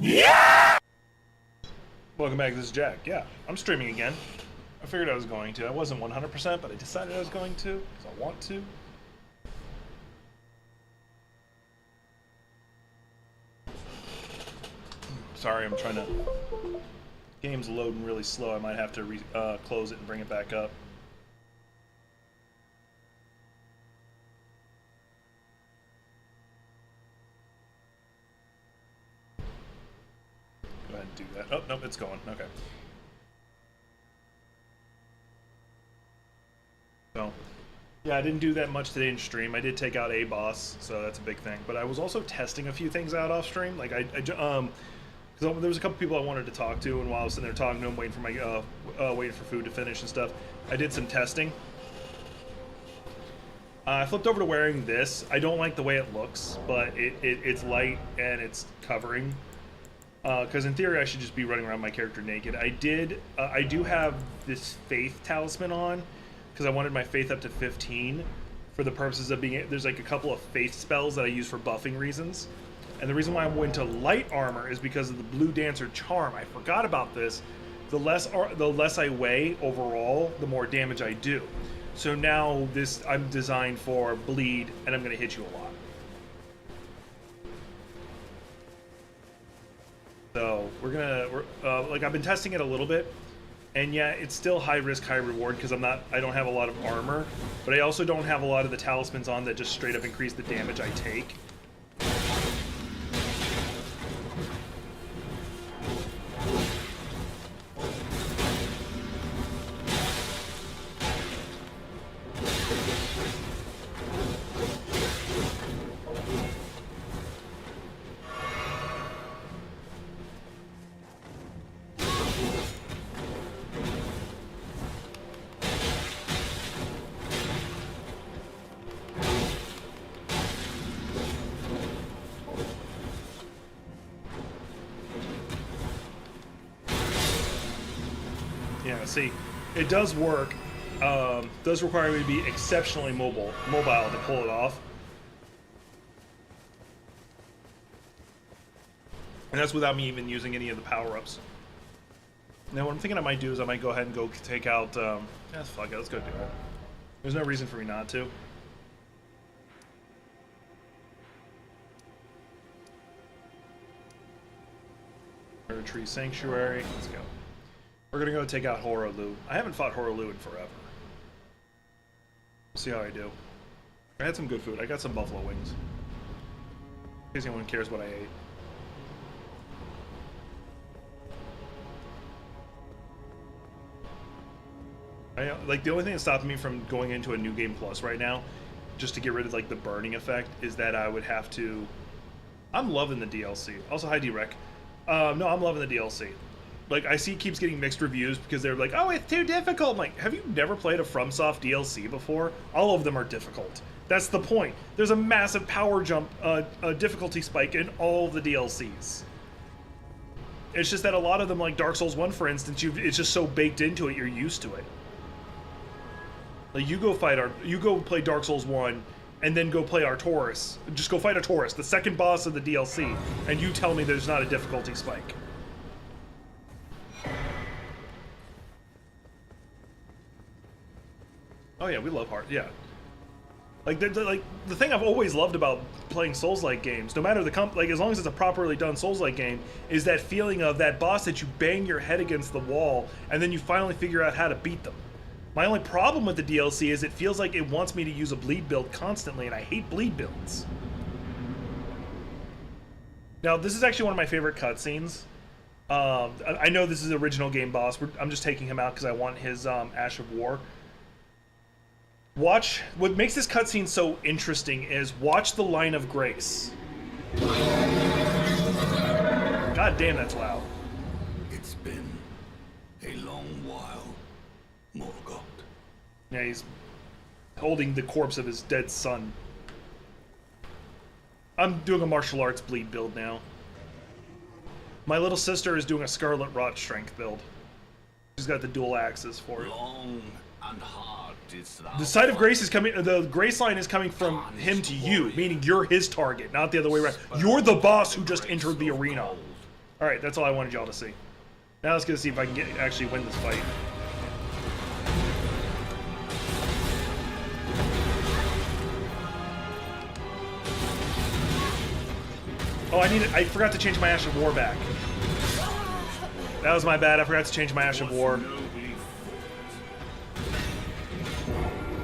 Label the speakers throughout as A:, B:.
A: Yeah! Welcome back, this is Jack. Yeah, I'm streaming again. I figured I was going to. I wasn't 100%, but I decided I was going to, because I want to. Sorry, I'm trying to... Game's loading really slow. I might have to close it and bring it back up. Go ahead and do that. Oh, nope, it's going. Okay. So, yeah, I didn't do that much today in stream. I did take out a boss, so that's a big thing. But I was also testing a few things out off stream. Like, because there was a couple people I wanted to talk to, and while I was sitting there talking to them, waiting for my waiting for food to finish and stuff, I did some testing. I flipped over to wearing this. I don't like the way it looks, but it's light and it's covering. Because in theory, I should just be running around my character naked. I do have this faith talisman on, because I wanted my faith up to 15 for the purposes of being... There's like a couple of faith spells that I use for buffing reasons. And the reason why I went to light armor is because of the Blue Dancer charm. I forgot about this. The less I weigh overall, the more damage I do. So now I'm designed for bleed, and I'm going to hit you a lot. So like I've been testing it a little bit, and yeah, it's still high risk, high reward because I don't have a lot of armor, but I also don't have a lot of the talismans on that just straight up increase the damage I take. Yeah, see, it does work. Does require me to be exceptionally mobile to pull it off. And that's without me even using any of the power-ups. Now, what I'm thinking I might do is I might go ahead and go take out... fuck it, let's go do it. There's no reason for me not to. Erdtree Sanctuary, let's go. We're gonna go take out Horolu. I haven't fought Horolu in forever. See how I do. I had some good food. I got some buffalo wings. In case anyone cares what I ate. Like, the only thing that's stopping me from going into a New Game Plus right now, just to get rid of, like, the burning effect, is that I would have to... I'm loving the DLC. Also, hi, D-Rec. No, I'm loving the DLC. Like, I see it keeps getting mixed reviews because they're like, oh, it's too difficult. I'm like, have you never played a FromSoft DLC before? All of them are difficult. That's the point. There's a massive power jump, a difficulty spike in all of the DLCs. It's just that a lot of them, like Dark Souls 1, for instance, it's just so baked into it, you're used to it. Like, you go play Dark Souls 1, and then go play Artorias. Just go fight Artorias, the second boss of the DLC, and you tell me there's not a difficulty spike. Oh yeah, we love yeah. Like the thing I've always loved about playing Souls-like games, no matter like as long as it's a properly done Souls-like game, is that feeling of that boss that you bang your head against the wall and then you finally figure out how to beat them. My only problem with the DLC is it feels like it wants me to use a bleed build constantly, and I hate bleed builds. Now, this is actually one of my favorite cutscenes. I know this is the original game boss. I'm just taking him out because I want his Ash of War. What makes this cutscene so interesting is watch the line of grace. God damn, that's loud.
B: It's been a long while, Morgoth.
A: Yeah, he's holding the corpse of his dead son. I'm doing a martial arts bleed build now. My little sister is doing a Scarlet Rot strength build. She's got the dual axes for it.
B: Long and hard didst thou
A: The side of grace is coming. The grace line is coming from him to you, meaning you're his target, not the other way around. You're the boss who just entered the arena. Alright, that's all I wanted y'all to see. Now let's go see if I can actually win this fight. Oh, I forgot to change my Ash of War back. That was my bad. I forgot to change my Ash of War.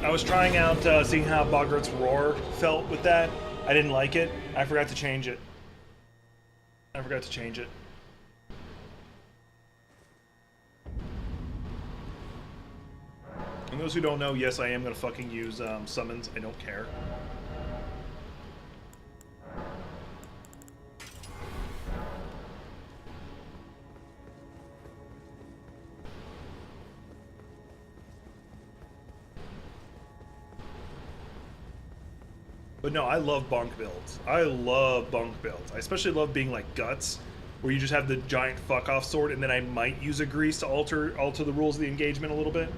A: I was trying out seeing how Boggart's Roar felt with that. I didn't like it. I forgot to change it. And those who don't know, yes, I am going to fucking use summons. I don't care. But no, I love bunk builds. I love bunk builds. I especially love being like Guts, where you just have the giant fuck-off sword, and then I might use a Grease to alter the rules of the engagement a little bit.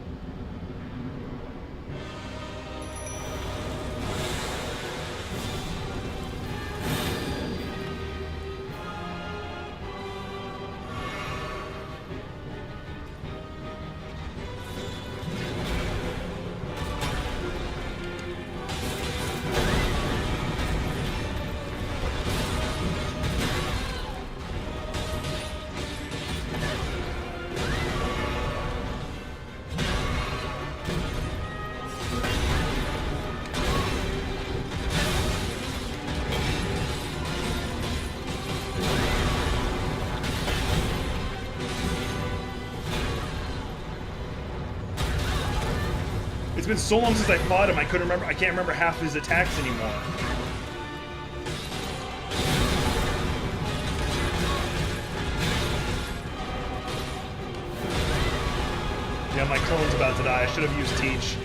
A: It's been so long since I fought him, I can't remember half his attacks anymore. Yeah, my clone's about to die. I should have used Teach.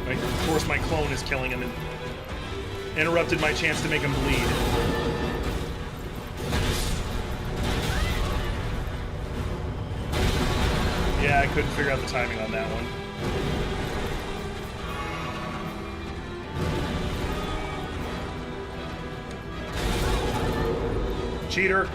A: Of course, my clone is killing him and interrupted my chance to make him bleed. Yeah, I couldn't figure out the timing on that one. Cheater.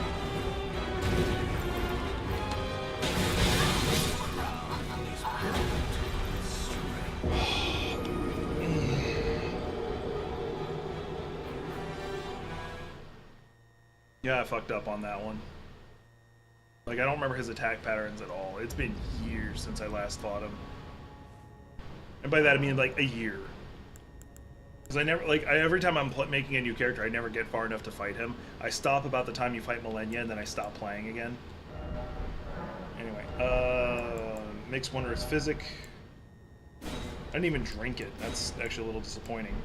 A: Yeah, I fucked up on that one. Like, I don't remember his attack patterns at all. It's been years since I last fought him. And by that I mean, like, a year. Because I never, like, every time I'm making a new character, I never get far enough to fight him. I stop about the time you fight Millennia, and then I stop playing again. Anyway, Mixed Wondrous Physic. I didn't even drink it. That's actually a little disappointing.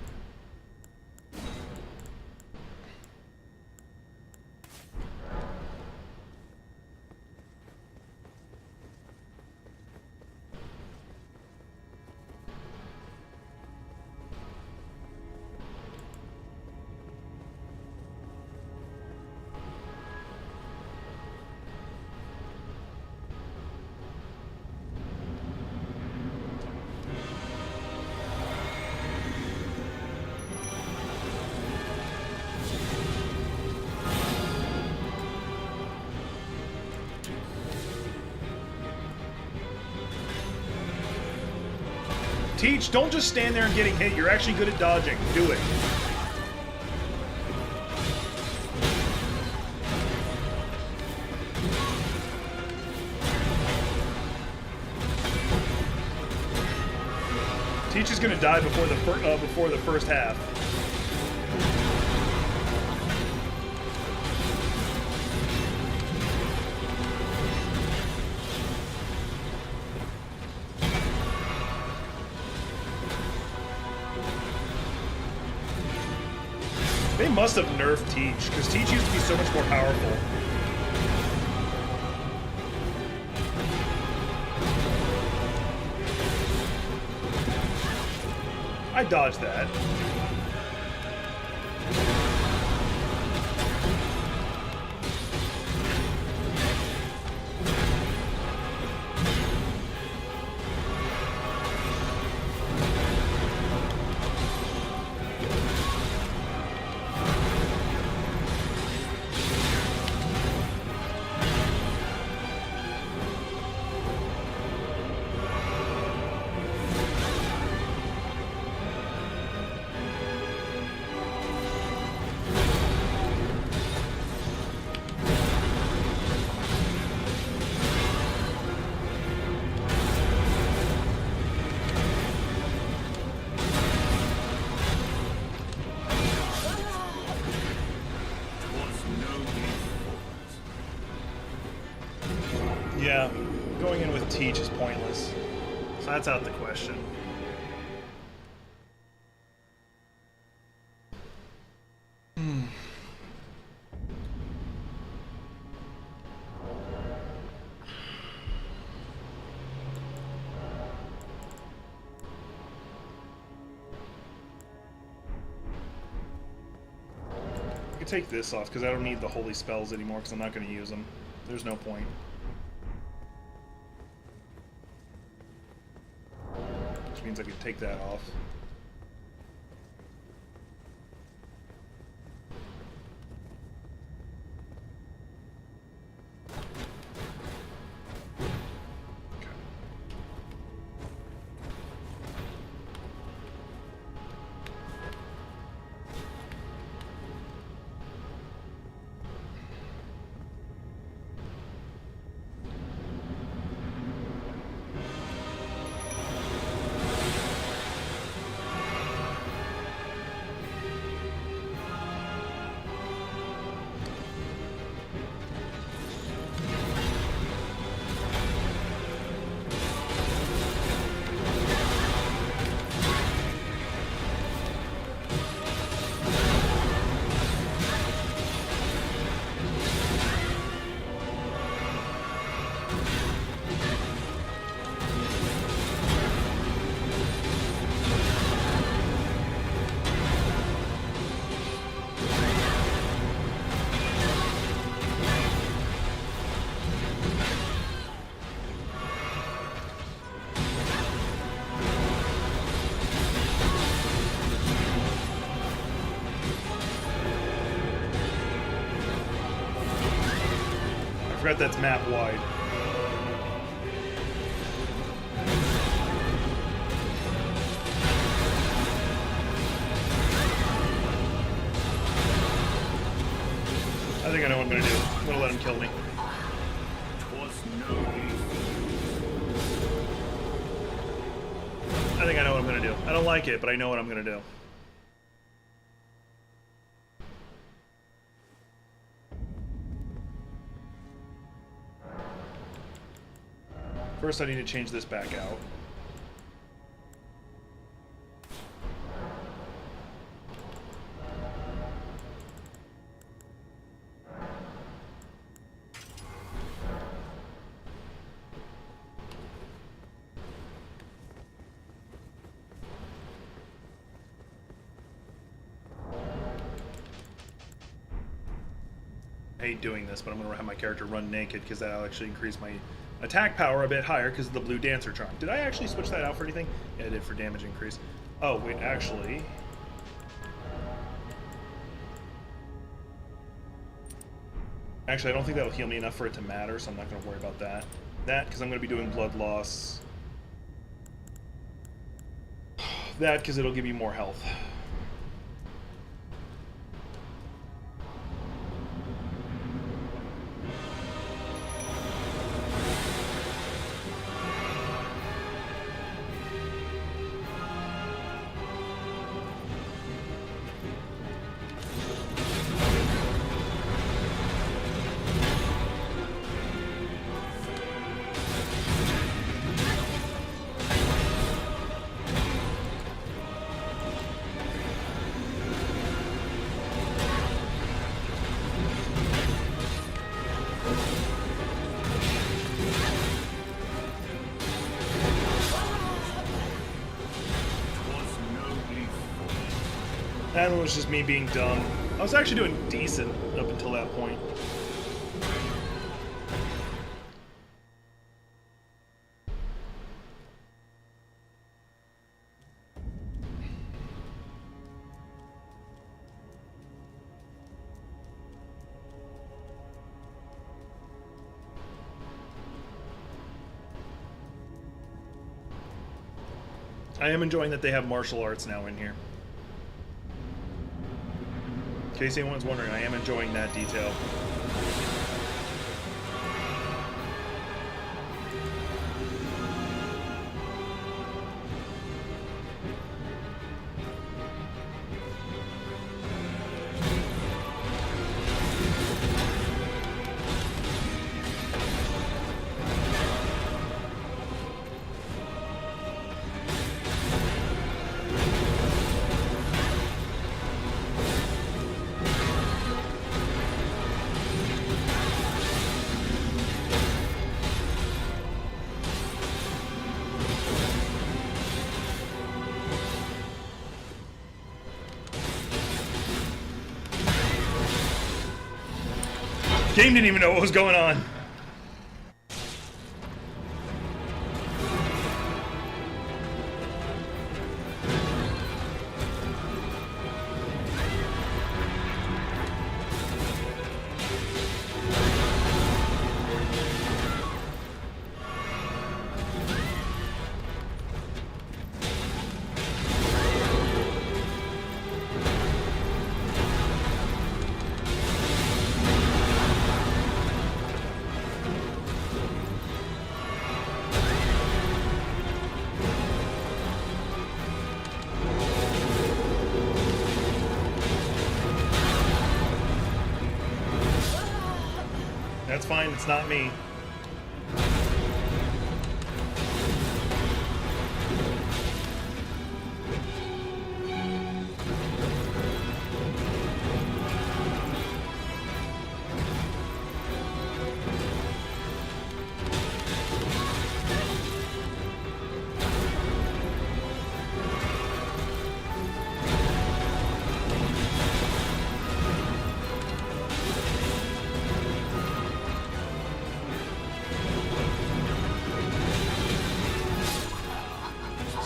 A: Teach, don't just stand there and getting hit. You're actually good at dodging. Do it. Teach is gonna die before the first half. They must have nerfed Teach, because Teach used to be so much more powerful. I dodged that. Yeah, going in with Teach is pointless. So that's out the question. I could take this off because I don't need the holy spells anymore because I'm not going to use them. There's no point. Which means I could take that off. I forgot that's map wide. I think I know what I'm gonna do. I'm gonna let him kill me. I think I know what I'm gonna do. I don't like it, but I know what I'm gonna do. First, I need to change this back out. I hate doing this, but I'm going to have my character run naked because that'll actually increase my attack power a bit higher because of the blue dancer charm. Did I actually switch that out for anything? Yeah, I did for damage increase. Oh, wait, actually... Actually, I don't think that'll heal me enough for it to matter, so I'm not going to worry about that. That, because I'm going to be doing blood loss. That, because it'll give me more health. That one was just me being dumb. I was actually doing decent up until that point. I am enjoying that they have martial arts now in here. In case anyone's wondering, I am enjoying that detail. Game didn't even know what was going on. That's fine, it's not me.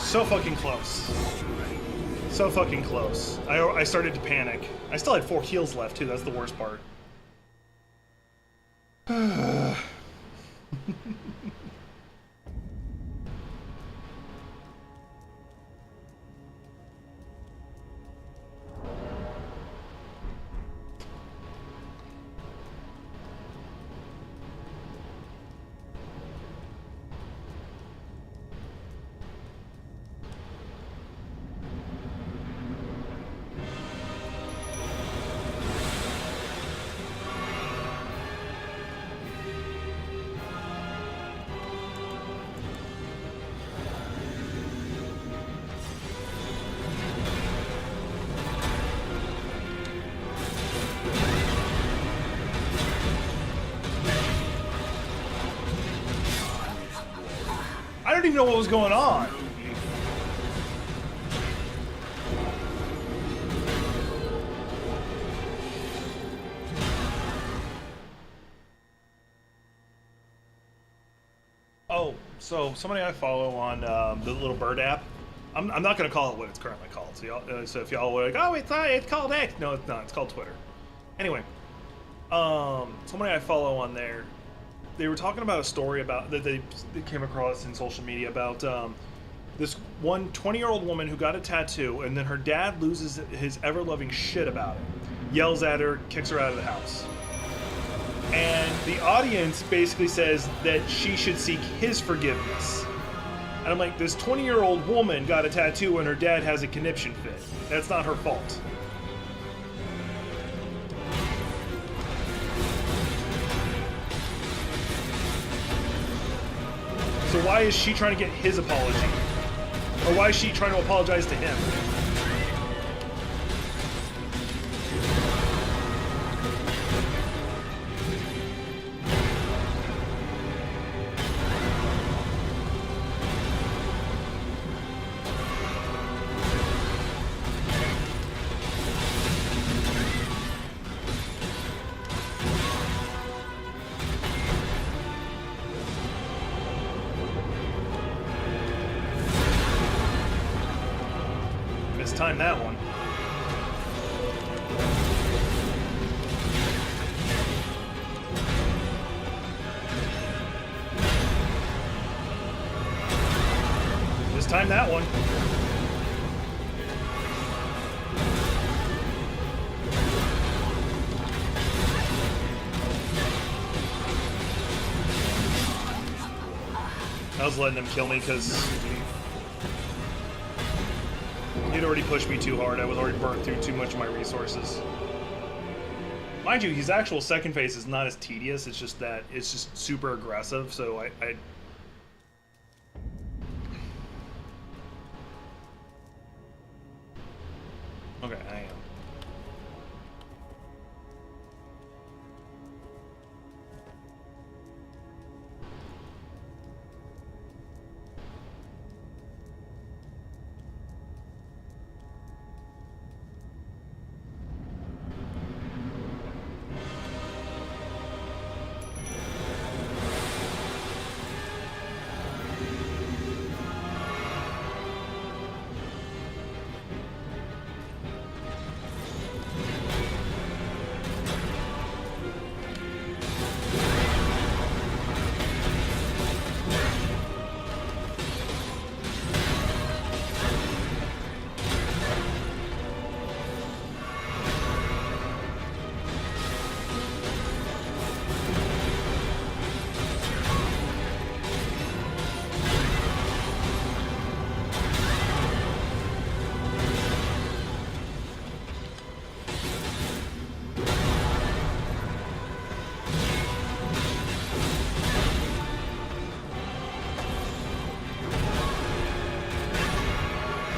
A: So fucking close. So fucking close. I started to panic. I still had 4 heals left too, that's the worst part. I don't even know what was going on. Oh, so somebody I follow on the little bird app. I'm not gonna call it what it's currently called. So, so if y'all were like, oh, it's called X. No, it's not. It's called Twitter. Anyway, somebody I follow on there. They were talking about a story about that they came across in social media about this one 20-year-old woman who got a tattoo, and then her dad loses his ever-loving shit about it, yells at her, kicks her out of the house, and the audience basically says that she should seek his forgiveness. And I'm like, this 20-year-old woman got a tattoo and her dad has a conniption fit. That's not her fault. So why is she trying to get his apology? Or why is she trying to apologize to him? Time that one. Just time that one. I was letting him kill me because he'd already pushed me too hard. I was already burnt through too much of my resources. Mind you, his actual second phase is not as tedious. It's just that it's just super aggressive. So I okay, I am.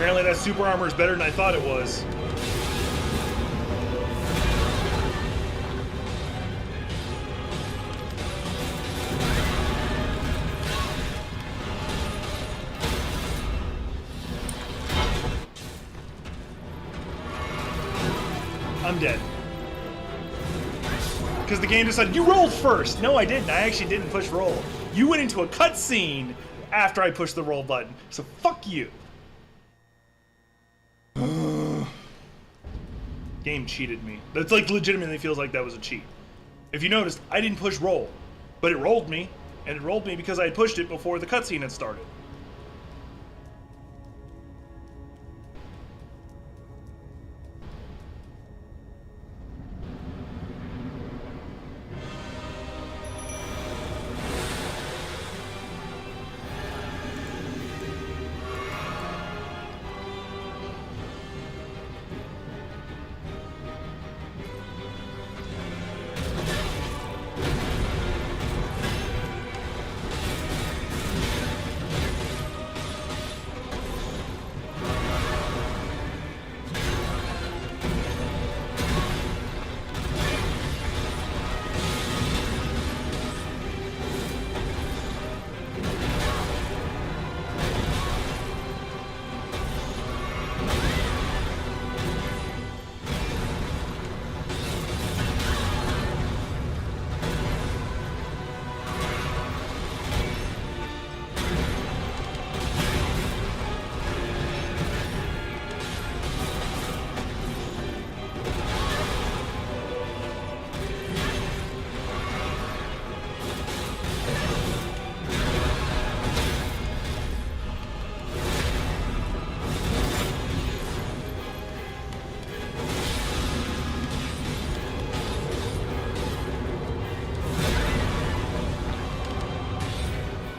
A: Apparently that super armor is better than I thought it was. I'm dead. Because the game decided, you rolled first! No, I didn't. I actually didn't push roll. You went into a cutscene after I pushed the roll button. So fuck you. Game cheated me. That's like legitimately feels like that was a cheat. If you noticed, I didn't push roll, but it rolled me, and it rolled me because I had pushed it before the cutscene had started.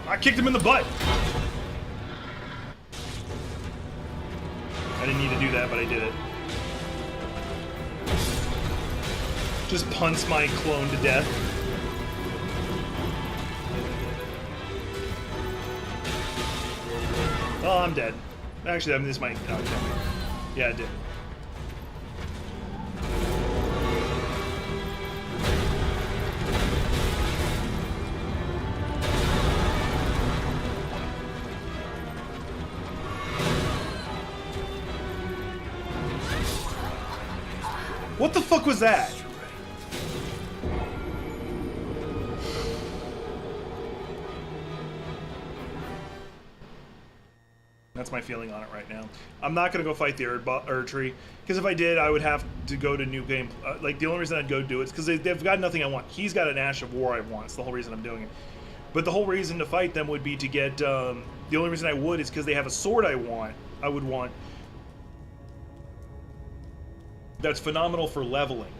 A: I kicked him in the butt. I didn't need to do that, but I did it. Just punts my clone to death. Oh, I'm dead. Actually, I mean, this might not kill me. Yeah, it did. What the fuck was that? That's my feeling on it right now. I'm not gonna go fight the Erdtree, because if I did, I would have to go to New Game. Like, the only reason I'd go do it is because they've got nothing I want. He's got an Ash of War I want. It's the whole reason I'm doing it. But the whole reason to fight them would be to get, the only reason I would is because they have a sword I would want. That's phenomenal for leveling.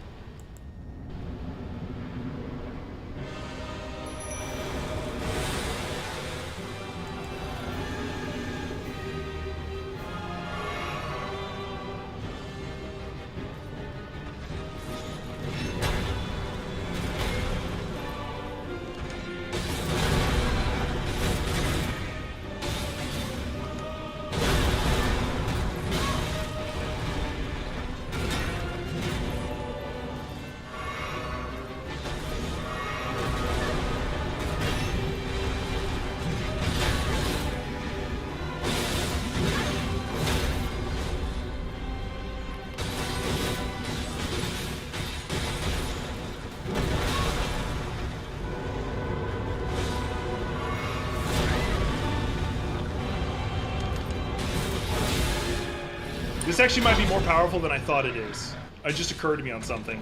A: This actually might be more powerful than I thought it is. It just occurred to me on something.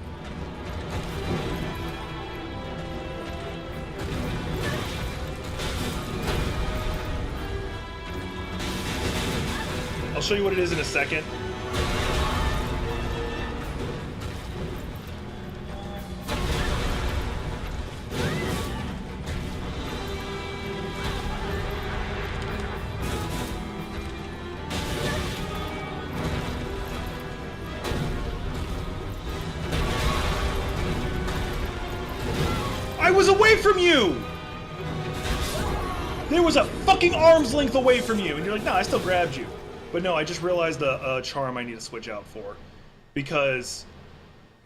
A: I'll show you what it is in a second. I was away from you! There was a fucking arm's length away from you, and you're like, no, I still grabbed you. But no, I just realized a charm I need to switch out for. Because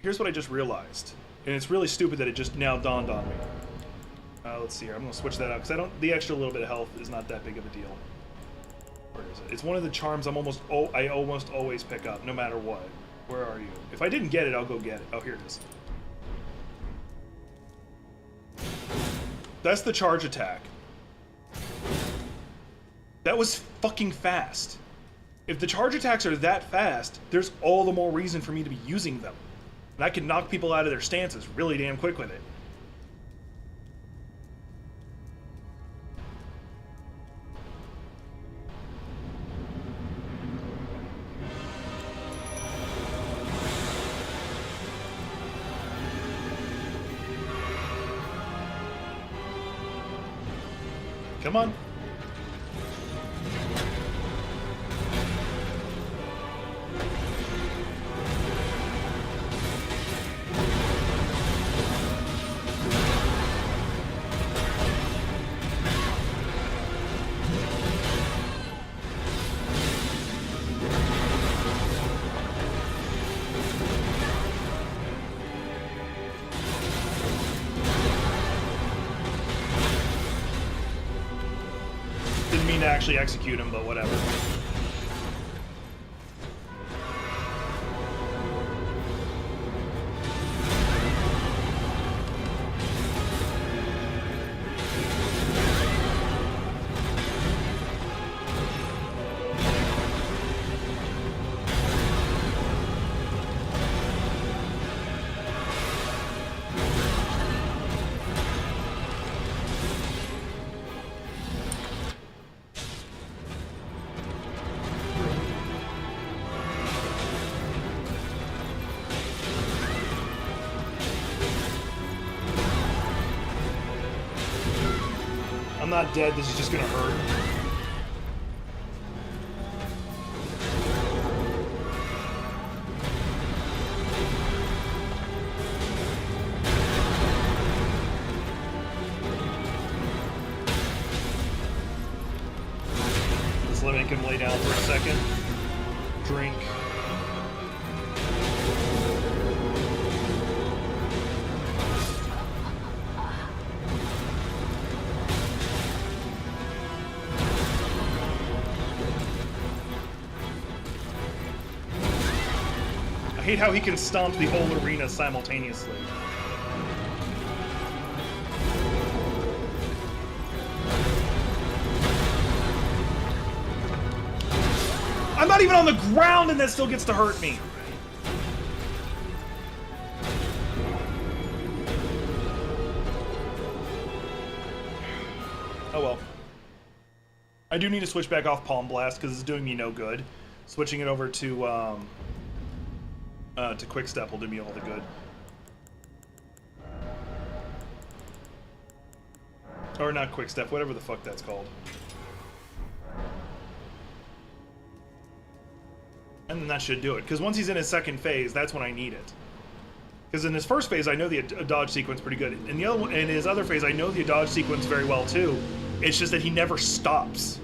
A: here's what I just realized. And it's really stupid that it just now dawned on me. Let's see here. I'm going to switch that out because I don't. The extra little bit of health is not that big of a deal. Where is it? It's one of the charms I almost always pick up, no matter what. Where are you? If I didn't get it, I'll go get it. Oh, here it is. That's the charge attack. That was fucking fast. If the charge attacks are that fast, there's all the more reason for me to be using them. And I can knock people out of their stances really damn quick with it. Come on. To actually execute him, but whatever. I'm not dead, this is just gonna hurt. Just let me him lay down for a second. Drink. I hate how he can stomp the whole arena simultaneously. I'm not even on the ground and that still gets to hurt me. Oh well. I do need to switch back off Palm Blast because it's doing me no good. Switching it over to Quick Step will do me all the good. Or not Quick Step, whatever the fuck that's called. And then that should do it, because once he's in his second phase, that's when I need it. Because in his first phase, I know the dodge sequence pretty good. In the other one, in his other phase, I know the dodge sequence very well too. It's just that he never stops,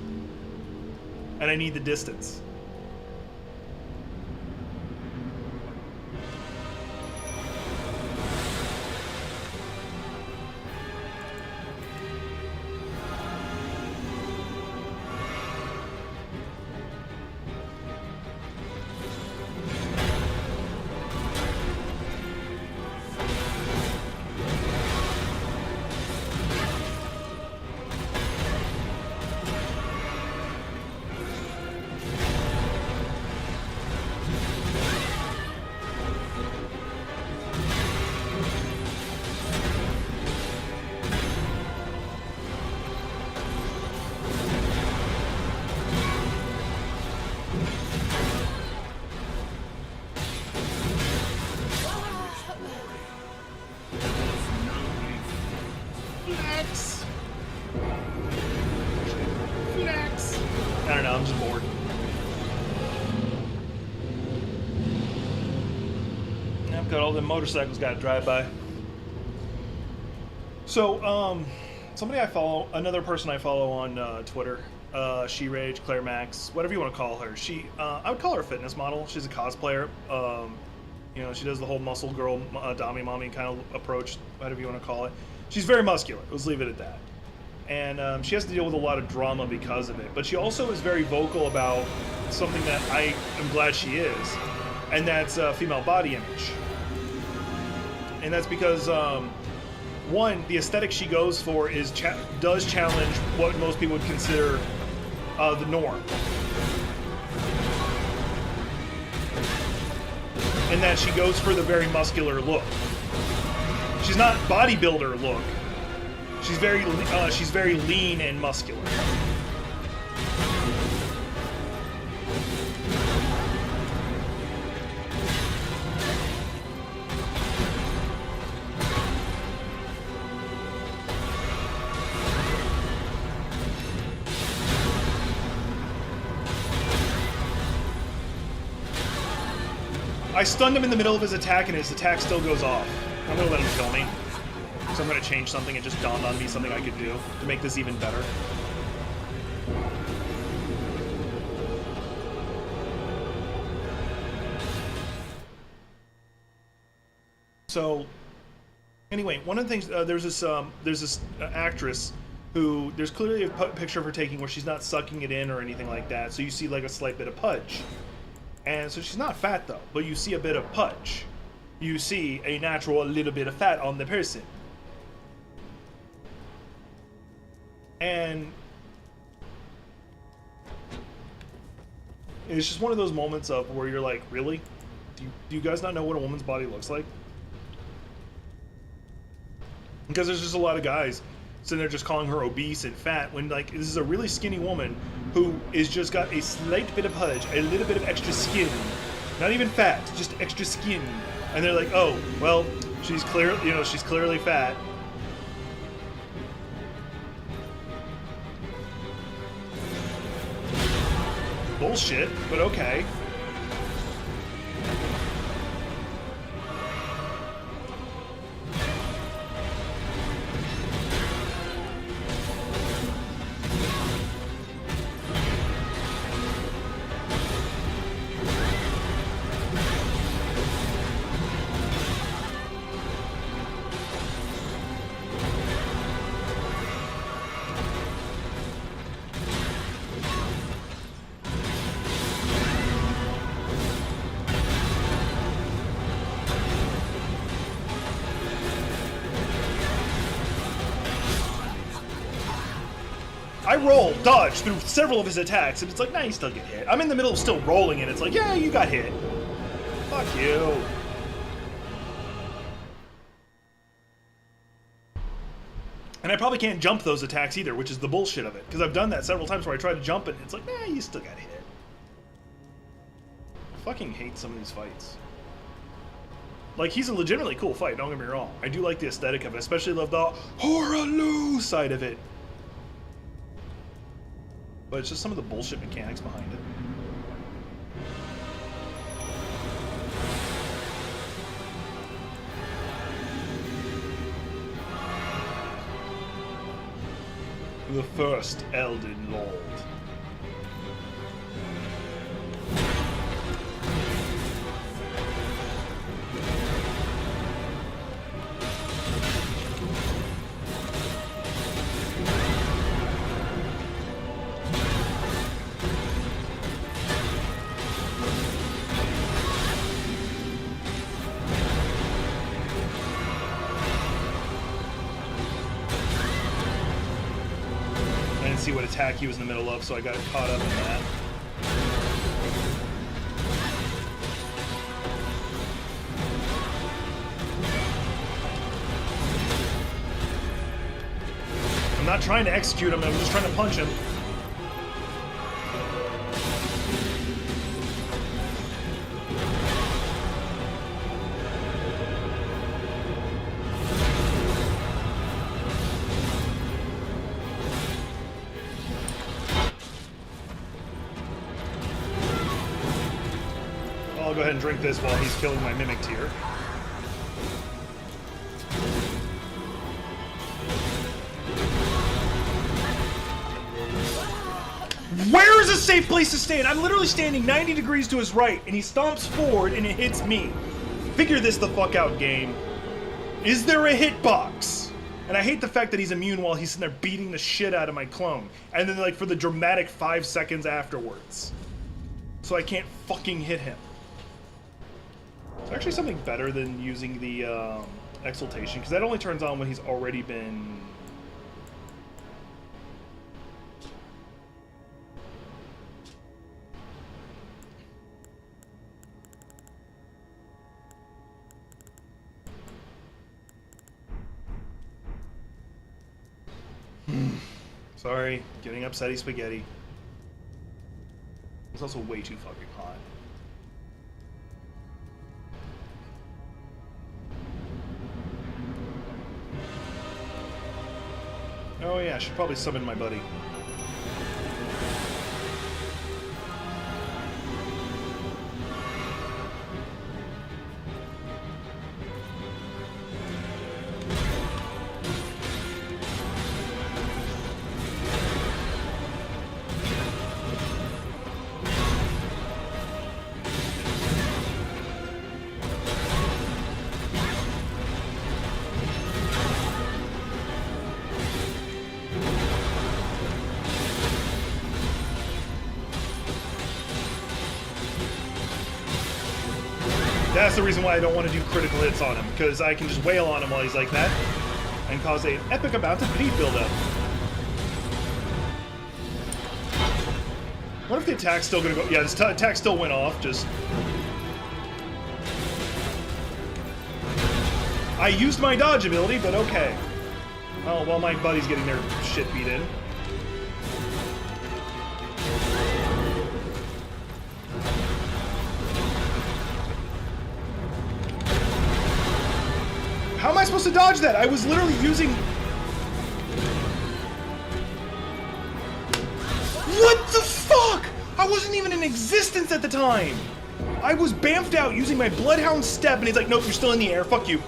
A: and I need the distance. I don't know, I'm just bored. I've got all the motorcycles got to drive by. So somebody I follow, another person I follow on Twitter, She Rage, Claire Max, whatever you want to call her. I would call her a fitness model. She's a cosplayer. You know, she does the whole muscle girl, Dami mommy kind of approach, whatever you want to call it. She's very muscular. Let's leave it at that. And she has to deal with a lot of drama because of it. But she also is very vocal about something that I am glad she is, and that's female body image. And that's because, one, the aesthetic she goes for does challenge what most people would consider the norm. And that she goes for the very muscular look. She's not bodybuilder look. She's very lean and muscular. I stunned him in the middle of his attack, and his attack still goes off. I'm gonna let him kill me. So I'm gonna change something. It just dawned on me something I could do to make this even better. So, anyway, one of the things there's this actress who there's clearly a picture of her taking where she's not sucking it in or anything like that. So you see like a slight bit of pudge. And so she's not fat though, but you see a bit of pudge. You see a little bit of fat on the person. And it's just one of those moments of where you're like, really? Do you guys not know what a woman's body looks like? Because there's just a lot of guys sitting there just calling her obese and fat when like this is a really skinny woman who is just got a slight bit of pudge, a little bit of extra skin, not even fat, just extra skin, and they're like, oh, well, she's clearly fat. Bullshit, but okay. I roll, dodge through several of his attacks, and it's like, nah, you still get hit. I'm in the middle of still rolling, and it's like, yeah, you got hit. Fuck you. And I probably can't jump those attacks either, which is the bullshit of it. Because I've done that several times where I try to jump it, and it's like, nah, you still got hit. I fucking hate some of these fights. Like, he's a legitimately cool fight, don't get me wrong. I do like the aesthetic of it, especially love the horror side of it. But it's just some of the bullshit mechanics behind it. The first Elden Lord. See what attack he was in the middle of, so I got caught up in that. I'm not trying to execute him, I'm just trying to punch him. I'll go ahead and drink this while he's killing my mimic tier. Where is a safe place to stand? I'm literally standing 90 degrees to his right, and he stomps forward, and it hits me. Figure this the fuck out, game. Is there a hitbox? And I hate the fact that he's immune while he's sitting there beating the shit out of my clone. And then, like, for the dramatic 5 seconds afterwards. So I can't fucking hit him. It's actually something better than using the exaltation, because that only turns on when he's already been... Sorry, getting upsetty spaghetti. It's also way too fucking hot. Oh yeah, I should probably summon my buddy. That's the reason why I don't want to do critical hits on him, because I can just wail on him while he's like that, and cause an epic amount of bleed buildup. What if the attack's still gonna go? Yeah, this attack still went off, just... I used my dodge ability, but okay. Oh, well, my buddy's getting their shit beat in. How am I supposed to dodge that? I was literally using... What the fuck? I wasn't even in existence at the time. I was bamfed out using my Bloodhound step, and he's like, nope, you're still in the air. Fuck you.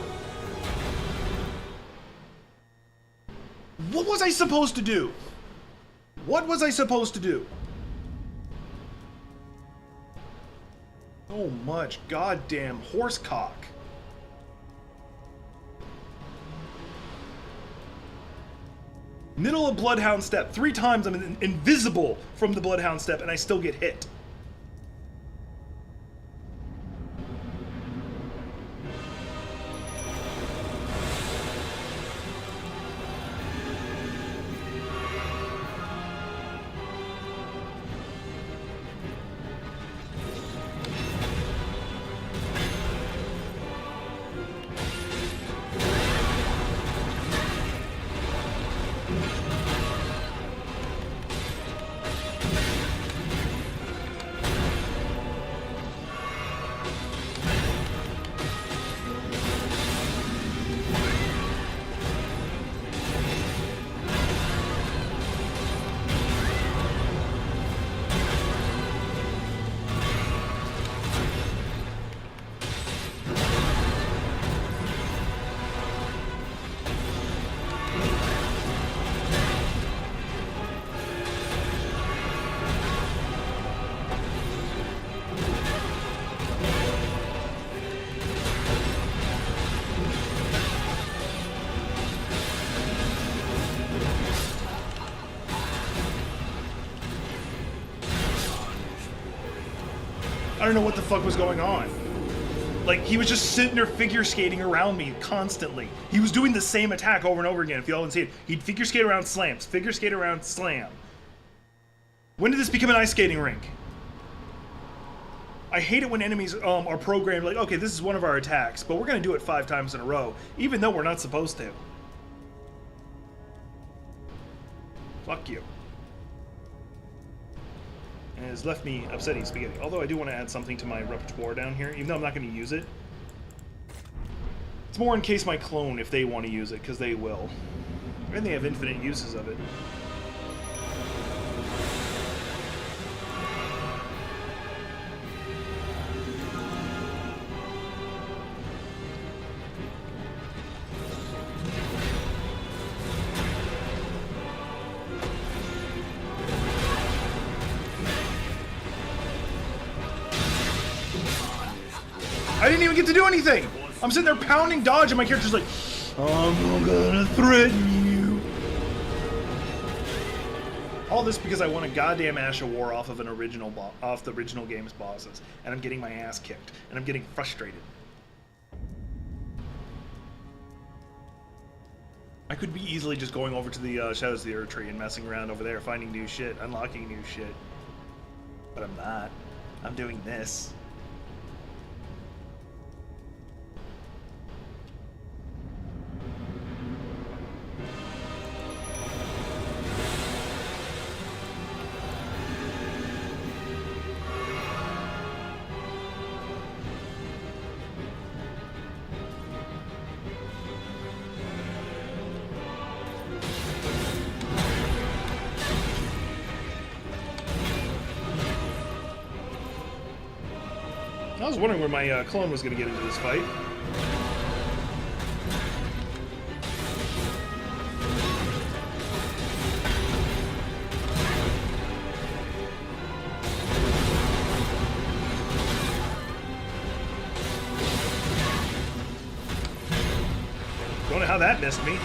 A: What was I supposed to do? What was I supposed to do? So much goddamn horsecock. Middle of Bloodhound step. 3 times I'm invisible from the Bloodhound step, and I still get hit. I don't know what the fuck was going on. Like, he was just sitting there figure skating around me constantly. He was doing the same attack over and over again, if y'all didn't see it. He'd figure skate around slams, figure skate around slam. When did this become an ice skating rink? I hate it when enemies are programmed like, okay, this is one of our attacks, but we're gonna do it 5 times in a row, even though we're not supposed to. Fuck you. And has left me upsetting spaghetti. Although I do want to add something to my repertoire down here, even though I'm not going to use it. It's more in case my clone, if they want to use it, because they will. And they have infinite uses of it. I didn't even get to do anything. I'm sitting there pounding dodge, and my character's like, I'm gonna threaten you. All this because I won a goddamn Ash of War off of the original game's bosses, and I'm getting my ass kicked, and I'm getting frustrated. I could be easily just going over to the Shadows of the Erdtree and messing around over there, finding new shit, unlocking new shit. But I'm not. I'm doing this. I was wondering where my clone was going to get into this fight. Don't know how that missed me.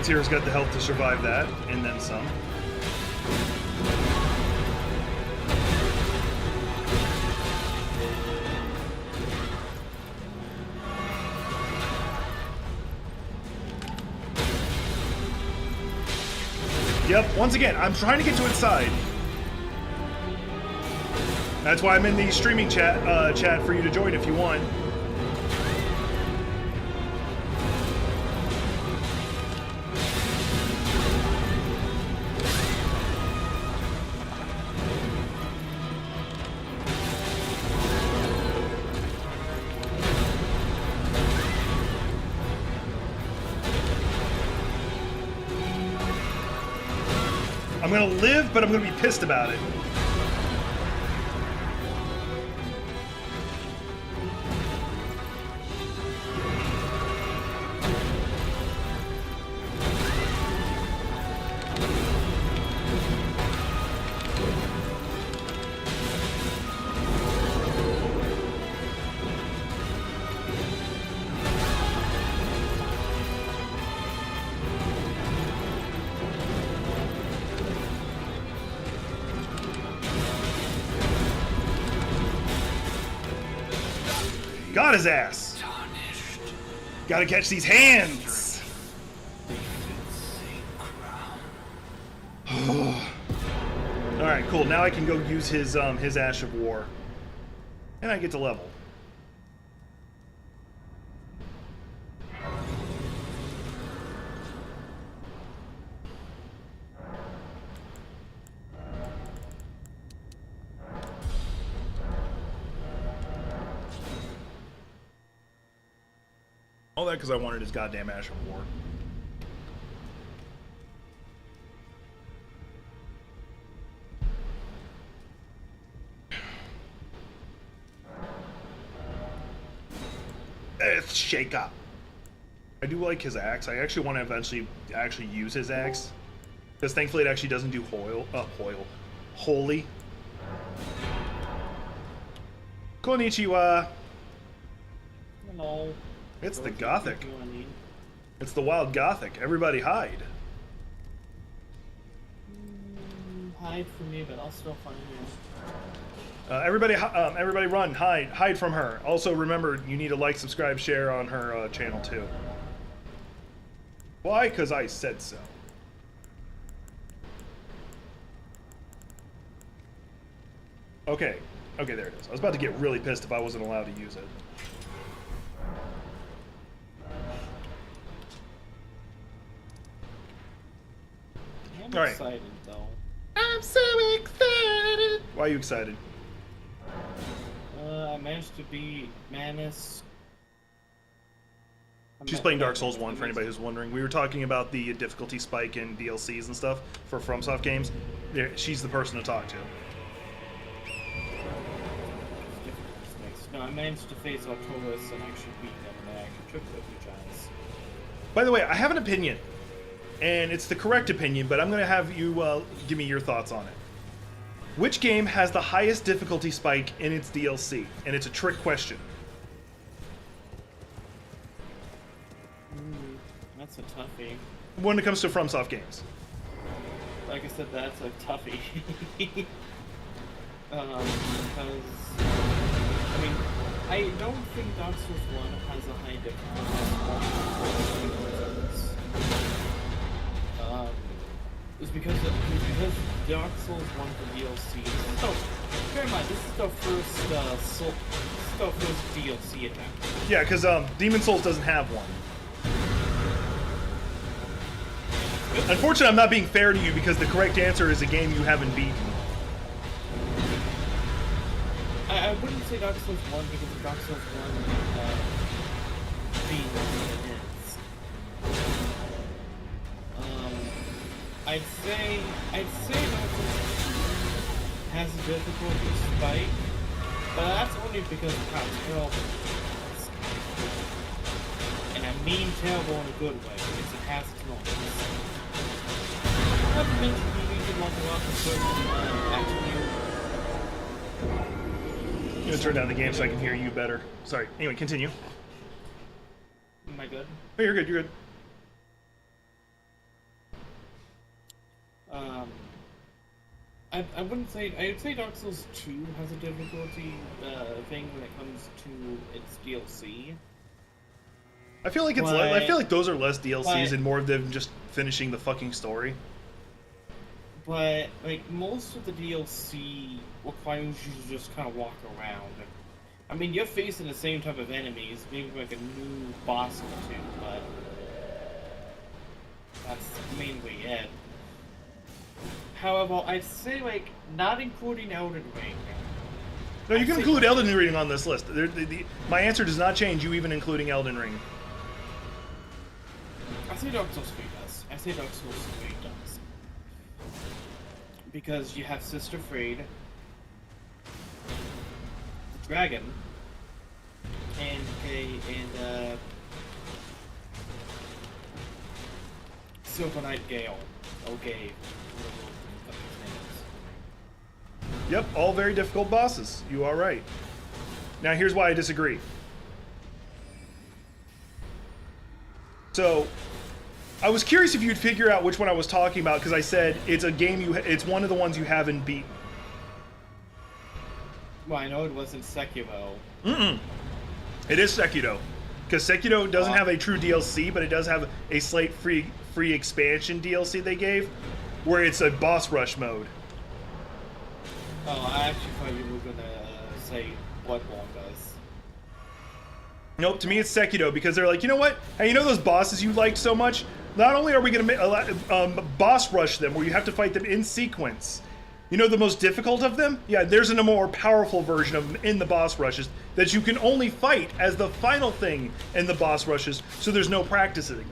A: Tyr's got the health to survive that, and then some. Yep, once again, I'm trying to get to its side. That's why I'm in the streaming chat for you to join if you want. I'm gonna live, but I'm gonna be pissed about it. Got his ass. Gotta catch these hands. Alright, cool. Now I can go use his Ash of War. And I get to level. All that because I wanted his goddamn Ash of War. Let's shake up. I do like his axe. I actually want to eventually actually use his axe. Because thankfully it actually doesn't do holy. Konnichiwa.
C: Hello.
A: It's the Gothic. It's the wild Gothic. Everybody hide.
C: Hide from me, but I'll still find you.
A: Everybody run, hide from her. Also remember, you need to like, subscribe, share on her channel too. Why? Because I said so. Okay, there it is. I was about to get really pissed if I wasn't allowed to use it.
C: I'm excited, though.
A: I'm so excited! Why are you excited?
C: I managed to beat Manus
A: She's playing Dark Souls 1 for anybody who's wondering. We were talking about the difficulty spike in DLCs and stuff for FromSoft games. She's the person to talk to.
C: No, I managed to face Octolus and actually beat them, and I actually tripped a few times.
A: By the way, I have an opinion, and it's the correct opinion, but I'm going to have you give me your thoughts on it. Which game has the highest difficulty spike in its DLC? And it's a trick question.
C: That's a toughie.
A: When it comes to FromSoft games.
C: Like I said, that's a toughie. Because, I mean, I don't think Dark Souls 1 has a high difficulty. It's because Dark Souls 1 for DLC. So, bear in mind, this is the first DLC attempt.
A: Yeah, because Demon Souls doesn't have one. Unfortunately, I'm not being fair to you because the correct answer is a game you haven't beaten.
C: I wouldn't say Dark Souls 1 because Dark Souls 1 being what it is. I'd say Dark Souls 2 has a difficulty spike, but that's only because of how terrible it is. And I mean terrible in a good way, because it has its moments. Not to mention you need to level up a certain attribute.
A: I'm gonna turn down the game so I can hear you better. Sorry. Anyway, continue.
C: Am I good?
A: Oh, you're good. You're good.
C: I wouldn't say. I'd say Dark Souls 2 has a difficulty thing when it comes to its DLC.
A: I feel like it's. I feel like those are less DLCs and more of them just finishing the fucking story.
C: But like most of the DLC requires you to just kind of walk around. I mean, you're facing the same type of enemies, maybe like a new boss or two, but that's mainly it. However, I'd say like not including Elden Ring.
A: No, you can include Elden Ring on this list. My answer does not change. You even including Elden Ring.
C: I say Dark Souls 3 does. I say Dark Souls 3 does. Because you have Sister Freed, the dragon, and Silver Knight Gale. Okay.
A: Yep, all very difficult bosses. You are right. Now here's why I disagree. So, I was curious if you'd figure out which one I was talking about because I said it's a game it's one of the ones you haven't beaten.
C: Well, I know it wasn't Sekiro.
A: It is Sekiro. Because Sekiro doesn't have a true DLC, but it does have a slate free expansion DLC they gave, where it's a boss rush mode.
C: Oh, I actually thought you were gonna say Bloodborne does.
A: Nope, to me it's Sekiro because they're like, you know what? Hey, you know those bosses you liked so much? Not only are we going to boss rush them where you have to fight them in sequence, you know the most difficult of them? Yeah, there's a more powerful version of them in the boss rushes that you can only fight as the final thing in the boss rushes, so there's no practicing.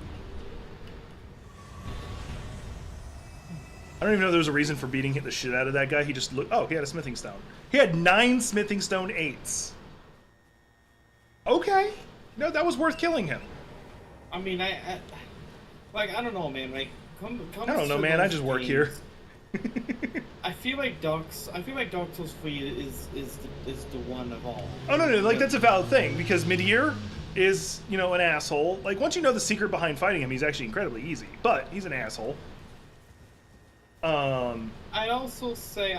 A: I don't even know there was a reason for beating the shit out of that guy. He just looked... Oh, he had a smithing stone. He had 9 smithing stone 8s. Okay. No, that was worth killing him.
C: I mean, I don't know, man. Like,
A: I don't know, man. I just work here.
C: I feel like Dark Souls 3 is the one of all.
A: Oh no, like that's a valid thing because Midir is, you know, an asshole. Like once you know the secret behind fighting him, he's actually incredibly easy. But he's an asshole.
C: I'd also say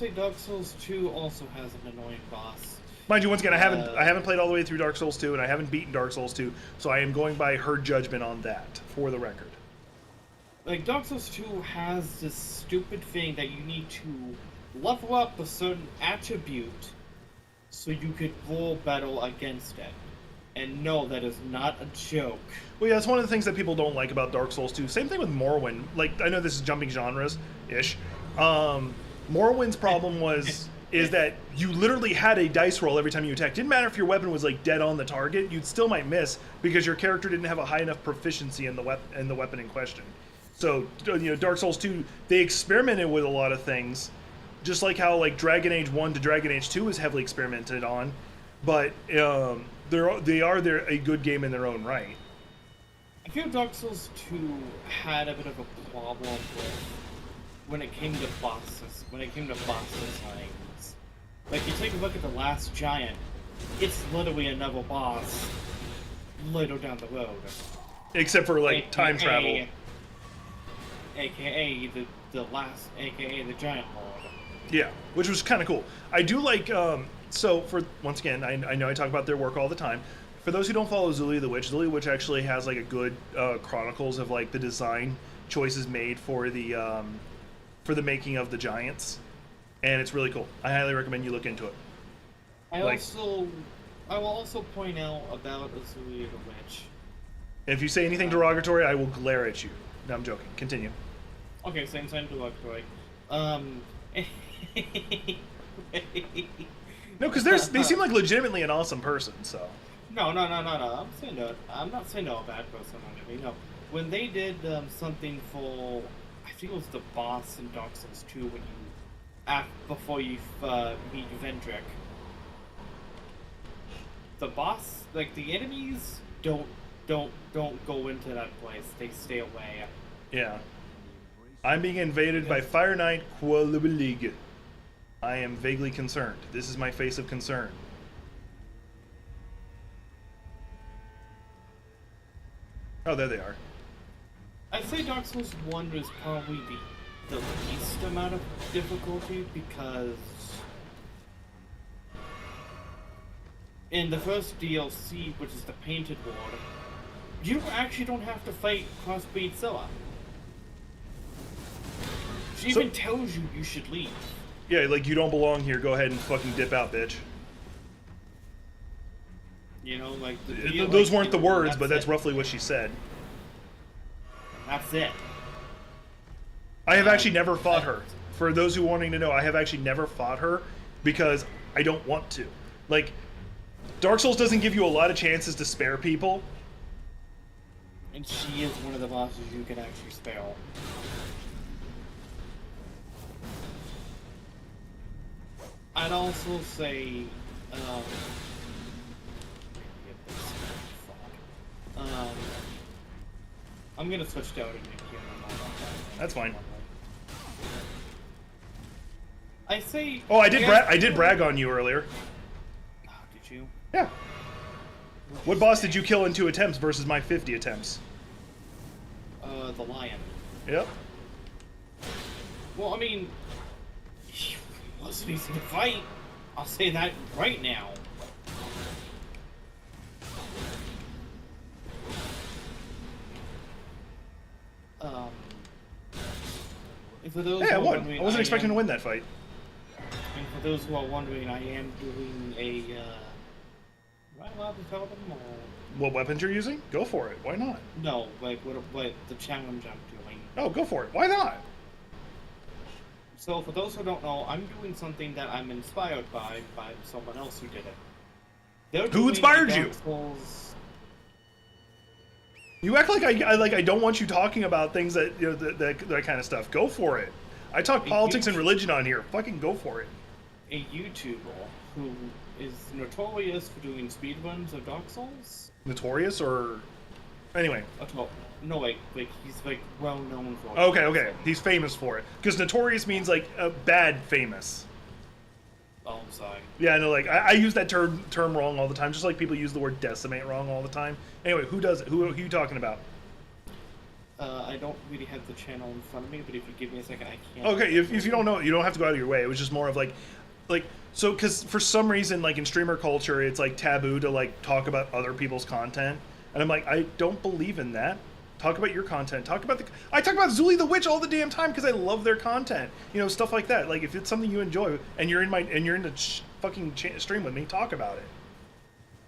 C: Dark Souls 2 also has an annoying boss.
A: Mind you, once again, I haven't played all the way through Dark Souls 2, and I haven't beaten Dark Souls 2, so I am going by her judgment on that, for the record.
C: Like, Dark Souls 2 has this stupid thing that you need to level up a certain attribute so you could roll battle against it. And no, that is not a joke.
A: Well, yeah, that's one of the things that people don't like about Dark Souls 2. Same thing with Morrowind. Like, I know this is jumping genres-ish. Morrowind's problem was is that you literally had a dice roll every time you attacked. Didn't matter if your weapon was like dead on the target, you still might miss because your character didn't have a high enough proficiency in the weapon in question. So, you know, Dark Souls 2, they experimented with a lot of things, just like how like Dragon Age 1 to Dragon Age 2 was heavily experimented on, but they are a good game in their own right.
C: I feel Dark Souls 2 had a bit of a problem with when it came to bosses. When it came to boss designs, like you take a look at the last giant, it's literally another boss later down the road.
A: Except for like time travel.
C: AKA the last, AKA the giant lord.
A: Yeah, which was kind of cool. I do like. So for once again, I know I talk about their work all the time. For those who don't follow Zulia the Witch actually has like a good chronicles of like the design choices made for the making of the giants, and it's really cool. I highly recommend you look into it.
C: I will also point out about Zulia the Witch.
A: If you say anything derogatory, I will glare at you. No, I'm joking. Continue.
C: Okay, same derogatory.
A: No, because they seem like legitimately an awesome person. So.
C: No. I'm not saying no a bad person on it. No, when they did something for, I think it was the boss in Dark Souls 2 when you, before you meet Vendrick. The boss, like the enemies, don't go into that place. They stay away.
A: Yeah. I'm being invaded by Fire Knight Qualulig. I am vaguely concerned. This is my face of concern. Oh, there they are.
C: I'd say Dark Souls 1 was probably the least amount of difficulty because in the first DLC, which is the Painted Ward, you actually don't have to fight Crossbreed Scylla. She even tells you should leave.
A: Yeah, like you don't belong here. Go ahead and fucking dip out, bitch.
C: You know, like
A: those weren't the words, but that's roughly what she said.
C: That's it.
A: I have actually never fought her. For those who wanting to know, I have actually never fought her because I don't want to. Like, Dark Souls doesn't give you a lot of chances to spare people.
C: And she is one of the bosses you can actually spare. I'd also say, I'm gonna switch to Elden Ring here.
A: That's fine.
C: I say.
A: Oh, I did brag on you earlier.
C: Oh, did you?
A: Yeah. What boss did you kill in 2 attempts versus my 50 attempts?
C: The lion.
A: Yep.
C: Well, I mean, he wasn't easy to fight. I'll say that right now. For those
A: hey, I won. I wasn't expecting to win that fight.
C: And for those who are wondering, I am doing a. Am I allowed to tell them? Or...
A: What weapons you're using? Go for it. Why not?
C: No, like what the challenge I'm doing.
A: Oh, go for it. Why not?
C: So for those who don't know, I'm doing something that I'm inspired by someone else who did it.
A: Who inspired you?
C: Souls...
A: You act like I don't want you talking about things that, you know, that kind of stuff. Go for it. I talk politics and religion on here. Fucking go for it.
C: A YouTuber who is notorious for doing speedruns of Dark Souls.
A: Notorious or anyway?
C: No, like he's like well known for it.
A: Okay. He's famous for it because notorious means like bad famous.
C: Oh, I'm sorry.
A: Yeah, I know. Like I use that term wrong all the time, just like people use the word decimate wrong all the time. Anyway, who does it? Who are you talking about?
C: I don't really have the channel in front of me, but if you give me a second, I can.
A: Okay, if you don't know, you don't have to go out of your way. It was just more of like so because for some reason, like in streamer culture, it's like taboo to like talk about other people's content, and I'm like, I don't believe in that. Talk about your content. I talk about Zulia the Witch all the damn time because I love their content. You know, stuff like that. Like if it's something you enjoy and you're in the fucking stream with me, talk about it.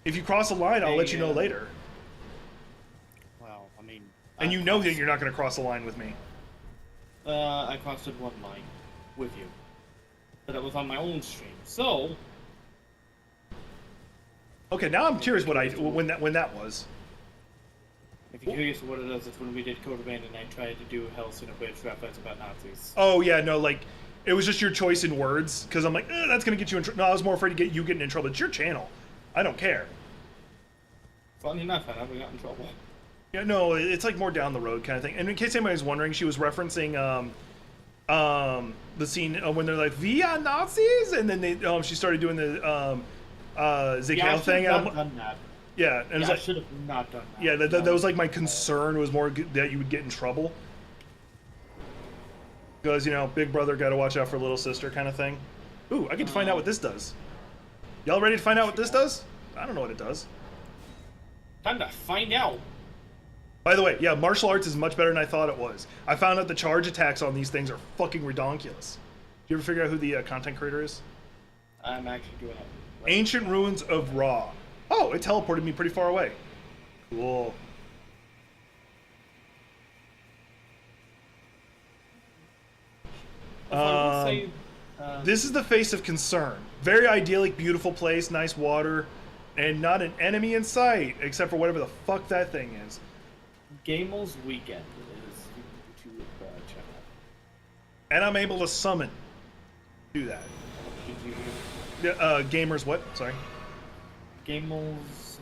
A: If you cross a line, I'll let you know later.
C: Well, I mean.
A: And you know that you're not going to cross a line with me.
C: I crossed one line with you. that was on my own stream. So,
A: Okay, now I'm curious when that was.
C: if you're curious what it is, it's when we did Code Band and I tried to do Hell's in a Bridge reference about Nazis.
A: Oh yeah, no, like it was just your choice in words because I'm like, that's gonna get you in trouble. No, I was more afraid to get you getting in trouble. It's your channel. I don't care.
C: Funny enough, I never got in trouble.
A: Yeah, no, it's like more down the road kind of thing. And in case anybody's wondering, she was referencing the scene when they're like, "We are Nazis," and then she started doing the Zikal thing.
C: I should have done that.
A: Yeah, and
C: I should have not done that.
A: Yeah, that was like my concern was more that you would get in trouble. Because, big brother got to watch out for little sister kind of thing. Ooh, I get to find out what this does. Y'all ready to find out what this does? I don't know what it does.
C: Time to find out.
A: By the way, yeah, martial arts is much better than I thought it was. I found out the charge attacks on these things are fucking redonkulous. Did you ever figure out who the content creator is?
C: I'm actually doing it.
A: Ancient Ruins of Ra. Oh, it teleported me pretty far away. Cool. This is the Face of Concern. Very idyllic, beautiful place, nice water, and not an enemy in sight, except for whatever the fuck that thing is.
C: Gamel's Weekend is YouTube channel.
A: And I'm able to summon. Do that. Gamers what? Sorry.
C: Gamel's...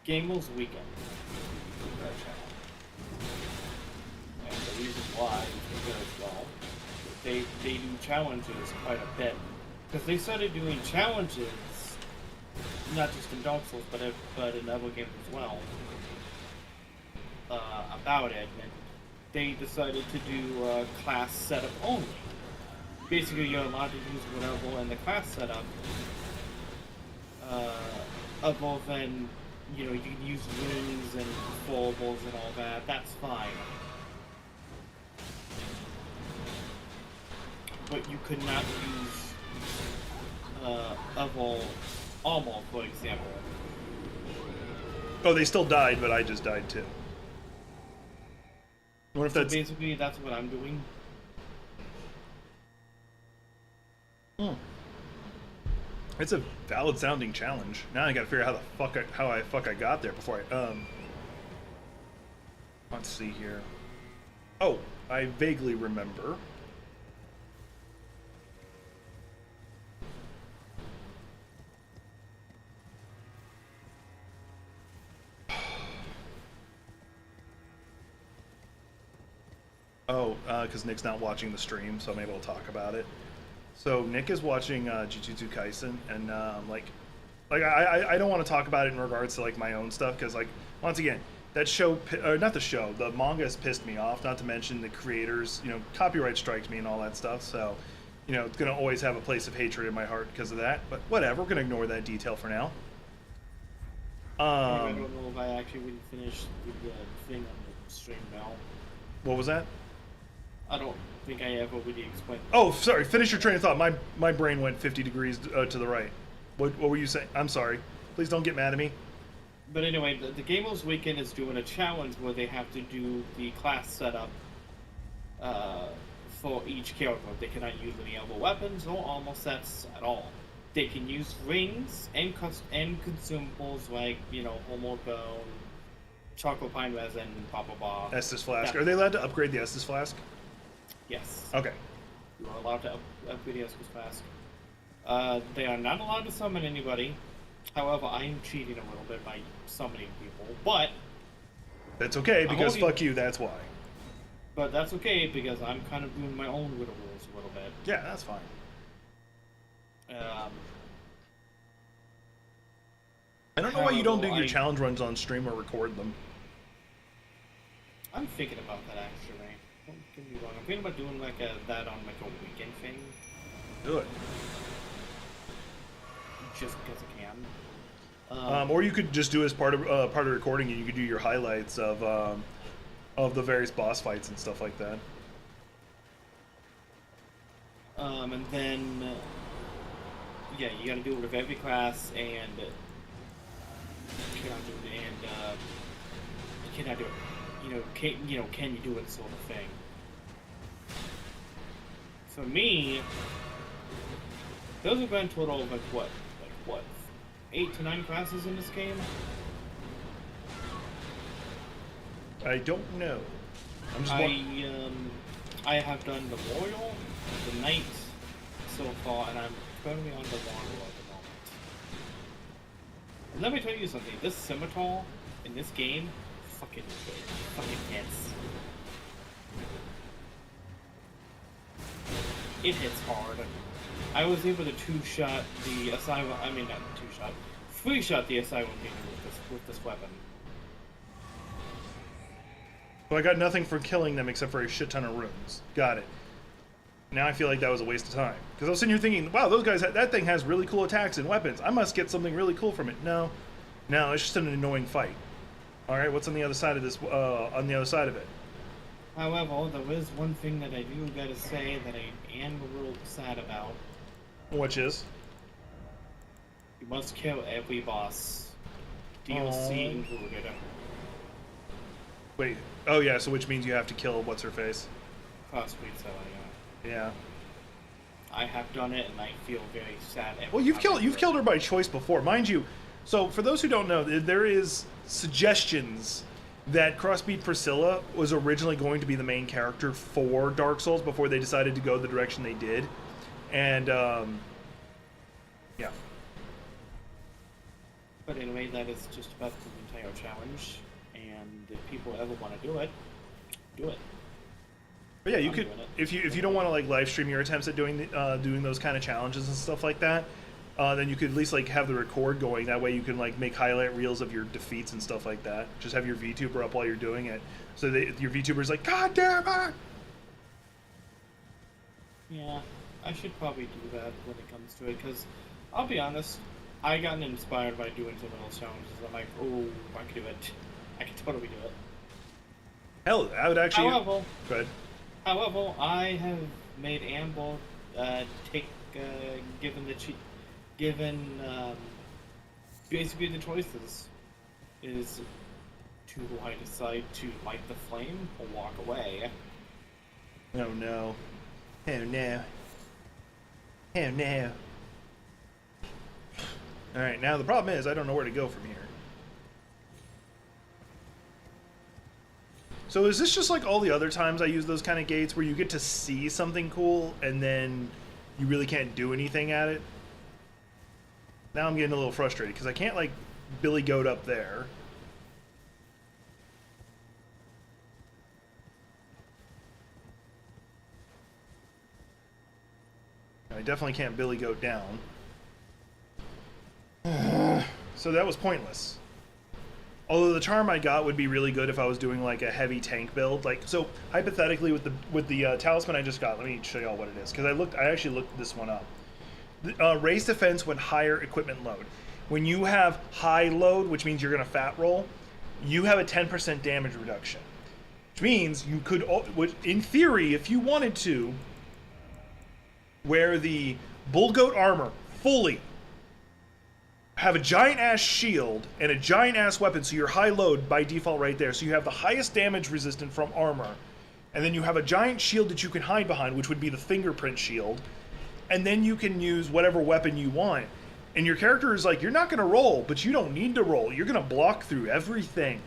C: Gamel's Weekend. And the reason why is because, well, they do challenges quite a bit. Because they started doing challenges, not just in Dark Souls, but in other games as well, about it. And they decided to do class setup only. Basically, you're allowed to use whatever in the class setup, other than, you can use wings and follables and all that. That's fine. But you could not use other armor, for example.
A: Oh, they still died, but I just died too. I wonder if that's...
C: Basically, that's what I'm doing.
A: It's a valid sounding challenge. Now I gotta figure out how I got there before I let's see here. Oh, I vaguely remember. Oh, because Nick's not watching the stream, so I'm able to talk about it. So Nick is watching Jujutsu Kaisen, and I don't want to talk about it in regards to like my own stuff, because like once again, that show, not the show, the manga has pissed me off. Not to mention the creators, copyright strikes me and all that stuff. So, it's gonna always have a place of hatred in my heart because of that. But whatever, we're gonna ignore that detail for now.
C: I don't know if I actually really finished the thing on the stream now.
A: What was that?
C: I don't think I ever really explained.
A: Oh, sorry. Finish your train of thought. My brain went 50 degrees to the right. What were you saying? I'm sorry. Please don't get mad at me.
C: But anyway, the Gamers Weekend is doing a challenge where they have to do the class setup for each character. They cannot use any other weapons or armor sets at all. They can use rings and consumables like, Homo Bone, Chocolate Pine Resin, blah blah blah.
A: Estus Flask. Are they allowed to upgrade the Estus Flask?
C: Yes.
A: Okay.
C: You are allowed to upgrade the Estus Flask. They are not allowed to summon anybody. However, I am cheating a little bit by summoning people, but...
A: That's okay, because fuck you, that's why.
C: But that's okay, because I'm kind of doing my own little rules a little bit.
A: Yeah, that's fine. I don't know why you don't do your challenge runs on stream or record them.
C: I'm thinking about that, actually. Don't get me wrong. I'm thinking about doing that on a weekend thing.
A: Do it.
C: Just because I can.
A: Or you could just do as part of the recording, and you could do your highlights of the various boss fights and stuff like that.
C: And then, yeah, you gotta do it with every class, and you cannot do it, and you cannot do it. Can you do it, sort of thing. for me, those have been a total of like what, 8 to 9 classes in this game.
A: I don't know. I'm just
C: I have done the Royal, the Knight so far, and I'm currently on the Wanderer at the moment. And let me tell you something, this Scimitar in this game, fucking hits. It hits hard. I was able to two-shot the Asylum, I mean not two-shot, three-shot the Asylum Demon with this weapon.
A: So I got nothing for killing them except for a shit ton of runes. Got it. Now I feel like that was a waste of time. Because I was sitting here thinking, wow, those guys, that thing has really cool attacks and weapons. I must get something really cool from it. No, it's just an annoying fight. All right, what's on the other side of this? On the other side of it.
C: However, there is one thing that I do gotta say that I am a little sad about.
A: Which is?
C: You must kill every boss. DLC included.
A: Wait. Oh yeah. So which means you have to kill what's her face?
C: Crossbreed, so
A: Yeah.
C: I have done it, and I feel very sad.
A: Well, you've killed her by choice before, mind you. So for those who don't know, there is suggestions that Crossbreed Priscilla was originally going to be the main character for Dark Souls before they decided to go the direction they did, and yeah.
C: But anyway, that is just about the entire challenge, and if people ever want to do it, do it.
A: But yeah, you could, if you don't want to like live stream your attempts at doing those kind of challenges and stuff like that, then you could at least like have the record going. That way you can like make highlight reels of your defeats and stuff like that. Just have your VTuber up while you're doing it, so your VTuber's like, God damn it!
C: Yeah, I should probably do that when it comes to it, because I'll be honest, I gotten inspired by doing some of those challenges. I'm like, oh, I can do it. I can totally do it.
A: Hell, I would actually.
C: However,
A: go ahead.
C: However, I have made Amble given basically the choices is do I decide to light the flame or walk away?
A: Oh no. Oh no. Oh no. Alright, now the problem is I don't know where to go from here. So is this just like all the other times I use those kind of gates where you get to see something cool and then you really can't do anything at it? Now I'm getting a little frustrated because I can't like Billy Goat up there. I definitely can't Billy Goat down. So that was pointless. Although the charm I got would be really good if I was doing like a heavy tank build. Like, so hypothetically with the talisman I just got, let me show y'all what it is, because I actually looked this one up. Raised defense when higher equipment load. When you have high load, which means you're gonna fat roll, you have a 10% damage reduction, which means you could, in theory, if you wanted to, wear the bull goat armor fully, have a giant ass shield and a giant ass weapon, so you're high load by default right there, so you have the highest damage resistant from armor, and then you have a giant shield that you can hide behind, which would be the fingerprint shield, and then you can use whatever weapon you want, and your character is like, you're not going to roll, but you don't need to roll, you're going to block through everything.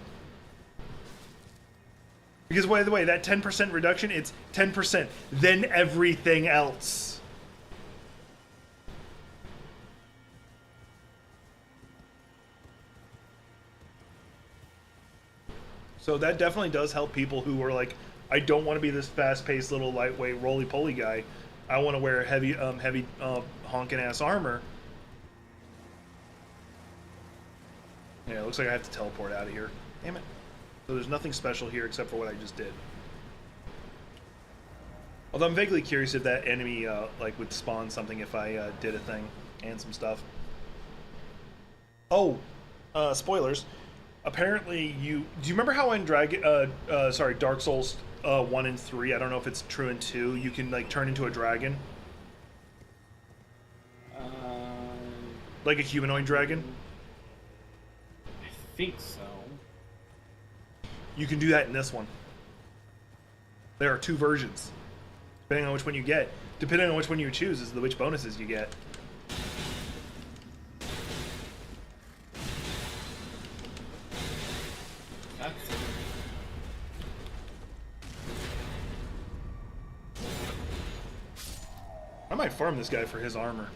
A: Because by the way, that 10% reduction, it's 10%, then everything else. So that definitely does help people who are like, I don't want to be this fast-paced little lightweight roly-poly guy. I want to wear heavy honking ass armor. Yeah, it looks like I have to teleport out of here. Damn it. So there's nothing special here except for what I just did. Although I'm vaguely curious if that enemy like would spawn something if I did a thing and some stuff. Oh, spoilers. Apparently, do you remember how in Dark Souls 1 and 3, I don't know if it's true in 2, you can like turn into a dragon? Like a humanoid dragon?
C: I think so.
A: You can do that in this one. There are 2 versions, depending on which one you get. Depending on which one you choose is which bonuses you get.
C: That's...
A: I might farm this guy for his armor.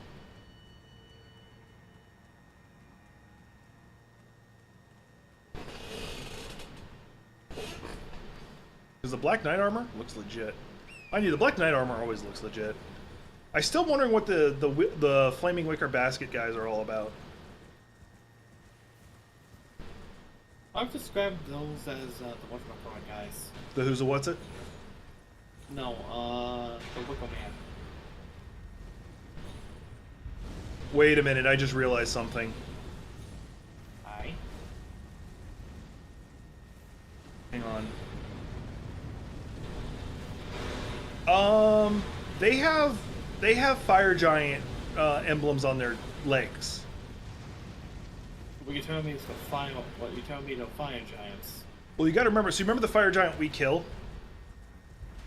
A: Because the Black Knight armor looks legit. I knew the Black Knight armor always looks legit. I'm still wondering what the Flaming Wicker Basket guys are all about.
C: I've described those as the whatchamacallit guys.
A: The who's a what's it?
C: No, the Wicker Man.
A: Wait a minute, I just realized something.
C: Aye.
A: Hang on. They have fire giant emblems on their legs.
C: What you're telling me is the fire. What you're telling me the fire giants.
A: Well, you got to remember. So you remember the fire giant we kill?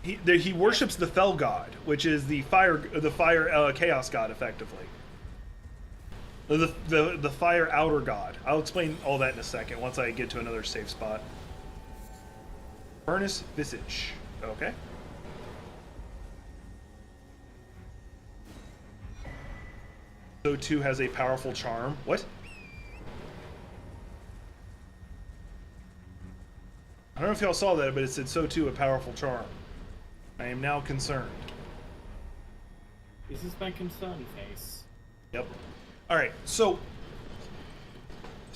A: He worships the Fell God, which is the fire chaos god, effectively. The fire outer god. I'll explain all that in a second once I get to another safe spot. Furnace Visage. Okay. So too has a powerful charm. What? I don't know if y'all saw that, but it said so too a powerful charm. I am now concerned.
C: This is my concern face.
A: Yep. All right. So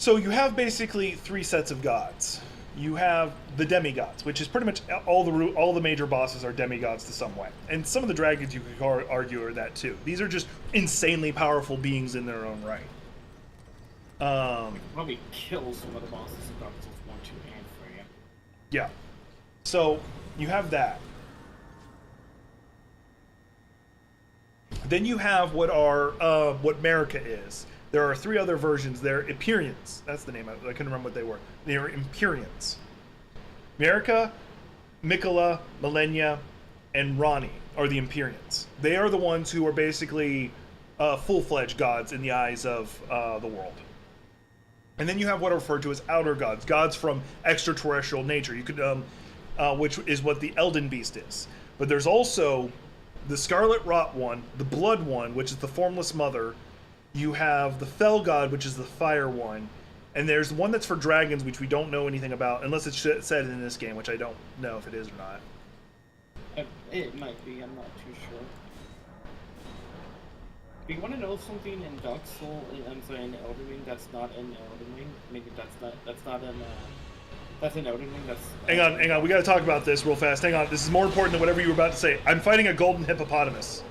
A: you have basically 3 sets of gods. You have the demigods, which is pretty much all the major bosses are demigods to some way, and some of the dragons you could argue are that too. These are just insanely powerful beings in their own right.
C: Probably kill some of the bosses in Dark Souls 1, 2, and 3.
A: Yeah. So you have that. Then you have what Marika is. There are 3 other versions. They're Empyreans. That's the name of it. I couldn't remember what they were. They are Empyreans. Marika, Miquella, Millennia, and Rani are the Empyreans. They are the ones who are basically full-fledged gods in the eyes of the world. And then you have what are referred to as outer gods, gods from extraterrestrial nature. You could, which is what the Elden Beast is. But there's also the Scarlet Rot one, the Blood one, which is the Formless Mother. You have the Fell God, which is the Fire one. And there's one that's for dragons, which we don't know anything about, unless it's said in this game, which I don't know if it is or not.
C: It might be, I'm not too sure. Do you want to know something in Dark Souls, I'm sorry, in Elden Ring that's not in Elden Ring? Maybe that's not in, that's in Elden Ring, that's...
A: Hang on, we gotta talk about this real fast. Hang on, this is more important than whatever you were about to say. I'm fighting a golden hippopotamus.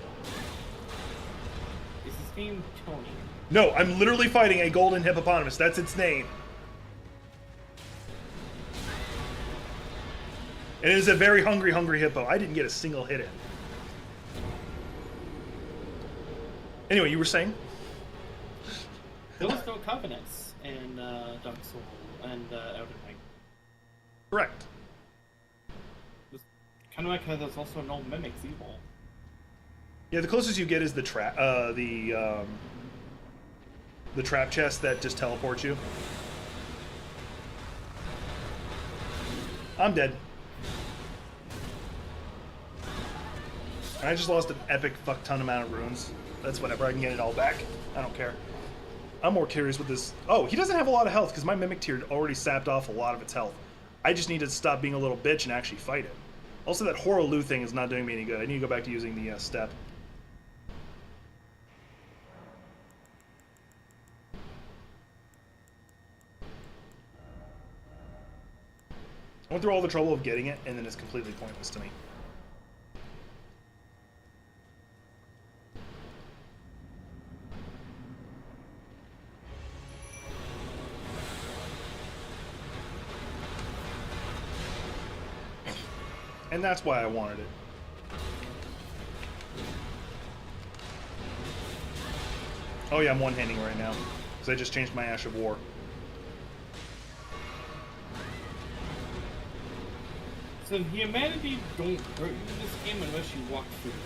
C: Is his name Tony?
A: No, I'm literally fighting a golden hippopotamus. That's its name. And it is a very hungry hippo. I didn't get a single hit in. Anyway, you were saying?
C: There was no covenants in Dark Souls and Elden Ring.
A: Correct.
C: Kind of like how there's also no mimics evil.
A: Yeah, the closest you get is the trap chest that just teleports you. I'm dead. I just lost an epic fuck ton amount of runes. That's whatever, I can get it all back. I don't care. I'm more curious with this. Oh, he doesn't have a lot of health because my Mimic Tear already sapped off a lot of its health. I just need to stop being a little bitch and actually fight it. Also, that Horaloo thing is not doing me any good. I need to go back to using the step. I went through all the trouble of getting it, and then it's completely pointless to me. And that's why I wanted it. Oh yeah, I'm one-handing right now, because I just changed my Ash of War.
C: So humanity don't hurt you in this game unless you walk through them.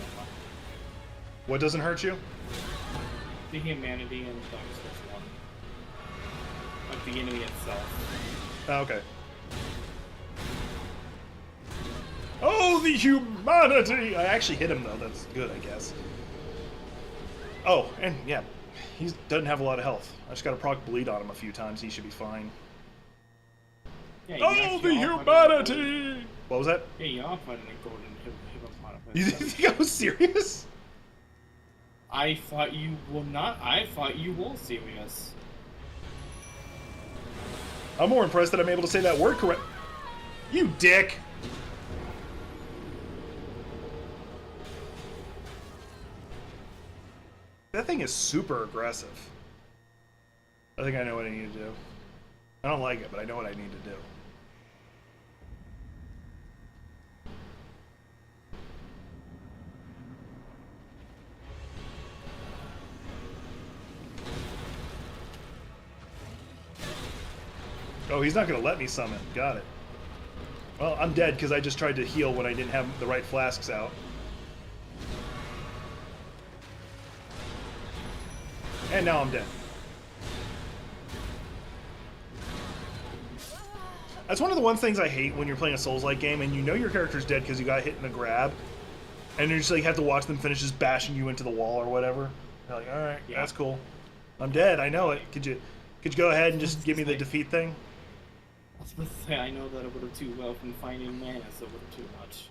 A: What doesn't hurt you?
C: The humanity in Dark Souls 1. Like the enemy itself.
A: Oh, okay. Oh, the humanity! I actually hit him, though. That's good, I guess. Oh, and yeah, he doesn't have a lot of health. I just got to proc bleed on him a few times. He should be fine.
C: Yeah,
A: Oh, the humanity! What was that?
C: Yeah, you are fighting a golden hippopotamus.
A: You think I was serious?
C: I thought you were not. I thought you were serious.
A: I'm more impressed that I'm able to say that word correct. You dick! That thing is super aggressive. I think I know what I need to do. I don't like it, but I know what I need to do. Oh, he's not going to let me summon. Got it. Well, I'm dead because I just tried to heal when I didn't have the right flasks out. And now I'm dead. That's one of the one things I hate when you're playing a Souls-like game and you know your character's dead because you got hit in the grab. And you just like have to watch them finish just bashing you into the wall or whatever. You're like, alright, yeah, that's cool. I'm dead, I know it. Could you go ahead and just give me the defeat thing?
C: I was supposed to say, I know that it would have too well from finding mana, so it would have too much.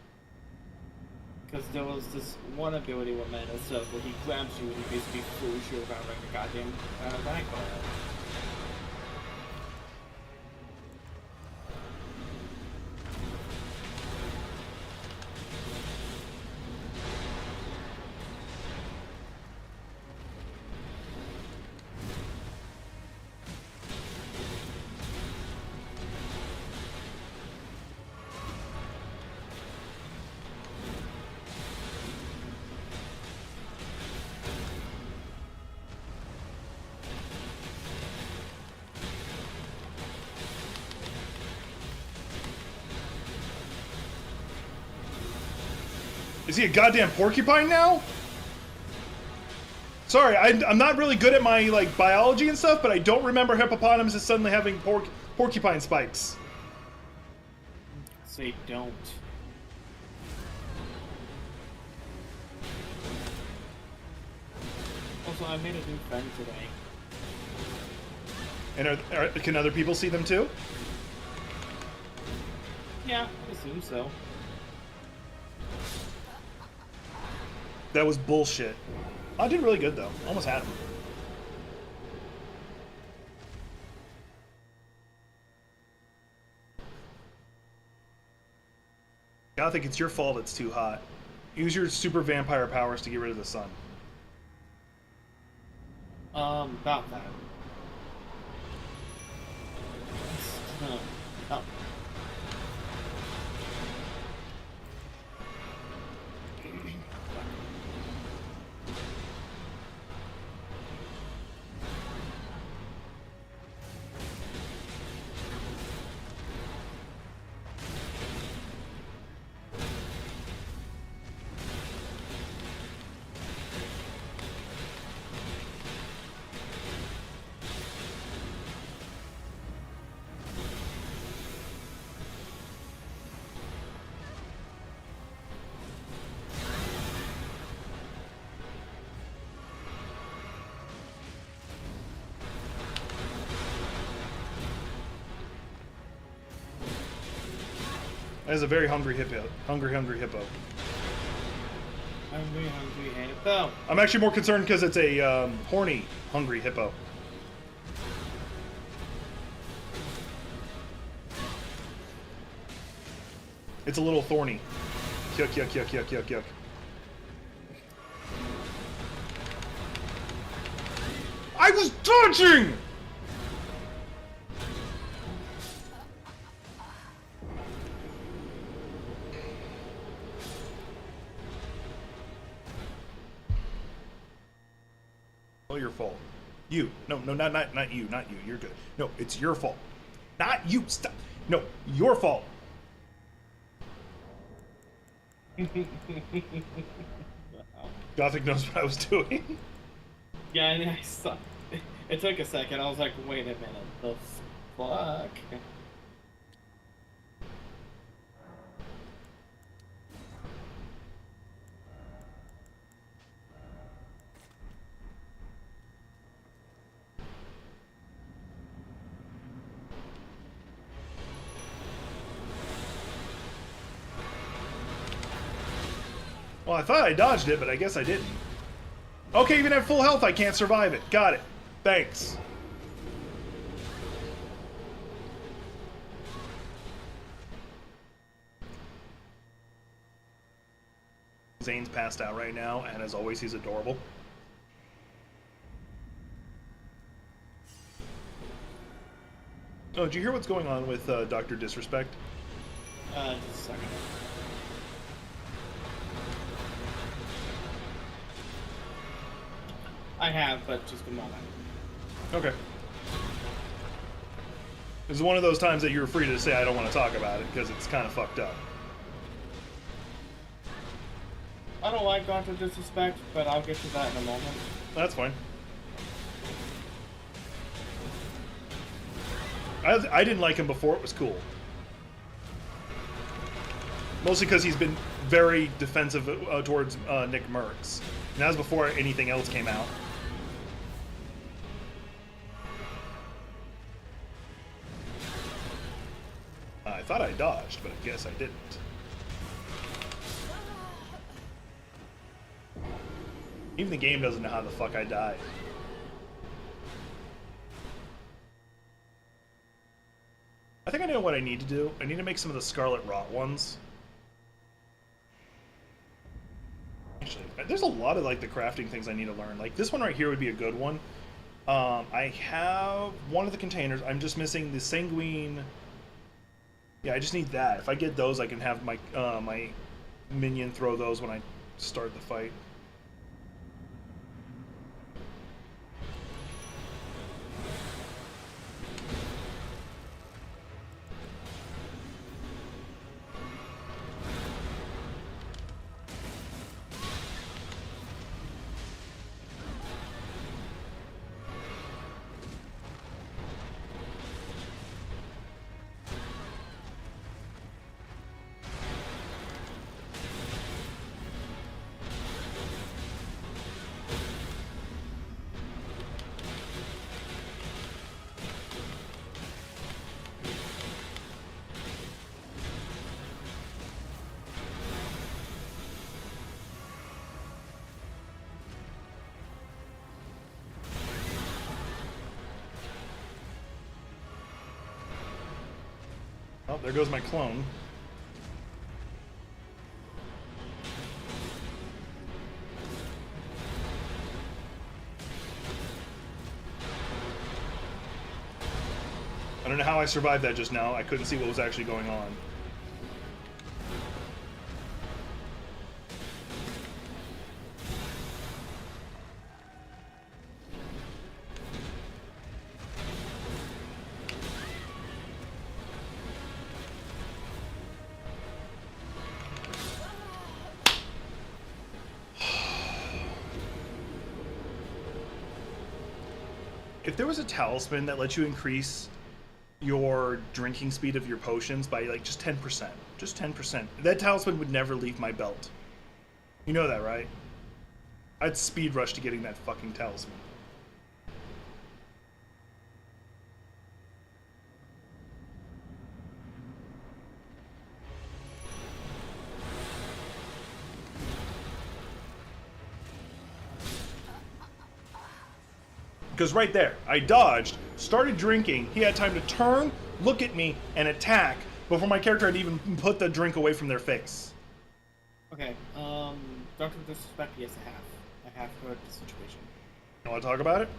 C: Because there was this one ability with mana stuff where he grabs you and he basically throws you around like a goddamn ragdoll.
A: Is he a goddamn porcupine now? Sorry, I'm not really good at my like biology and stuff, but I don't remember hippopotamuses suddenly having porcupine spikes.
C: Say don't. Also, I made a new friend today.
A: And can other people see them too?
C: Yeah, I assume so.
A: That was bullshit. I did really good though. Almost had him. I think it's your fault it's too hot. Use your super vampire powers to get rid of the sun.
C: About that. Oh.
A: That is a very hungry hippo. Hungry hippo.
C: Hungry hippo.
A: I'm actually more concerned because it's a horny, hungry hippo. It's a little thorny. Yuck, yuck, yuck, yuck, yuck, yuck. I was dodging! All your fault. You. No, not you. Not you. You're good. No, it's your fault. Not you. Stop. No, your fault. Gothic knows what I was doing.
C: Yeah, and I saw. It took a second. I was like, wait a minute, the fuck?
A: Well, I thought I dodged it, but I guess I didn't. Okay, even at full health, I can't survive it. Got it. Thanks. Zane's passed out right now, and as always, he's adorable. Oh, did you hear what's going on with Dr. Disrespect?
C: Just a second. I have, but just a moment.
A: Okay. This is one of those times that you're free to say I don't want to talk about it, because it's kind of fucked up.
C: I don't like Dr. Disrespect, but I'll get to that in a moment.
A: That's fine. I didn't like him before it was cool. Mostly because he's been very defensive towards Nick Merckx. And that was before anything else came out. I thought I dodged, but I guess I didn't. Even the game doesn't know how the fuck I died. I think I know what I need to do. I need to make some of the Scarlet Rot ones. Actually, there's a lot of like the crafting things I need to learn. Like this one right here would be a good one. I have one of the containers. I'm just missing the sanguine. Yeah, I just need that. If I get those, I can have my my minion throw those when I start the fight. Oh, there goes my clone. I don't know how I survived that just now. I couldn't see what was actually going on. If there was a talisman that lets you increase your drinking speed of your potions by like just 10%, just 10%, that talisman would never leave my belt. You know that, right? I'd speed rush to getting that fucking talisman. Because right there, I dodged, started drinking, he had time to turn, look at me, and attack before my character had even put the drink away from their face.
C: Okay, Dr. Disrespect, yes, I have heard the situation.
A: You want to talk about it?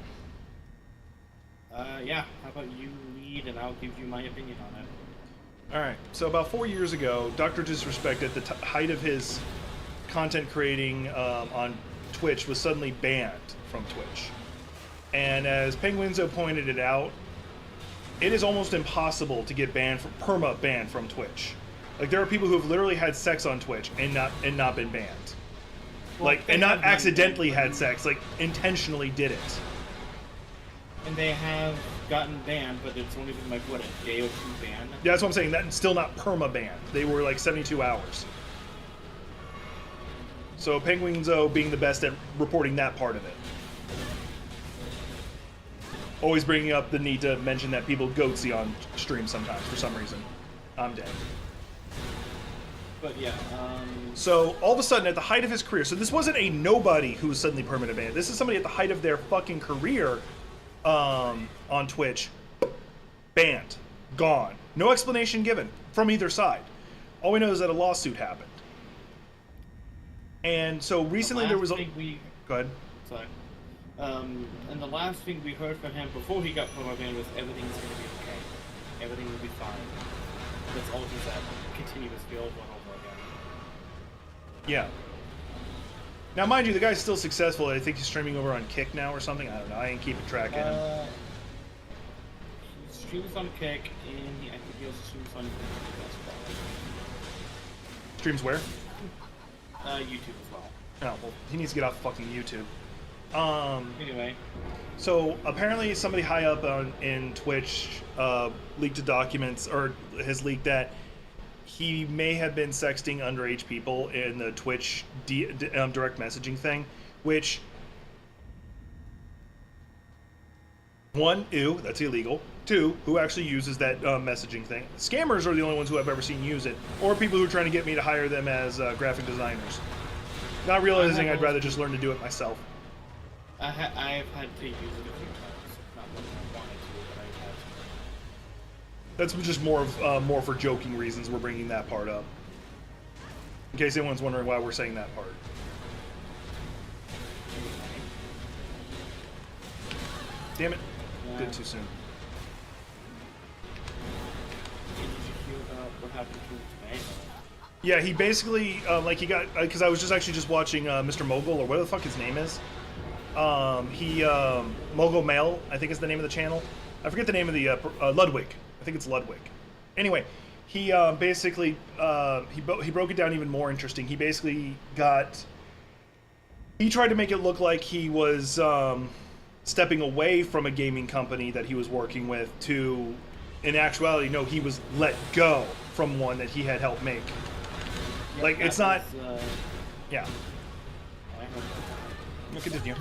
C: Yeah, how about you lead and I'll give you my opinion on it.
A: Alright, so about 4 years ago, Dr. Disrespect, at the height of his content creating on Twitch, was suddenly banned from Twitch. And as Penguinzo pointed it out, it is almost impossible to get banned, perma-banned from Twitch. Like, there are people who have literally had sex on Twitch and not been banned.
C: Well,
A: like,
C: they
A: and not
C: have done
A: accidentally
C: that,
A: had sex, like intentionally did it.
C: and they have gotten banned, but it's only been like what, a day or two ban.
A: Yeah, that's what I'm saying. That's still not perma-banned. They were like 72 hours. So Penguinzo being the best at reporting that part of it. Always bringing up the need to mention that people goatsy on stream sometimes for some reason. I'm dead.
C: But yeah,
A: So all of a sudden, at the height of his career, so this wasn't a nobody who was suddenly permanent banned. This is somebody at the height of their fucking career on Twitch, banned, gone, no explanation given from either side. All we know is that a lawsuit happened. And so recently there was a... Go ahead.
C: Sorry. And the last thing we heard from him before he got promo banned was everything's going to be okay. Everything will be fine. That's all just that continuous feel over and over again.
A: Yeah. Now, mind you, the guy's still successful. I think he's streaming over on Kick now or something. I don't know. I ain't keeping track of him.
C: He streams on Kick, and I think he also streams on
A: Streams where?
C: YouTube as well.
A: Oh, well, he needs to get off fucking YouTube.
C: Anyway.
A: So apparently somebody high up in Twitch leaked the documents, or has leaked that he may have been sexting underage people in the Twitch direct messaging thing, which, one, ew, that's illegal. Two, who actually uses that messaging thing? Scammers are the only ones who I've ever seen use it, or people who are trying to get me to hire them as graphic designers. Not realizing I'd rather just learn to do it myself.
C: I have had to use it a few times. Not when I wanted to, but I've had to.
A: That's just more for joking reasons we're bringing that part up. In case anyone's wondering why we're saying that part. Damn it.
C: Yeah.
A: Did it too soon.
C: Did you hear about what happened to him today?
A: Yeah, he basically, like he got, because I was just watching Mr. Mogul, or whatever the fuck his name is. Mogul Mail, I think is the name of the channel. I forget the name of the, Ludwig. I think it's Ludwig. Anyway, he basically, he broke it down even more interesting. He basically he tried to make it look like he was stepping away from a gaming company that he was working with to, in actuality, no, he was let go from one that he had helped make.
C: Yep,
A: like, it's not... yeah.
C: I heard that.
A: No, continue.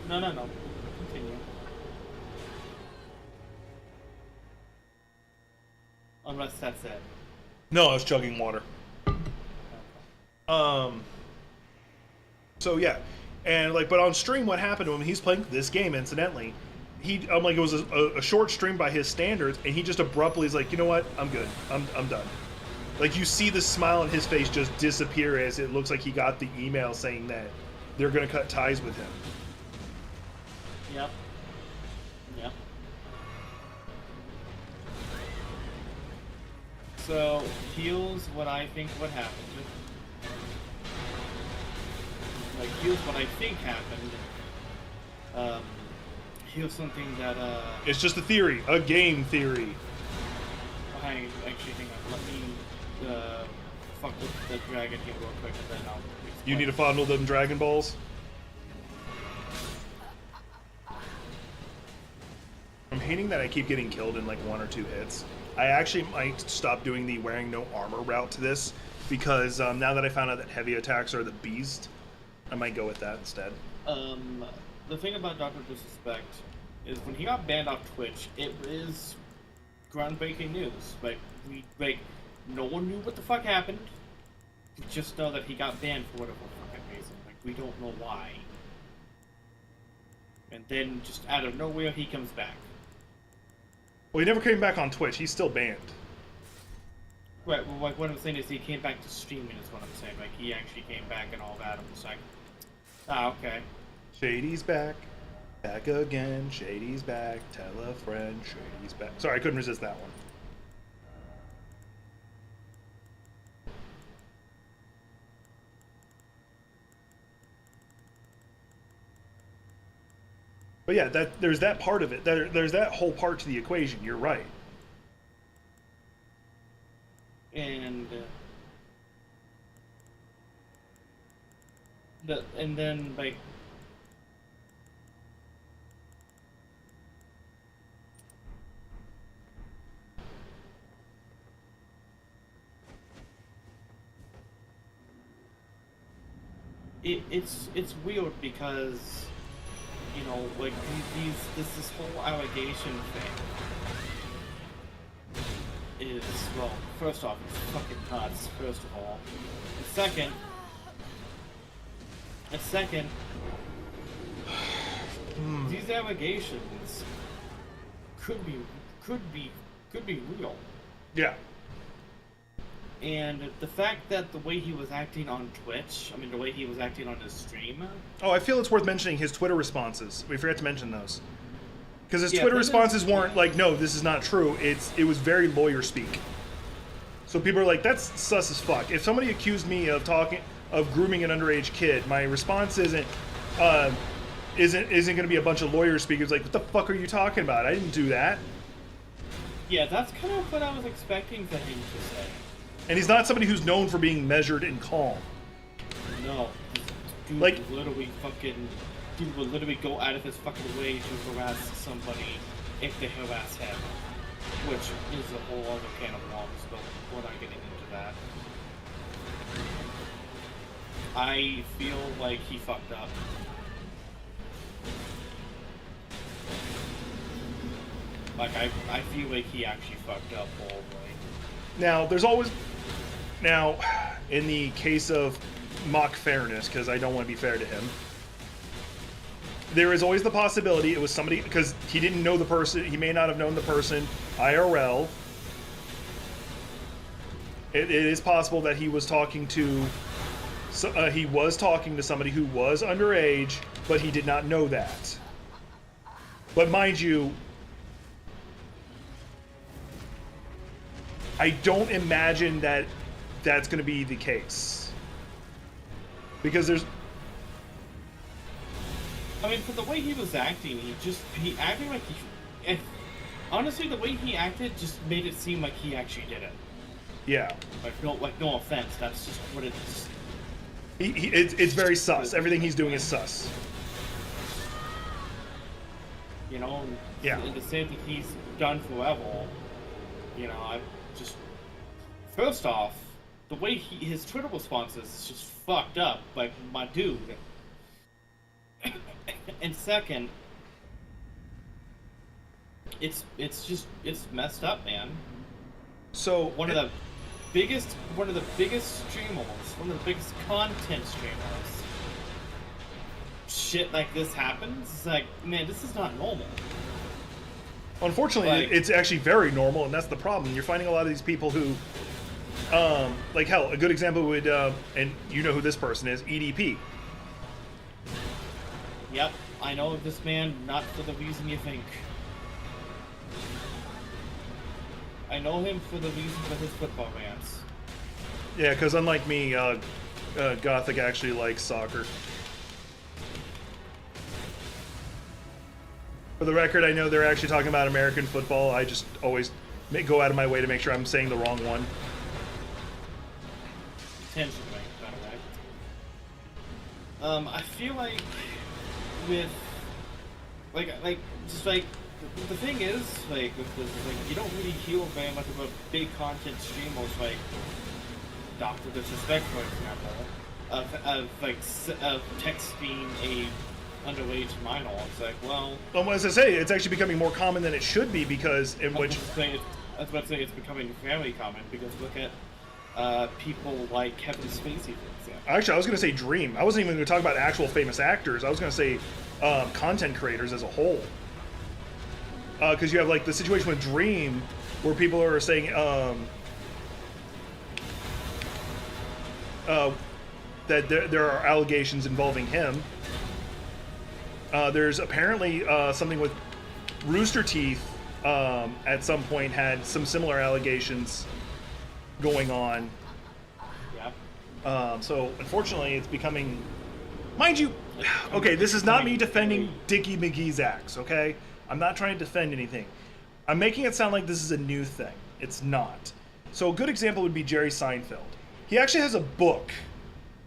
C: No. Continue. Unless that's it.
A: No, I was chugging water. So yeah, and like, but on stream, what happened to him? He's playing this game, incidentally. It was a short stream by his standards, and he just abruptly is like, you know what? I'm good. I'm done. Like, you see the smile on his face just disappear as it looks like he got the email saying that they're gonna cut ties with him.
C: Yep. So, here's what I think what happened. Like, here's what I think happened. Here's something that,
A: It's just a theory, a game theory.
C: I actually think let me, fuck with the dragon here real quick, and then I'll explain.
A: You need to fondle them Dragon Balls. I'm hating that I keep getting killed in like 1 or 2 hits. I actually might stop doing the wearing no armor route to this, because now that I found out that heavy attacks are the beast, I might go with that instead.
C: The thing about Dr. Disrespect is when he got banned off Twitch, it is groundbreaking news. Like, no one knew what the fuck happened. We just know that he got banned for whatever fucking reason. Like, we don't know why. And then, just out of nowhere, he comes back.
A: Well, he never came back on Twitch. He's still banned.
C: Right, well, like, what I'm saying is he came back to streaming, is what I'm saying. Like, he actually came back and all that. I'm just like, okay.
A: Shady's back. Back again. Shady's back. Tell a friend. Shady's back. Sorry, I couldn't resist that one. But yeah, there's that part of it. There's that whole part to the equation. You're right.
C: And and then like. It's weird because, you know, like this whole allegation thing is, well, first off, it's fucking nuts, first of all. And second, these allegations could be real.
A: Yeah.
C: And the fact that the way he was acting on Twitch, I mean, the way he was acting on his stream.
A: Oh, I feel it's worth mentioning his Twitter responses. We forgot to mention those. Because his
C: Yeah,
A: Twitter
C: but
A: responses
C: it's-
A: weren't like, no, this is not true. It was very lawyer speak. So people are like, that's sus as fuck. If somebody accused me of grooming an underage kid, my response isn't going to be a bunch of lawyer speakers like, what the fuck are you talking about? I didn't do that.
C: Yeah, that's kind of what I was expecting for him to say.
A: And he's not somebody who's known for being measured and calm.
C: No, dude
A: Like-
C: would literally go out of his fucking way to harass somebody if they harass him, which is a whole other can of worms, but we're not getting into that. I feel like he fucked up. Like, I feel like he actually fucked up all the way.
A: Now, in the case of mock fairness, because I don't want to be fair to him, there is always the possibility it was somebody, because he didn't know the person, he may not have known the person IRL. It is possible that he was talking to somebody who was underage, but he did not know that. But mind you, I don't imagine that that's going to be the case. Because
C: I mean, for the way he was acting, he acted like honestly, the way he acted just made it seem like he actually did it.
A: Yeah.
C: No offense, that's just what it is.
A: It's very sus. Everything he's doing is sus.
C: You know?
A: Yeah.
C: And to say that he's done forever, you know, I just... First off, the way his Twitter responses is just fucked up. Like, my dude. And second, it's messed up, man.
A: So
C: one of the biggest streamers, one of the biggest content streamers, shit like this happens. It's like, man, this is not normal.
A: Unfortunately,
C: Like,
A: it's actually very normal, and that's the problem. You're finding a lot of these people who, like hell, a good example would, and you know who this person is, EDP.
C: Yep, I know of this man, not for the reason you think. I know him for the reason for his football rants.
A: Yeah, because unlike me, Gothic actually likes soccer. For the record, I know they're actually talking about American football. I just always go out of my way to make sure I'm saying the wrong one.
C: Intentionally, by the way. I feel like with the thing is, like, with this, like, you don't really hear very much about big content streamers like Dr. Disrespect, for example, of texting a underage minor. It's like, well,
A: As I say, it's actually becoming more common than it should be because
C: I was about to say it's becoming very common because look at people like Kevin Spacey, for example.
A: Actually, I was going to say Dream. I wasn't even going to talk about actual famous actors. I was going to say content creators as a whole. Because you have like the situation with Dream, where people are saying that there are allegations involving him. There's apparently something with Rooster Teeth. At some point, had some similar allegations going on.
C: Yeah.
A: So unfortunately, it's becoming, mind you. Okay, this is not me defending Dickie McGee's acts. Okay. I'm not trying to defend anything. I'm making it sound like this is a new thing. It's not. So a good example would be Jerry Seinfeld. He actually has a book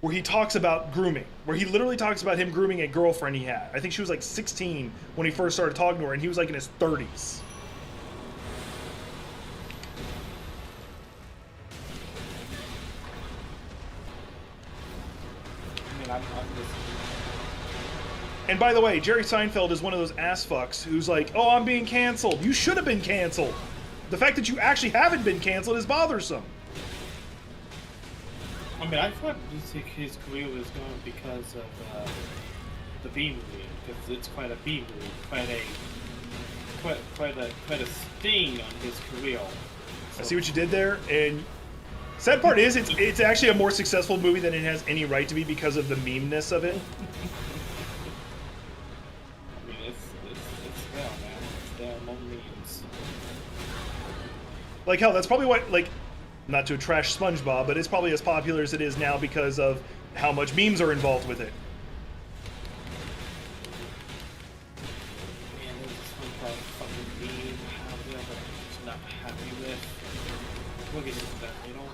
A: where he talks about grooming, where he literally talks about him grooming a girlfriend he had. I think she was like 16 when he first started talking to her, and he was like in his 30s.
C: I mean, I'm just...
A: And by the way, Jerry Seinfeld is one of those ass fucks who's like, oh, I'm being canceled. You should have been canceled. The fact that you actually haven't been canceled is bothersome.
C: I mean, I thought his career was going because of the B movie, because it's quite a B movie, quite a sting on his career. So.
A: I see what you did there, and sad part is it's actually a more successful movie than it has any right to be because of the meme-ness of it.
C: I mean, it's there, man. It's there among memes.
A: Like hell, that's probably what, like, not to trash SpongeBob, but it's probably as popular as it is now because of how much memes are involved with it.
C: Man, there's this one fucking meme out there that I'm just not happy with. We'll get into that, you know?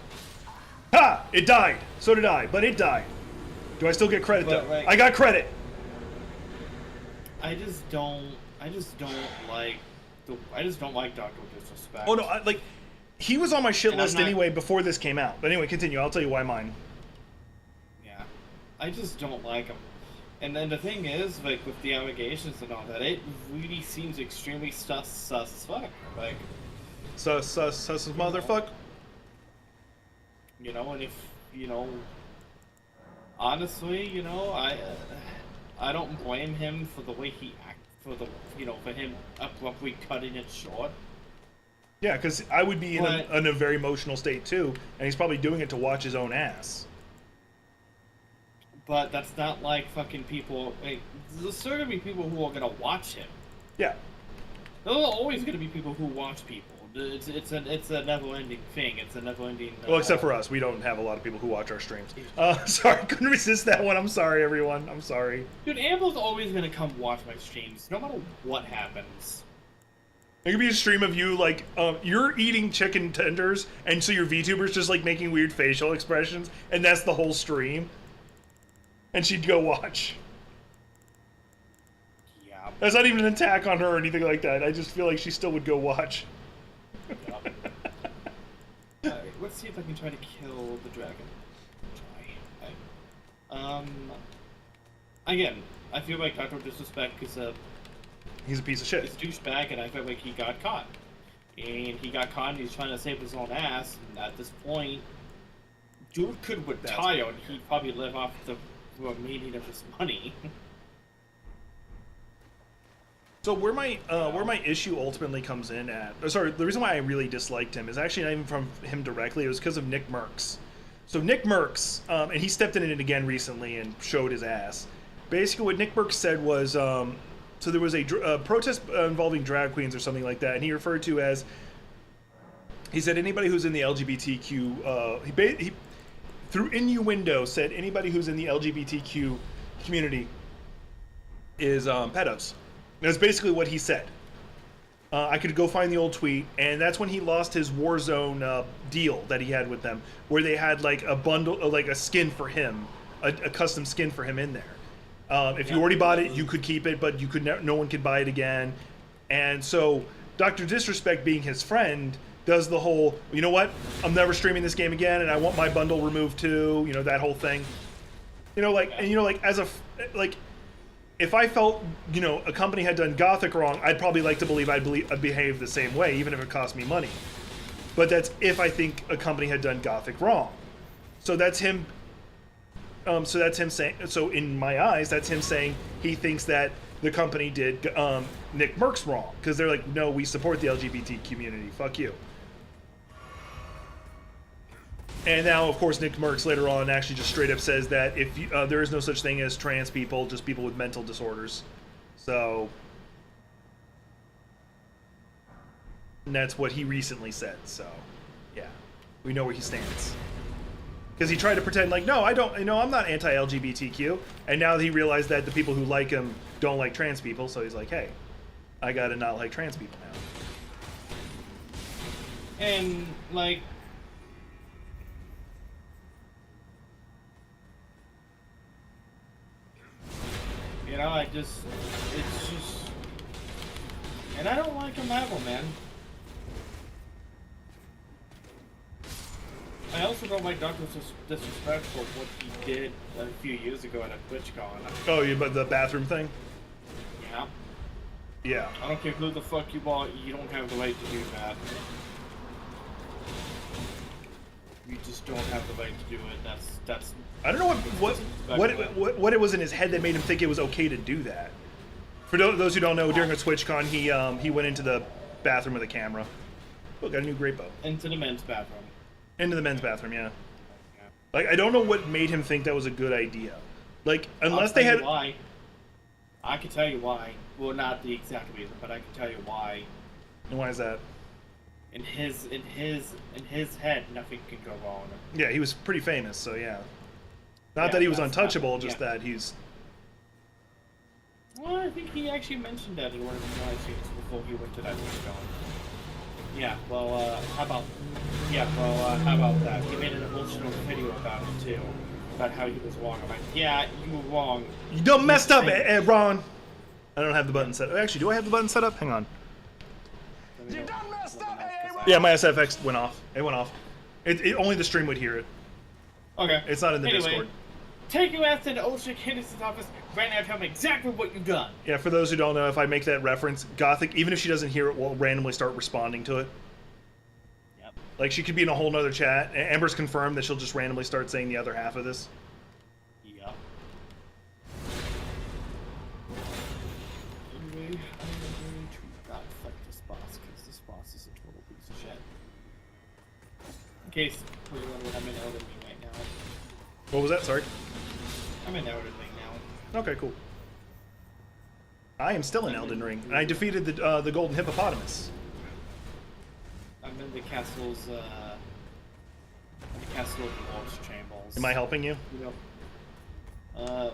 A: Ha! It died! So did I, but it died. Do I still get credit,
C: But,
A: though?
C: like-
A: I got credit!
C: I just don't like Dr. Disrespect.
A: Oh no, he was on my shit
C: And I'm
A: list
C: not-
A: anyway before this came out. But anyway, continue. I'll tell you why mine.
C: Yeah. I just don't like him. And then the thing is, like, with the allegations and all that, it really seems extremely sus as fuck. Like,
A: Sus motherfuck.
C: you know, and if, you know, honestly, you know, I don't blame him for the way he for him abruptly cutting it short.
A: Yeah, because I would be in
C: But-
A: a very emotional state too, and he's probably doing it to watch his own ass.
C: But that's not like fucking people. Like, there's still gonna be people who are gonna watch him.
A: Yeah.
C: There are always gonna be people who watch people. It's a never-ending thing. It's a never-ending.
A: Well, except for us, we don't have a lot of people who watch our streams. Sorry, couldn't resist that one. I'm sorry, everyone. I'm sorry.
C: Dude, Amble's always gonna come watch my streams, no matter what happens.
A: There could be a stream of you, like, you're eating chicken tenders, and so your VTuber's just, like, making weird facial expressions, and that's the whole stream. And she'd go watch.
C: Yeah.
A: That's not even an attack on her or anything like that. I just feel like she still would go watch.
C: Yep. Alright, let's see if I can try to kill the dragon. Try. Again, I feel like Dr. Disrespect is a
A: He's a piece of shit.
C: douchebag, and I feel like he got caught. And he got caught, and he's trying to save his own ass, and at this point, dude could retire, and he'd probably live off the remaining of his money.
A: So where my issue ultimately comes in at, sorry, the reason why I really disliked him is actually not even from him directly. It was because of Nick Merckx. So Nick Merckx, and he stepped in it again recently and showed his ass. Basically, what Nick Merckx said was, so there was a protest involving drag queens or something like that, and he referred to as, he said anybody who's in the LGBTQ, he through innuendo said anybody who's in the LGBTQ community is pedos. That's basically what he said. I could go find the old tweet, and that's when he lost his Warzone deal that he had with them, where they had like a bundle, like a skin for him, a custom skin for him in there. If you already bought it, you could keep it, but you could no one could buy it again. And so Dr. Disrespect, being his friend, does the whole, you know what, I'm never streaming this game again, and I want my bundle removed too. You know, that whole thing. You know, like, and you know, like as a like. If I felt, you know, a company had done Gothic wrong, I'd probably like to believe I'd behave the same way, even if it cost me money. But that's if I think a company had done Gothic wrong. So that's him. So that's him saying. So in my eyes, that's him saying he thinks that the company did Nick Merckx wrong, because they're like, no, we support the LGBT community. Fuck you. And now, of course, Nick Merckx later on actually just straight up says that if you, there is no such thing as trans people, just people with mental disorders. So, and that's what he recently said. So, yeah, we know where he stands. Because he tried to pretend like, no, I don't, you know, I'm not anti-LGBTQ. And now he realized that the people who like him don't like trans people. So he's like, hey, I gotta not like trans people now.
C: And, like, You know, it's just, and I don't like Unravel, man. I also don't like Dr. Disrespect for what he did a few years ago at a TwitchCon.
A: Oh, you but the bathroom thing?
C: Yeah.
A: Yeah.
C: I don't care who the fuck you are, you don't have the right to do that. You just don't have the right to do it. That's.
A: I don't know what it was in his head that made him think it was okay to do that. For those who don't know, during a TwitchCon, he went into the bathroom with a camera. Oh, got a new great bow.
C: Into the men's bathroom.
A: Into the men's bathroom, yeah. Like, I don't know what made him think that was a good idea. Like, unless they had.
C: Why. I can tell you why. Well, not the exact reason, but I can tell you why.
A: And why is that?
C: In his head, nothing can go wrong.
A: Yeah, he was pretty famous, so yeah. Not that he was untouchable, just that he's.
C: Well, I think he actually mentioned that in one of the live streams before he went to that TwitchCon. Yeah, well, how about that? He made an emotional video about it too, about how he was wrong. I'm like, yeah, you were wrong.
A: You done messed up, Ron. I don't have the button set. Actually, do I have the button set up? Hang on.
D: You done messed up, Ron.
A: Yeah, my SFX went off. It went off. Only the stream would hear it.
C: Okay.
A: It's not in the Discord.
C: Take your ass to the Ocean Henderson's office right now. Tell me exactly what you've done.
A: Yeah, for those who don't know, if I make that reference, Gothic, even if she doesn't hear it, will randomly start responding to it.
C: Yep.
A: Like, she could be in a whole nother chat. Amber's confirmed that she'll just randomly start saying the other half of this.
C: Yep. Anyway, I'm going to not fight this boss, because this boss is a total piece of shit. In case you wonder, I'm in Elden Ring right now.
A: What was that? Sorry.
C: I'm in Elden Ring now.
A: Okay, cool. I am still in Elden Ring, and I defeated the golden hippopotamus.
C: I'm in the castle's, Castle of the Lord's Chambers.
A: Am I helping you?
C: Probably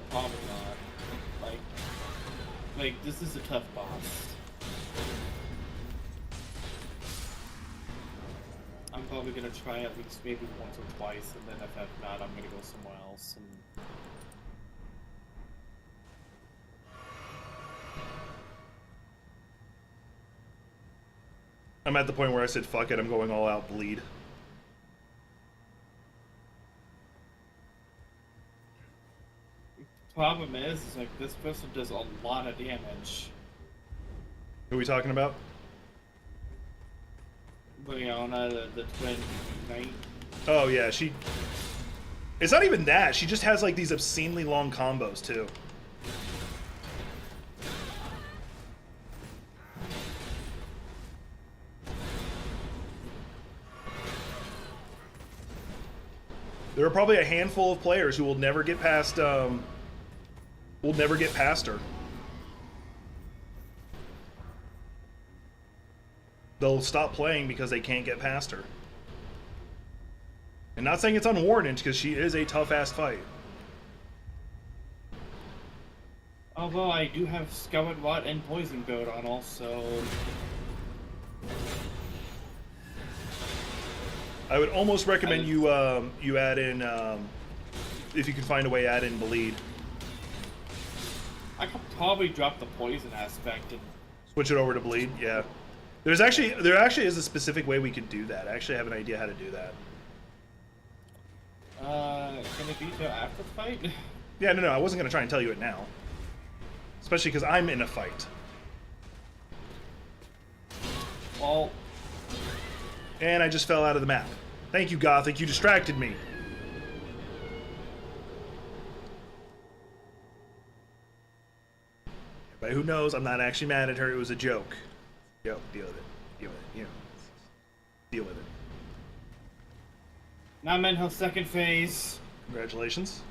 C: not. Like, this is a tough boss. I'm probably gonna try at least maybe once or twice, and then if not, I'm gonna go somewhere else. And
A: I'm at the point where I said, fuck it, I'm going all out bleed.
C: problem is like this person does a lot of damage.
A: Who are we talking about?
C: Leona, the twin knight.
A: Oh yeah, she... It's not even that, she just has like these obscenely long combos too. There are probably a handful of players who will never get past, her. They'll stop playing because they can't get past her. And not saying it's unwarranted, because she is a tough-ass fight.
C: Although I do have Skeleton Rot and Poison Goat on also.
A: I would almost recommend you add in, if you can find a way, add in Bleed.
C: I could probably drop the poison aspect and
A: Switch it over to Bleed, yeah. There actually is a specific way we could do that. I actually have an idea how to do that.
C: can it be till after the fight?
A: Yeah, no, I wasn't going to try and tell you it now. Especially because I'm in a fight.
C: Well...
A: And I just fell out of the map. Thank you, Gothic, you distracted me. But who knows, I'm not actually mad at her, it was a joke. Yo, deal with it. Deal with it, you know. Deal with it.
C: Now I'm in her second phase.
A: Congratulations.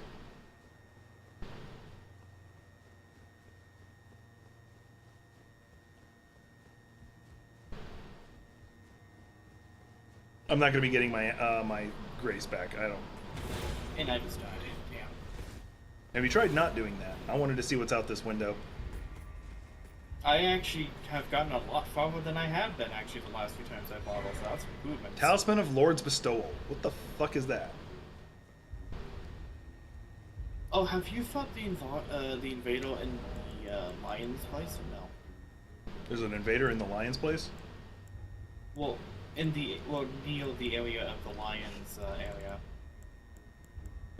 A: I'm not going to be getting my my grace back. I don't.
C: And I just died. Yeah.
A: Have you tried not doing that? I wanted to see what's out this window.
C: I actually have gotten a lot farther than I have been actually the last few times I bought, so that's improvement.
A: Talisman of Lord's Bestowal. What the fuck is that?
C: Oh, have you fought the invader in the lion's place or no?
A: There's an invader in the lion's place?
C: Well, near the area of the lion's area.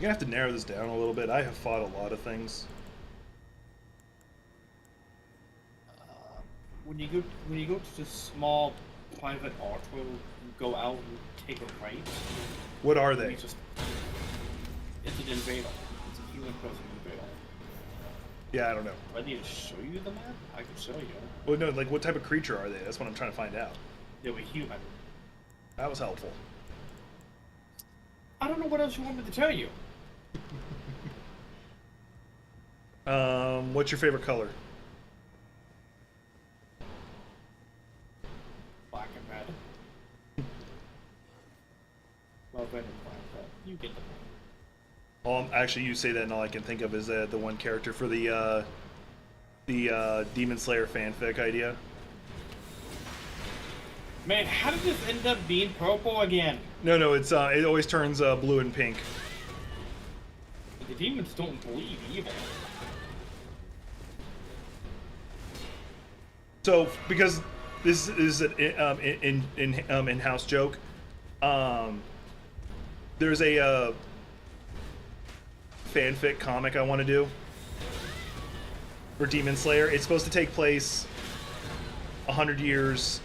A: You're gonna have to narrow this down a little bit. I have fought a lot of things.
C: When you go to the small private archway, you go out and take a right.
A: What are they?
C: It's an invader. It's a human person invader.
A: Yeah, I don't know.
C: Do I need to show you the map? I can show you.
A: Well, no, like what type of creature are they? That's what I'm trying to find out.
C: They were human.
A: That was helpful.
C: I don't know what else you want me to tell you.
A: What's your favorite color?
C: Black and red. Well, red and black, but you get the point.
A: Actually, you say that, and all I can think of is the one character for the Demon Slayer fanfic idea.
C: Man, how did this end up being purple again?
A: No, it's it always turns blue and pink.
C: The demons don't believe evil.
A: So, because this is an in-house joke, there's a fanfic comic I want to do for Demon Slayer. It's supposed to take place 100 years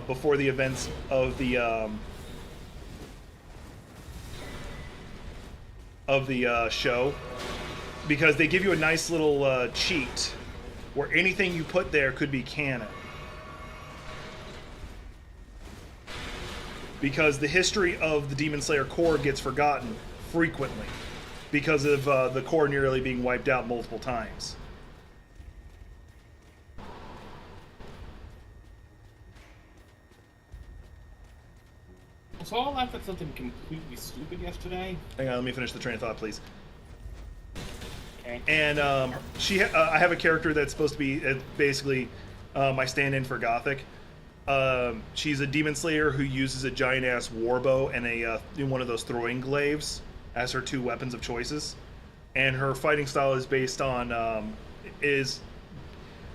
A: before the events of the show, because they give you a nice little cheat where anything you put there could be canon. Because the history of the Demon Slayer core gets forgotten frequently because of the core nearly being wiped out multiple times.
C: So I laughed at something completely stupid yesterday.
A: Hang on, let me finish the train of thought, please.
C: Okay.
A: And I have a character that's supposed to be basically my stand-in for Gothic. She's a demon slayer who uses a giant-ass warbow and one of those throwing glaives as her two weapons of choices. And her fighting style is based on,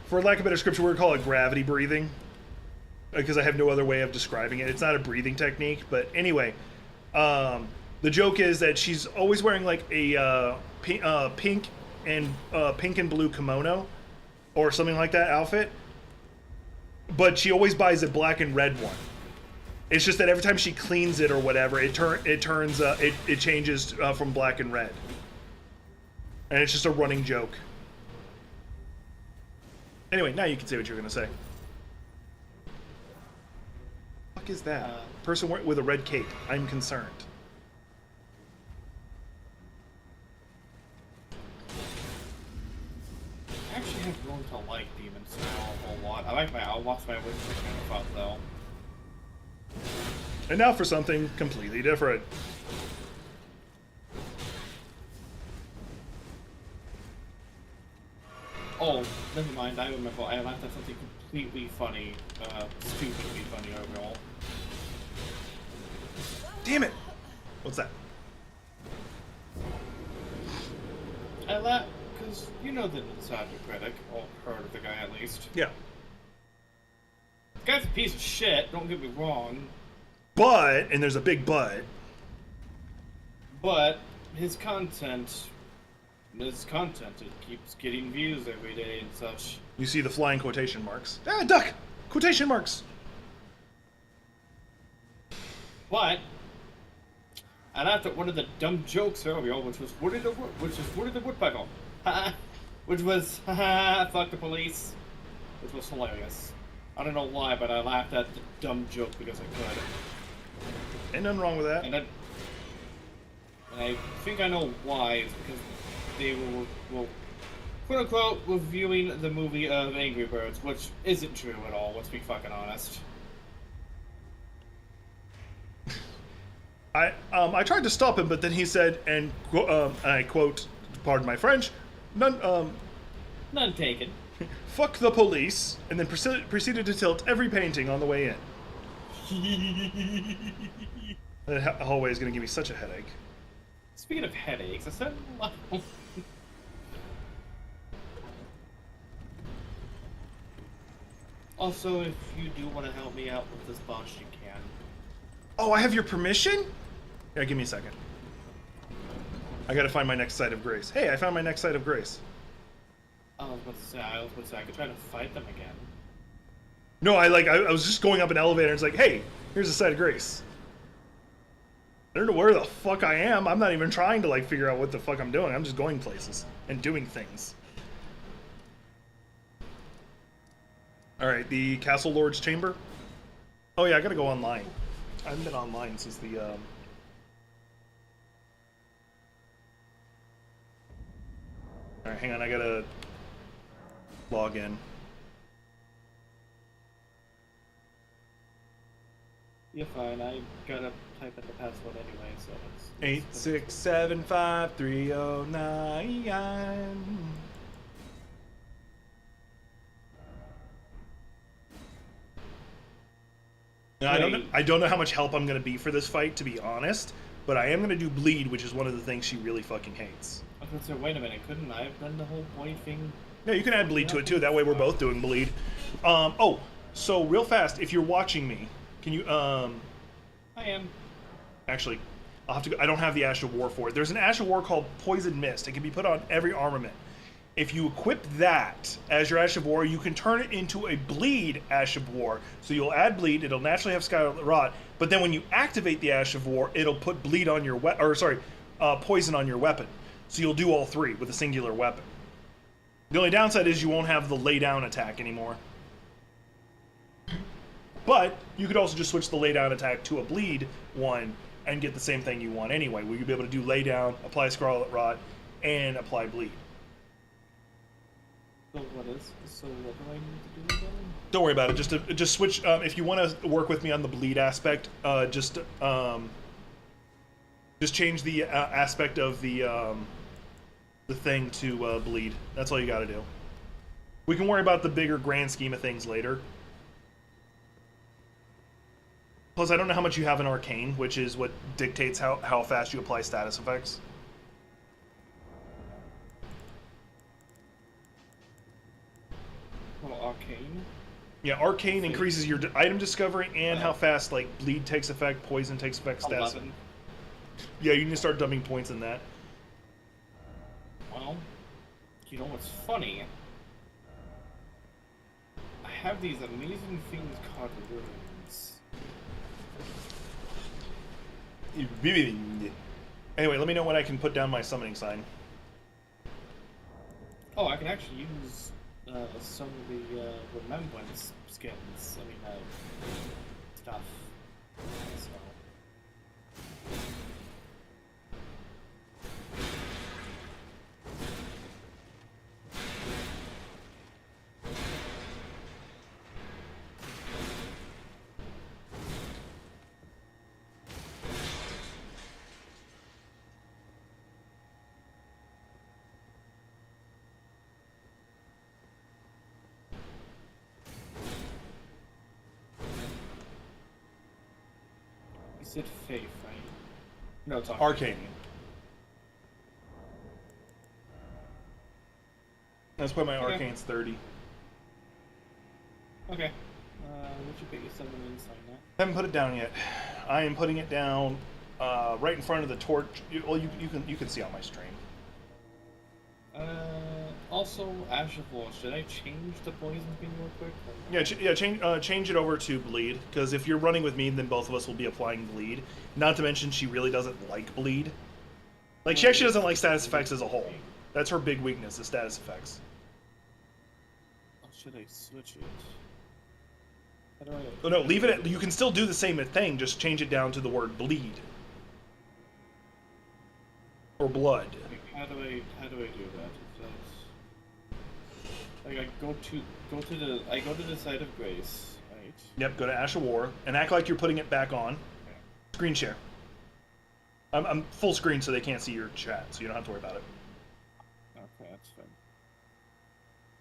A: for lack of a better description, we're going to call it gravity breathing, because I have no other way of describing it. It's not a breathing technique, but anyway, the joke is that she's always wearing like a pink and blue kimono or something like that outfit, but she always buys a black and red one. It's just that every time she cleans it or whatever, it changes from black and red, and it's just a running joke. Anyway, now you can say what you're gonna say. What is that? Person with a red cape. I'm concerned.
C: I actually have grown to like Demon Slayer a whole lot. I lost my wisdom train of thought though.
A: And now for something completely different.
C: Oh, never mind. I remember. I laughed at something completely funny, stupidly funny overall.
A: Damn it! What's that?
C: I laughed because you know the Inside the Critic, or heard of the guy at least.
A: Yeah.
C: The guy's a piece of shit. Don't get me wrong.
A: But, and there's a big but.
C: But his content, it keeps getting views every day and such.
A: You see the flying quotation marks. Ah, duck! Quotation marks!
C: But I laughed at one of the dumb jokes earlier, which was Woody the Woodpecker. Which was, fuck the police. Which was hilarious. I don't know why, but I laughed at the dumb joke because I could.
A: Ain't nothing wrong with that.
C: And I think I know why. It's because they were quote-unquote reviewing the movie of Angry Birds, which isn't true at all, let's be fucking honest.
A: I tried to stop him, but then he said, and I quote, pardon my French, none
C: taken.
A: fuck the police, and then proceeded to tilt every painting on the way in. The hallway is going to give me such a headache.
C: Speaking of headaches, I said Also, if you do want to help me out with this boss, you can.
A: Oh, I have your permission? Yeah, give me a second. I gotta find my next site of grace. Hey, I found my next site of grace.
C: I was about to say, I could try to fight them again.
A: No, I was just going up an elevator and it's like, hey, here's a site of grace. I don't know where the fuck I am. I'm not even trying to like figure out what the fuck I'm doing. I'm just going places and doing things. Alright, the Castle Lord's Chamber. Oh yeah, I gotta go online. I haven't been online since the Alright, hang on, I gotta log in.
C: You're fine, I gotta type in the password anyway, so it's...
A: 8675309. Now, I don't know how much help I'm gonna be for this fight, to be honest, but I am gonna do bleed, which is one of the things she really fucking hates.
C: I was gonna say, wait a minute, couldn't I have done the whole point thing?
A: Yeah, you can add bleed to it too, that way we're both doing bleed. Oh, so real fast, if you're watching me, can you,
C: I am.
A: Actually, I'll have to go, I don't have the Ash of War for it. There's an Ash of War called Poison Mist. It can be put on every armament. If you equip that as your Ash of War, you can turn it into a bleed Ash of War. So you'll add bleed, it'll naturally have Scarlet Rot, but then when you activate the Ash of War, it'll put bleed on your poison on your weapon. So you'll do all three with a singular weapon. The only downside is you won't have the lay down attack anymore. But you could also just switch the lay down attack to a bleed one and get the same thing you want anyway, where you'll be able to do lay down, apply Scarlet Rot, and apply bleed.
C: So what do I need to do again?
A: Don't worry about it. Just switch. If you want to work with me on the bleed aspect, just change the aspect of the thing to bleed. That's all you got to do. We can worry about the bigger grand scheme of things later. Plus, I don't know how much you have in Arcane, which is what dictates how fast you apply status effects.
C: Well, Arcane?
A: Yeah, Arcane increases your item discovery and how fast like bleed takes effect, poison takes effect, status.
C: 11.
A: Yeah, you need to start dumping points in that.
C: Well, you know what's funny? I have these amazing things called runes.
A: Anyway, let me know when I can put down my summoning sign.
C: Oh, I can actually use some of the remembrance skins. Stuff. So. You said Faith, right? No, it's
A: Arcane. That's why my
C: Okay.
A: Arcane's 30.
C: Okay. Would you pick your summoning sign now?
A: Haven't put it down yet. I am putting it down right in front of the torch. Well, you can see on my stream.
C: Also, Ash of War. Should I change the poison thing real quick?
A: Change it over to bleed, because if you're running with me, then both of us will be applying bleed. Not to mention, she really doesn't like bleed. Like, she actually doesn't like status effects as a whole. That's her big weakness, is status effects.
C: Or should I switch it? How do I...
A: Oh no, leave it at, you can still do the same thing, just change it down to the word bleed. Or blood.
C: How do I do that? Like I go to the site of grace, right?
A: Yep, go to Ash of War, and act like you're putting it back on. Screen share. I'm full screen so they can't see your chat, so you don't have to worry about it.
C: Okay, that's fine.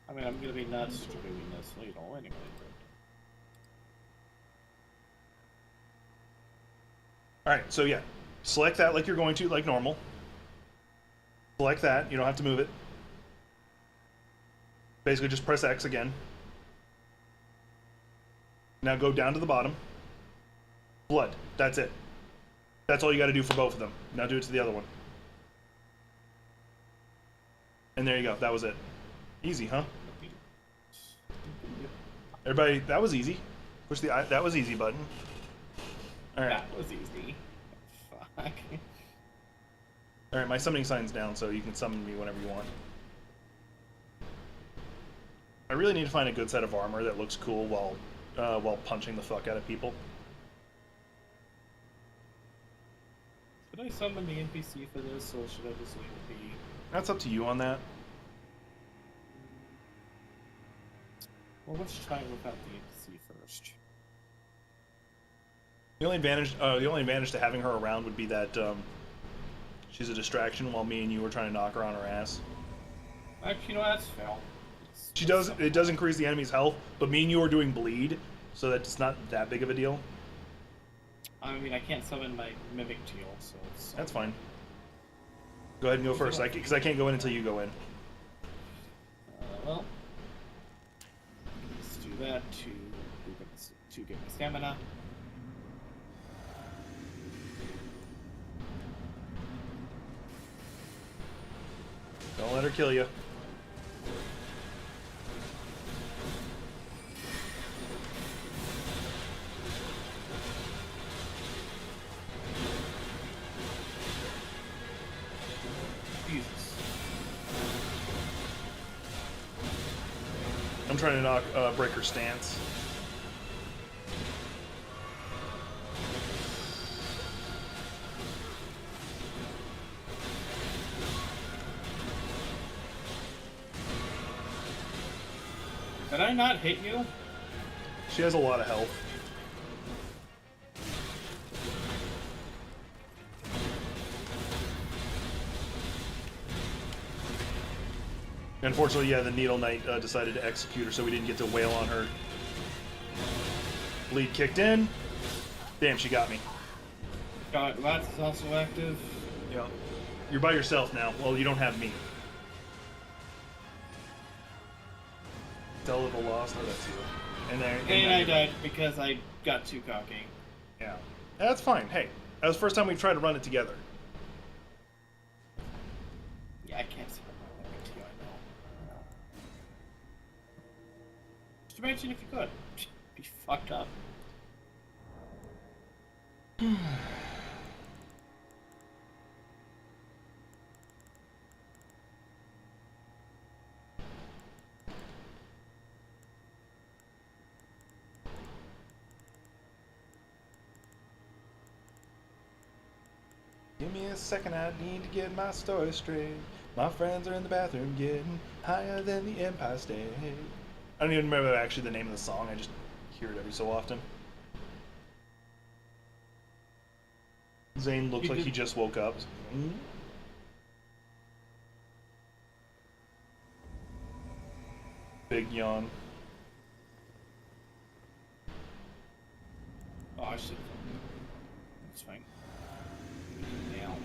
C: I mean, I'm gonna be not streaming this later anyway.
A: Alright, so yeah. Select that like you're going to, like normal. Select that, you don't have to move it. Basically just press X again. Now go down to the bottom. Blood. That's it. That's all you got to do for both of them. Now do it to the other one. And there you go. That was it. Easy, huh? Everybody, that was easy. Push the that was easy button. All right.
C: That was easy. Fuck.
A: All right, my summoning sign's down, so you can summon me whenever you want. I really need to find a good set of armor that looks cool while punching the fuck out of people.
C: Should I summon the NPC for this, or should I just leave it be?
A: That's up to you on that.
C: Well, let's try without the NPC first.
A: The only advantage to having her around would be that she's a distraction while me and you are trying to knock her on her ass.
C: Actually, you know, that's fair.
A: She does. It does increase the enemy's health, but me and you are doing bleed, so that it's not that big of a deal.
C: I mean, I can't summon my Mimic Teal, so it's...
A: That's fine. Go ahead and go first, because I can't go in until you go in.
C: Well, let's do that to get my stamina.
A: Don't let her kill you. I'm trying to knock break her stance.
C: Did I not hit you?
A: She has a lot of health. Unfortunately, yeah, the Needle Knight decided to execute her, so we didn't get to wail on her. Bleed kicked in. Damn, she got me.
C: Got Lats is also active.
A: Yeah. You're by yourself now. Well, you don't have me. Tell of the Lost. Oh, that's you. And there.
C: And I died because I got too cocky.
A: Yeah. That's fine. Hey, that was the first time we've tried to run it together.
C: Yeah, I can't summon my Mimic Teal, I know. Just imagine if you could. Be fucked up.
A: Give me a second, I need to get my story straight. My friends are in the bathroom getting higher than the Empire State. I don't even remember actually the name of the song, I just hear it every so often. Zane looks like he just woke up. Big yawn.
C: Oh, I should. That's fine. Now.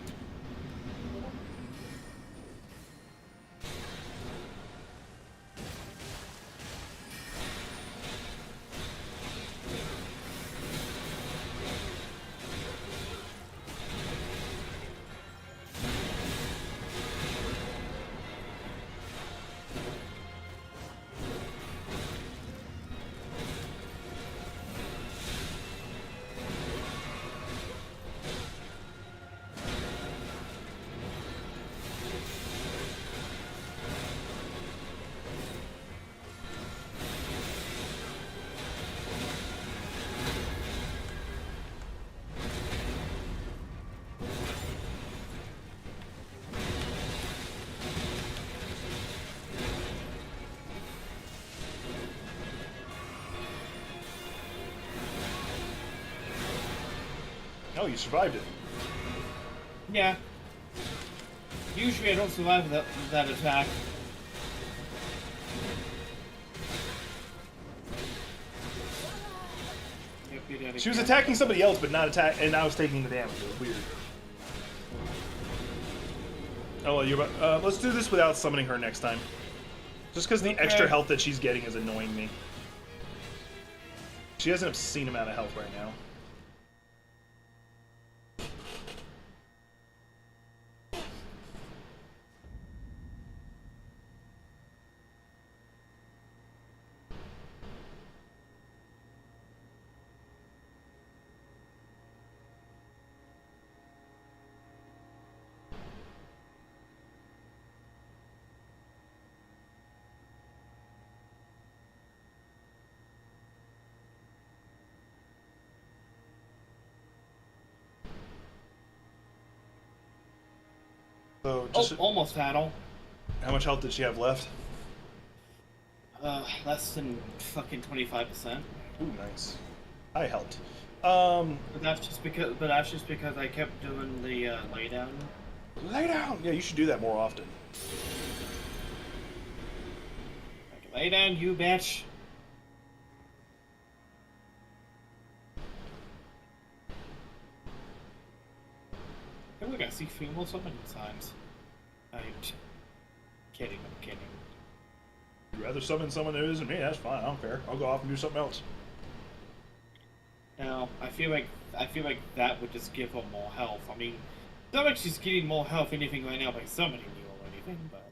A: Oh, you survived it.
C: Yeah. Usually I don't survive that attack. Yep, you did it
A: She was
C: again.
A: attacking somebody else, but not attack, and I was taking the damage. It was weird. Oh well, you're about. Let's do this without summoning her next time. Just because the extra health that she's getting is annoying me. She has an obscene amount of health right now. So just
C: almost battle.
A: how much health did she have left?
C: Less than fucking 25%.
A: Ooh, nice. I helped.
C: But that's just because I kept doing the lay down.
A: Lay down. Yeah, you should do that more often.
C: Like, lay down, you bitch. Hey, look, I see female summon signs. I'm kidding. I'm kidding.
A: You'd rather summon someone who isn't me? That's fine. I don't care. I'll go off and do something else.
C: Now, I feel like that would just give her more health. I mean, it's not like she's getting more health anything right now by summoning you or anything, but.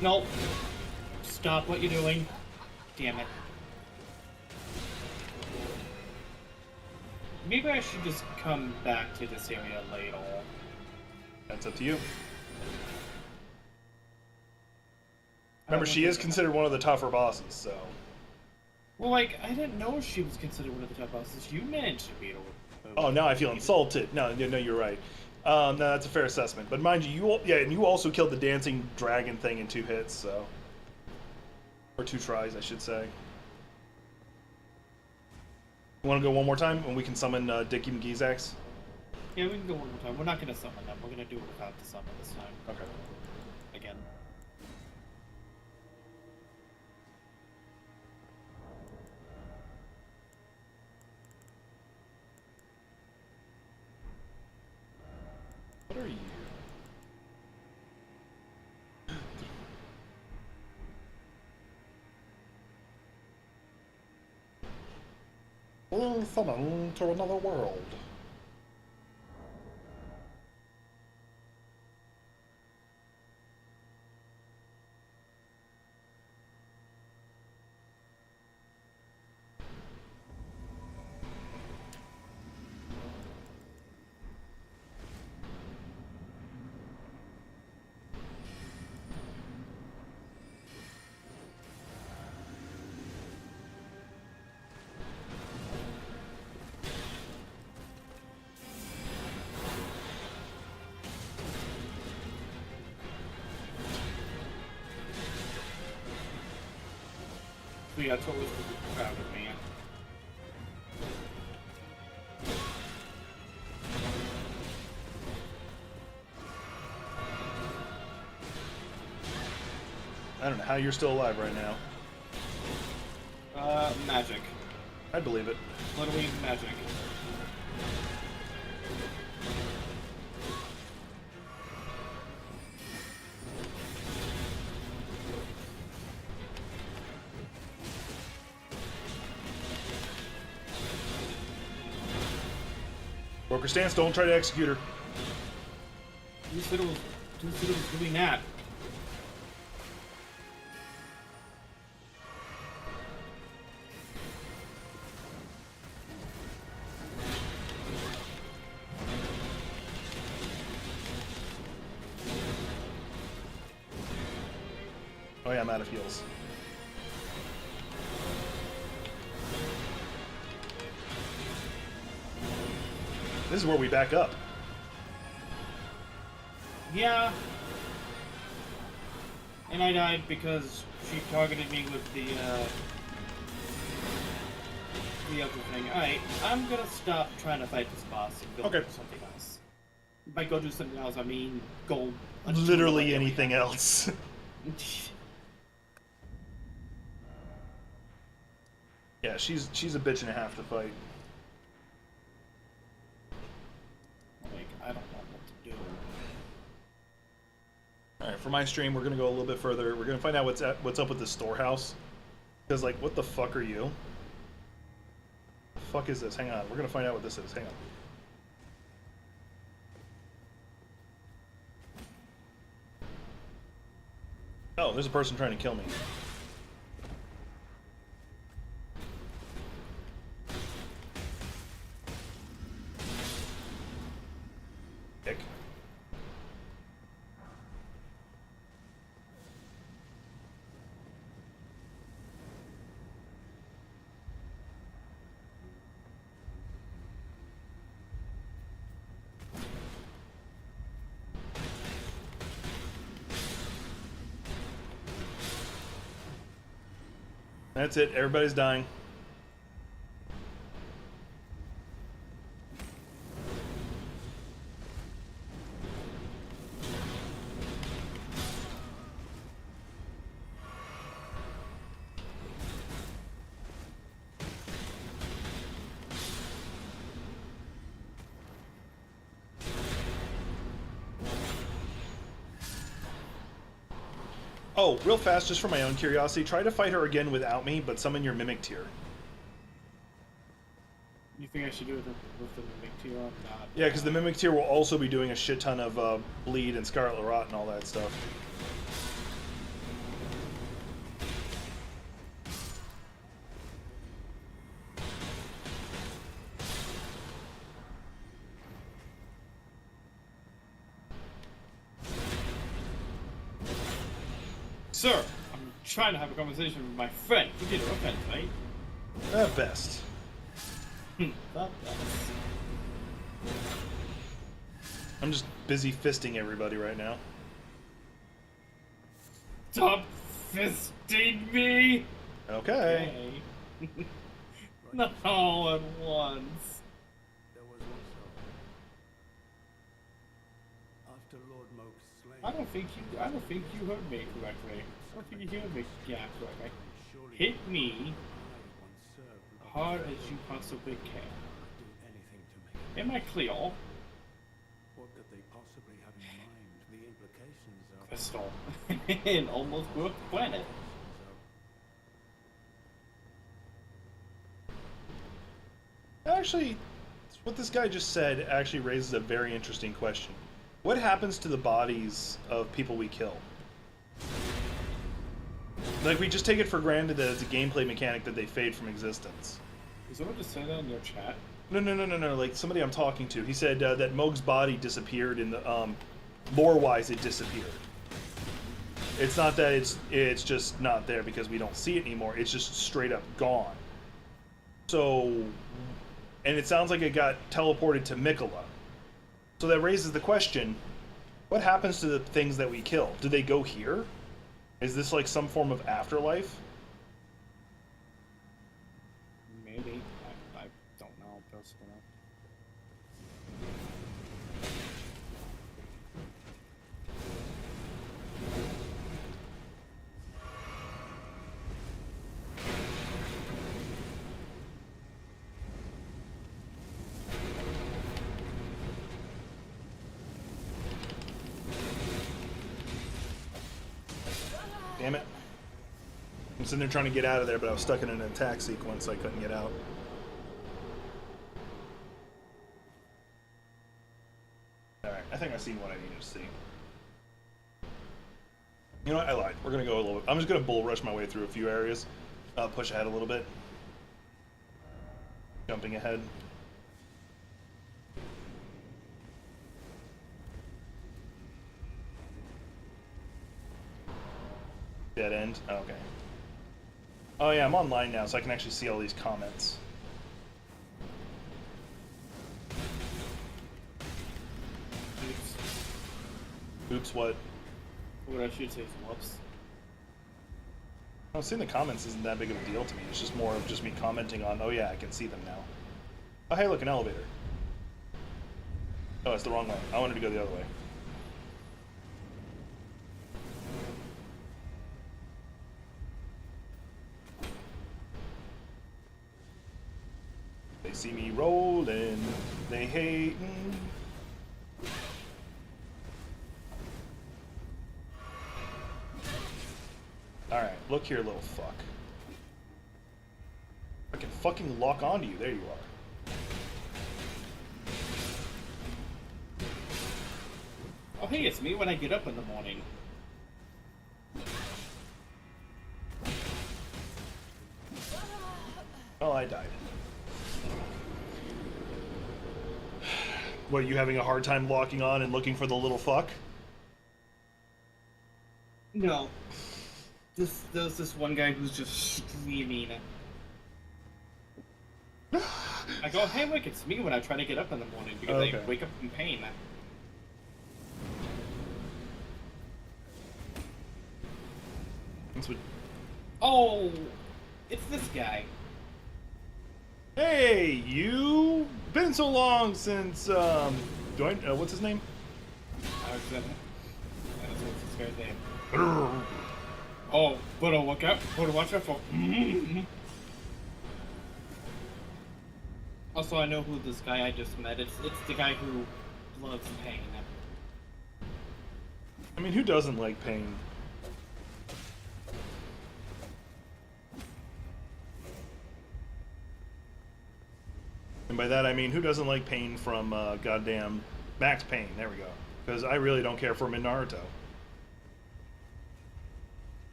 C: Nope. Stop what you're doing. Damn it. Maybe I should just come back to this area later.
A: That's up to you. Remember, she is considered one of the tougher bosses, so...
C: Well, like, I didn't know she was considered one of the top bosses. You managed to beat her.
A: Oh, now I feel insulted. No, you're right. No, that's a fair assessment. But mind you, and you also killed the dancing dragon thing in 2 hits, so... Or 2 tries, I should say. You want to go one more time, and we can summon Dickie McGeezax?
C: Yeah, we can go one more time. We're not going to summon them. We're going to do it without the summon this time.
A: Okay.
C: Again.
A: What are you? Being summoned to another world.
C: So yeah, totally proud of me.
A: I don't know how you're still alive right now.
C: Magic.
A: I believe it.
C: Literally magic.
A: Broker stance, don't try to execute her.
C: Who said it was doing that?
A: Oh yeah, I'm out of heals. This is where we back up.
C: Yeah. And I died because she targeted me with the other thing. Alright, I'm gonna stop trying to fight this boss and go do something else. By go do something else, I mean go...
A: Literally anything else. Yeah, she's a bitch and a half to fight.
C: Like, I don't know what to do.
A: Alright, for my stream, we're gonna go a little bit further. We're gonna find out what's up with the storehouse. Because, like, what the fuck are you? The fuck is this? Hang on, we're gonna find out what this is. Hang on. Oh, there's a person trying to kill me. Dick. That's it. Everybody's dying. Oh, real fast, just for my own curiosity, try to fight her again without me, but summon your Mimic Tier.
C: You think I should do it with the Mimic Tier or not?
A: Yeah, because the Mimic Tier will also be doing a shit ton of bleed and Scarlet Rot and all that stuff.
C: Sir, I'm trying to have a conversation with my friend. You did it, offense, right?
A: At best.
C: That best.
A: I'm just busy fisting everybody right now.
C: Stop fisting me!
A: Okay.
C: Not all at once.
B: There was also, after Lord Moke's slain,
C: I don't think you heard me correctly. I don't think you heard me. Yeah, correctly.
B: surely
C: Hit me
B: I once served with
C: hard as you possibly can.
B: do anything to make it.
C: Am I clear?
B: What could they possibly have in mind? The implications of
C: Crystal. An almost broke planet.
A: Actually, what this guy just said actually raises a very interesting question. What happens to the bodies of people we kill? Like, we just take it for granted that it's a gameplay mechanic that they fade from existence.
C: Is someone just say that in your chat?
A: No. Like, somebody I'm talking to, he said that Moog's body disappeared in the, lore-wise, it disappeared. It's not that it's just not there because we don't see it anymore. It's just straight up gone. So, and it sounds like it got teleported to Miquella. So that raises the question, what happens to the things that we kill? Do they go here? Is this like some form of afterlife?
C: Maybe. I don't know personally.
A: Damn it. I'm sitting there trying to get out of there, but I was stuck in an attack sequence, so I couldn't get out. Alright, I think I've seen what I needed to see. You know what? I lied. We're going to go a little bit. I'm just going to bull rush my way through a few areas. Push ahead a little bit. Jumping ahead. Dead end? Oh, okay. Oh yeah, I'm online now, so I can actually see all these comments.
C: Oops.
A: Oops, what?
C: What I should say is whoops.
A: Oh, seeing the comments isn't that big of a deal to me. It's just more of just me commenting on, oh yeah, I can see them now. Oh, hey, look, an elevator. Oh, it's the wrong way. I wanted to go the other way. They see me rolling, they hating. Alright, look here, little fuck. I can fucking lock onto you. There you are.
C: Oh, hey, it's me when I get up in the morning.
A: Oh, I died. What, are you having a hard time locking on and looking for the little fuck?
C: No. There's this one guy who's just screaming. I go, hey, look, it's me when I try to get up in the morning because
A: Okay.
C: I wake up in pain.
A: That's what...
C: Oh, it's this guy.
A: Hey, you! Been so long since, what's his name?
C: Alexander. That's what's this guy's name. Oh, better look out. Better watch out for... Also, I know who this guy I just met. It's the guy who loves pain.
A: I mean, who doesn't like pain? And by that I mean, who doesn't like pain from goddamn Max Payne? There we go. Because I really don't care for him in Naruto.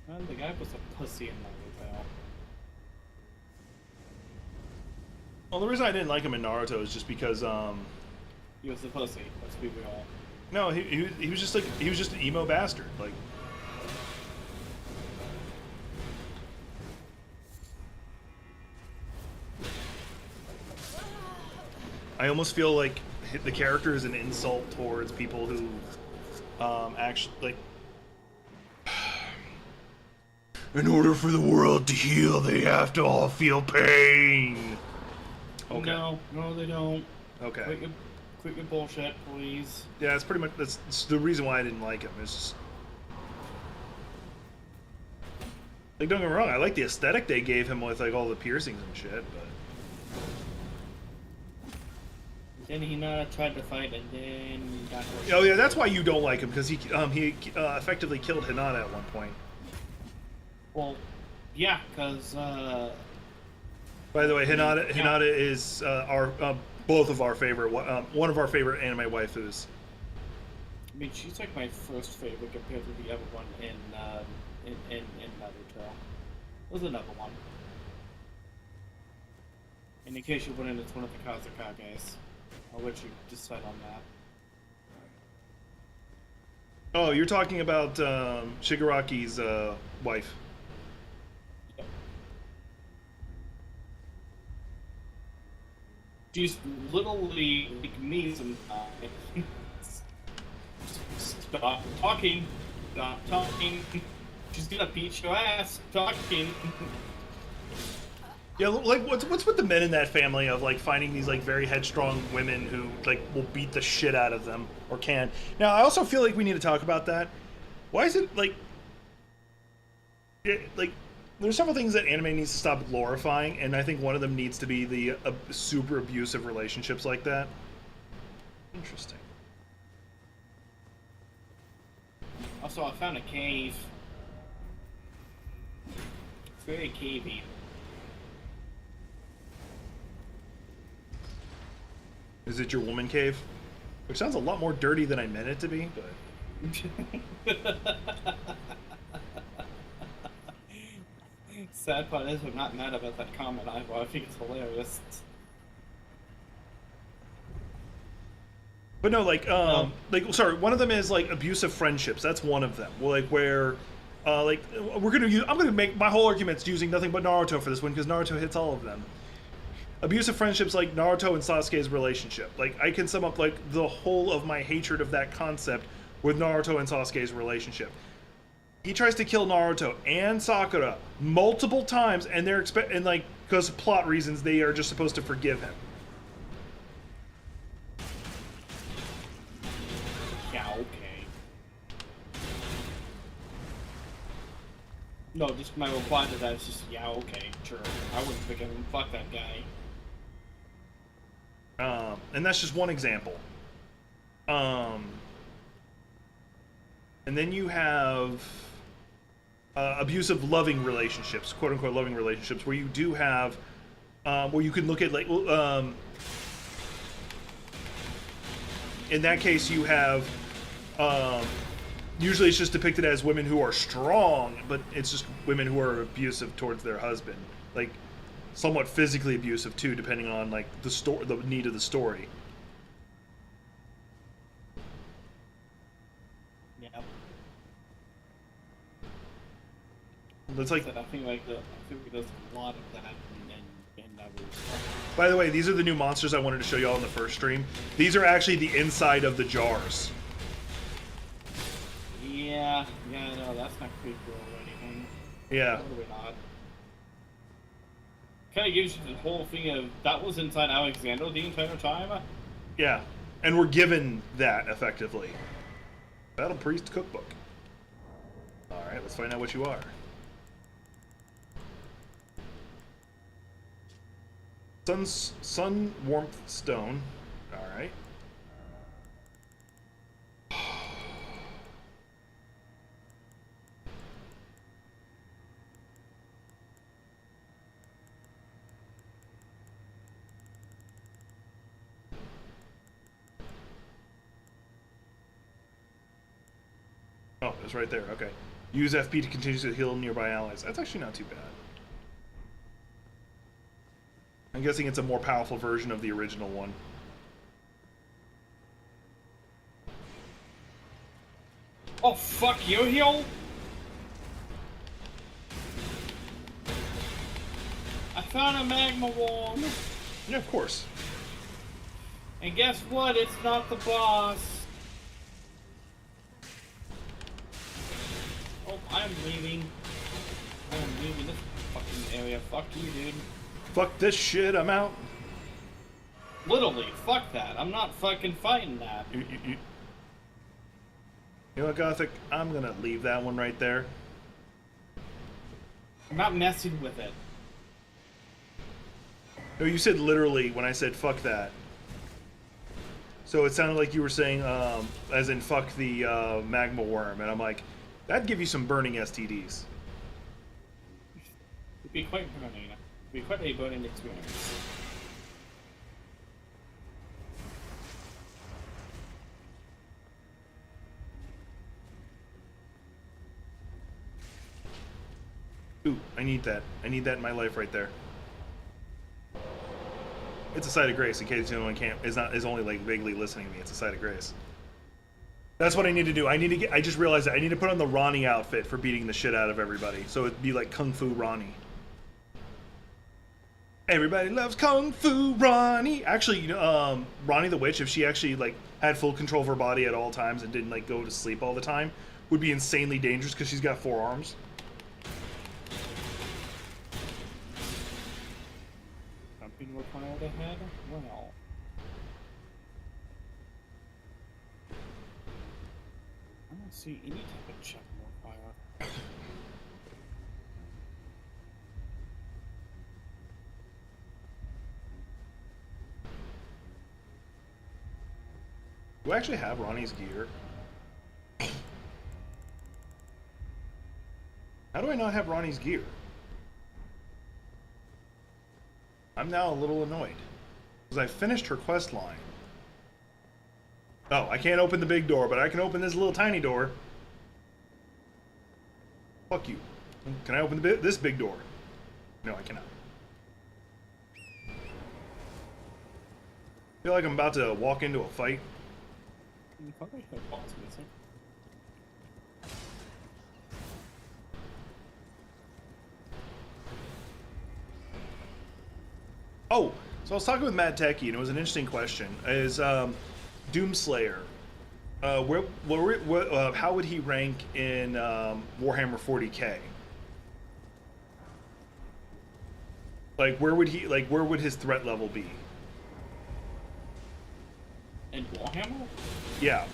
C: Well, the guy was a pussy in Naruto.
A: Well, the reason I didn't like him in Naruto is just because,
C: He was a pussy. Let's be real.
A: no, he was just like, he was just an emo bastard. Like, I almost feel like the character is an insult towards people who, actually, like, in order for the world to heal, they have to all feel pain. Okay.
C: No, they don't.
A: Okay.
C: Quit your bullshit, please.
A: Yeah, that's pretty much, that's the reason why I didn't like him. It's just, like, don't get me wrong, I like the aesthetic they gave him with, like, all the piercings and shit, but...
C: Then he tried to fight and then got hurt.
A: Oh yeah, that's why you don't like him, because he effectively killed Hinata at one point.
C: Well, yeah, because,
A: By the way, Hinata is our both of our favorite, one of our favorite anime waifus.
C: I mean, she's like my first favorite compared to the other one in Naruto. There's another one. And in case you're wondering, it's one of the Kazakages. I'll let you decide on that.
A: Oh, you're talking about Shigaraki's wife.
C: Yep. She's literally like me sometimes. Stop talking. Stop talking. She's gonna beat your ass talking.
A: Yeah, like what's with the men in that family of like finding these like very headstrong women who like will beat the shit out of them or can. Now, I also feel like we need to talk about that. Why is it like there's several things that anime needs to stop glorifying, and I think one of them needs to be the super abusive relationships like that. Interesting.
C: Also, I found a cave. It's very cavey.
A: Is it your woman cave? Which sounds a lot more dirty than I meant it to be, but...
C: Sad part is I'm not mad about that comment either. I think it's hilarious.
A: But no, like, sorry, one of them is, like, abusive friendships. That's one of them. Well, like, where, like, I'm gonna make my whole arguments using nothing but Naruto for this one, because Naruto hits all of them. Abusive friendships like Naruto and Sasuke's relationship. Like, I can sum up, like, the whole of my hatred of that concept with Naruto and Sasuke's relationship. he tries to kill Naruto and Sakura multiple times, and they're because of plot reasons, they are just supposed to forgive him.
C: Yeah, okay. No, just my reply to that is just, yeah, okay, sure. I wouldn't forgive him. Fuck that guy.
A: And that's just one example. And then you have abusive loving relationships, quote unquote loving relationships, where you do have, where you can look at like, in that case you have, usually it's just depicted as women who are strong, but it's just women who are abusive towards their husband, like somewhat physically abusive too, depending on like the need of the story.
C: Yeah.
A: It's like,
C: I think there's a lot of that in Naruto.
A: by the way, these are the new monsters I wanted to show y'all in the first stream. These are actually the inside of the jars.
C: Yeah, no, that's not creepy or anything.
A: Yeah.
C: Totally not. Kind of gives you the whole thing of that was inside Alexander the entire time.
A: Yeah, and we're given that effectively. Battle Priest Cookbook. All right, let's find out what you are. Sun Warmth Stone. All right. Oh, it's right there. Okay. Use FP to continue to heal nearby allies. That's actually not too bad. I'm guessing it's a more powerful version of the original one.
C: Oh, fuck you, heal! I found a magma worm.
A: Yeah, of course.
C: And guess what? It's not the boss. Oh, I'm leaving. I'm leaving this fucking area. Fuck you, dude.
A: Fuck this shit, I'm out.
C: Literally, fuck that. I'm not fucking fighting that.
A: You know what, Gothic? I'm gonna leave that one right there.
C: I'm not messing with it.
A: No, you said literally when I said fuck that. So it sounded like you were saying, as in fuck the magma worm, and I'm like, that'd give you some burning STDs.
C: It'd be quite burning. It'd be quite a burning experience.
A: Ooh, I need that. I need that in my life right there. It's a site of grace, in case anyone is only like vaguely listening to me. It's a site of grace. That's what I need to do. I just realized that I need to put on the Ronnie outfit for beating the shit out of everybody. So it'd be like Kung Fu Ronnie. Everybody loves Kung Fu Ronnie. Actually, you know, Ronnie the Witch, if she actually like had full control of her body at all times and didn't like go to sleep all the time, would be insanely dangerous because she's got 4 arms.
C: Something required ahead? Well. I don't see any type of check required.
A: Do I actually have Ronnie's gear? How do I not have Ronnie's gear? I'm now a little annoyed. Because I finished her quest line. Oh, I can't open the big door, but I can open this little tiny door. Fuck you. Can I open this big door? No, I cannot. I feel like I'm about to walk into a fight.
C: You probably have balls missing.
A: Oh, so I was talking with Matt Techie, and it was an interesting question. Is Doomslayer How would he rank in Warhammer 40K? Like, where would his threat level be?
C: In Warhammer?
A: Yeah.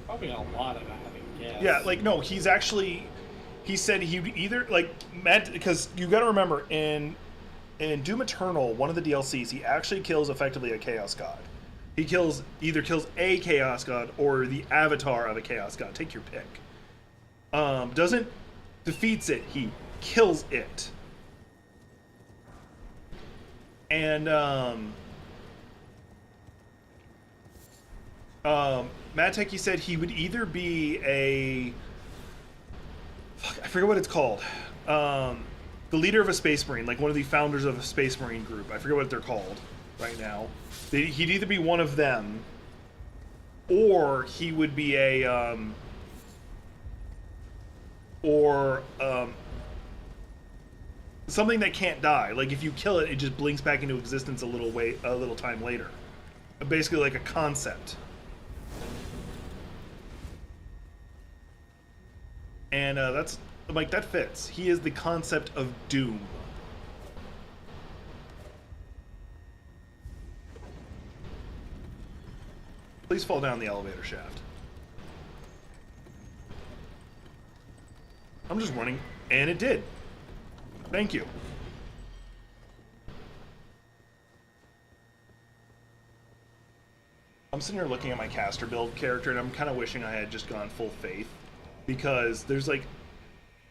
C: Probably a lot of it, I guess.
A: Yeah, like, no, he said he would either, like, because you gotta remember, in Doom Eternal, one of the DLCs, he actually kills effectively a Chaos God. He either kills a Chaos God or the avatar of a Chaos God. Take your pick. Doesn't defeats it, he kills it. And Matt Techie said he would either be a I forget what it's called. The leader of a Space Marine, like one of the founders of a Space Marine group. I forget what they're called right now. He'd either be one of them, or he would be a something that can't die. Like if you kill it, it just blinks back into existence a little time later. Basically, like a concept. And that's like that fits. He is the concept of Doom. Please fall down the elevator shaft. I'm just running, and it did. Thank you. I'm sitting here looking at my caster build character, and I'm kind of wishing I had just gone full faith, because there's like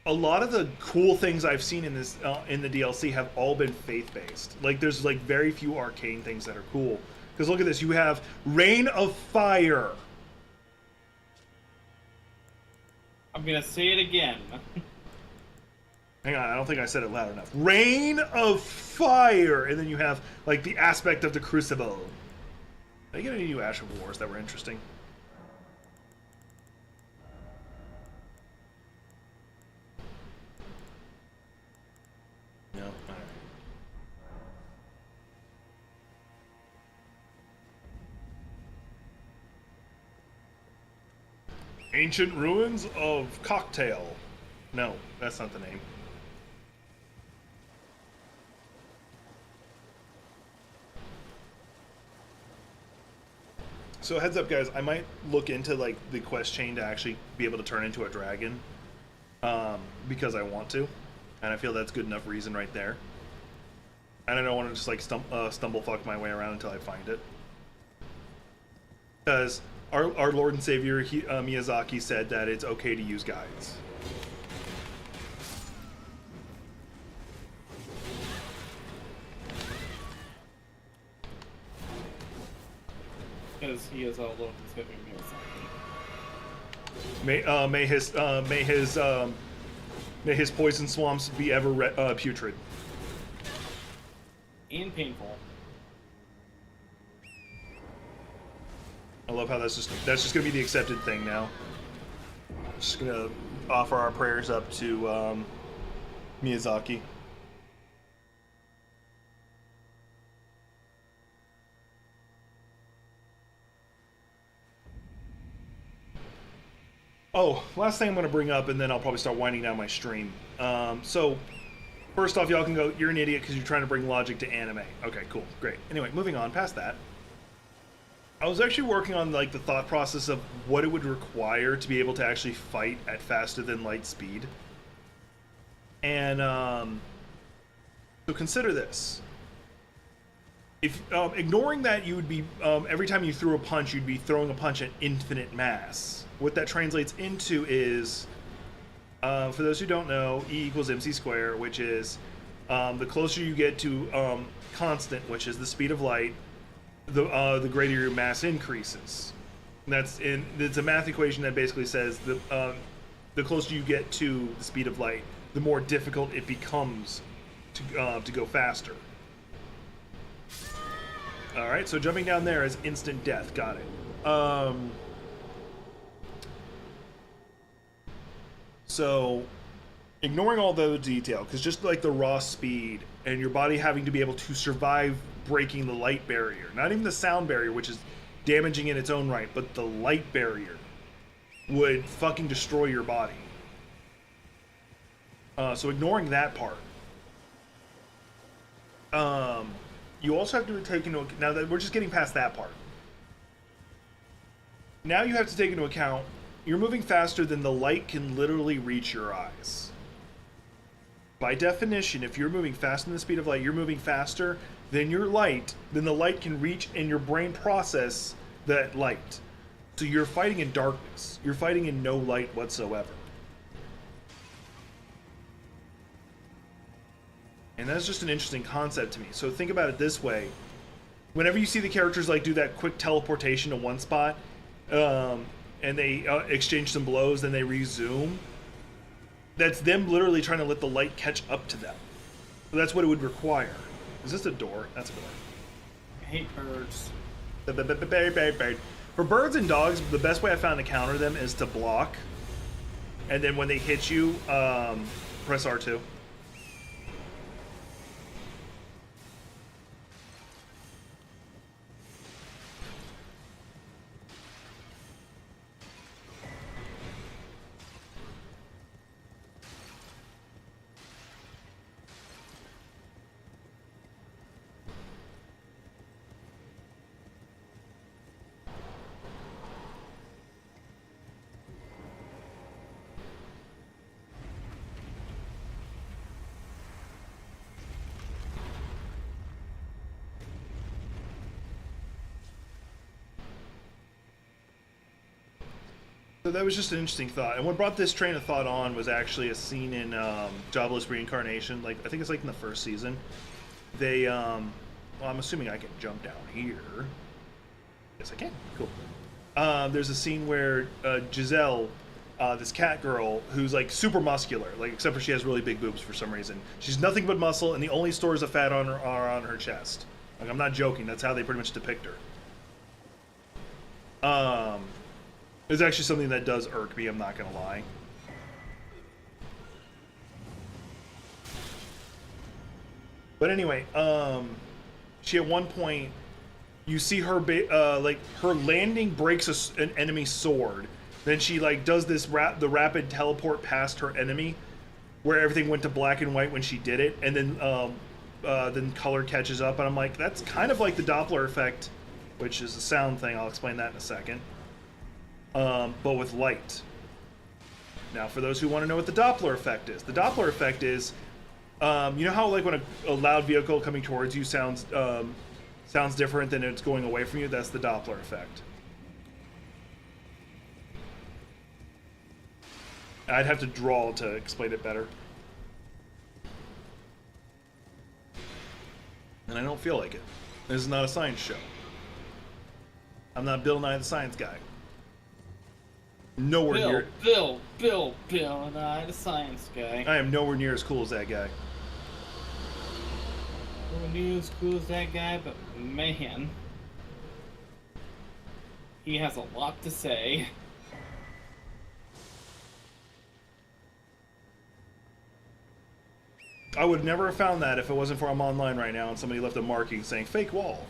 A: a lot of the cool things I've seen in this in the DLC have all been faith-based. Like there's like very few arcane things that are cool. Because look at this, you have Rain of Fire.
C: I'm gonna say it again.
A: Hang on, I don't think I said it loud enough. Rain of Fire! And then you have, like, the aspect of the Crucible. Did I get any new Ash of Wars that were interesting? No? Alright. Ancient Ruins of Cocktail. No, that's not the name. So heads up, guys, I might look into like the quest chain to actually be able to turn into a dragon, because I want to, and I feel that's good enough reason right there. And I don't want to just like stumble fuck my way around until I find it, because our Lord and Savior Miyazaki said that it's okay to use guides.
C: Because he is all over saving
A: May his poison swamps be ever putrid
C: and painful.
A: I love how that's just gonna be the accepted thing now. Just gonna offer our prayers up to Miyazaki. Oh, last thing I'm going to bring up, and then I'll probably start winding down my stream. So, first off, y'all can go, you're an idiot because you're trying to bring logic to anime. Okay, cool, great. Anyway, moving on, past that. I was actually working on, like, the thought process of what it would require to be able to actually fight at faster than light speed. And, so consider this. If, ignoring that you would be, every time you threw a punch, you'd be throwing a punch at infinite mass. What that translates into is, for those who don't know, E equals MC squared, which is the closer you get to constant, which is the speed of light, the greater your mass increases. And it's a math equation that basically says the closer you get to the speed of light, the more difficult it becomes to go faster. All right, so jumping down there is instant death. Got it. So, ignoring all the detail, because just like the raw speed and your body having to be able to survive breaking the light barrier. Not even the sound barrier, which is damaging in its own right, but the light barrier would fucking destroy your body. So ignoring that part. You also have to take into account, now that we're just getting past that part. Now you have to take into account, you're moving faster than the light can literally reach your eyes. By definition, if you're moving faster than the speed of light, you're moving faster than the light can reach and your brain process that light. So you're fighting in darkness. You're fighting in no light whatsoever. And that's just an interesting concept to me. So think about it this way. Whenever you see the characters like do that quick teleportation to one spot, and they exchange some blows, then they resume, that's them literally trying to let the light catch up to them. So that's what it would require. Is this a door? That's a door.
C: I hate birds.
A: For birds and dogs, the best way I found to counter them is to block. And then when they hit you, press R2. So that was just an interesting thought. And what brought this train of thought on was actually a scene in Jobless Reincarnation. Like, I think it's like in the first season. They, well, I'm assuming I can jump down here. Yes, I can. Cool. There's a scene where Giselle, this cat girl, who's like super muscular, like except for she has really big boobs for some reason. She's nothing but muscle, and the only stores of fat on her are on her chest. Like, I'm not joking. That's how they pretty much depict her. It's actually something that does irk me, I'm not gonna lie. But anyway, she at one point, you see her, like, her landing breaks an enemy sword. Then she, like, does this the rapid teleport past her enemy, where everything went to black and white when she did it, and then color catches up, and I'm like, that's kind of like the Doppler effect, which is a sound thing. I'll explain that in a second. But with light. Now, for those who want to know what the Doppler effect is, the Doppler effect is, you know how like when a loud vehicle coming towards you sounds different than it's going away from you? That's the Doppler effect. I'd have to draw to explain it better. And I don't feel like it. This is not a science show. I'm not Bill Nye the Science Guy. Nowhere near.
C: Bill Nye the Science Guy.
A: I am nowhere near as cool as that guy.
C: Nowhere near as cool as that guy, but man, he has a lot to say.
A: I would never have found that if it wasn't for I'm online right now and somebody left a marking saying fake wall.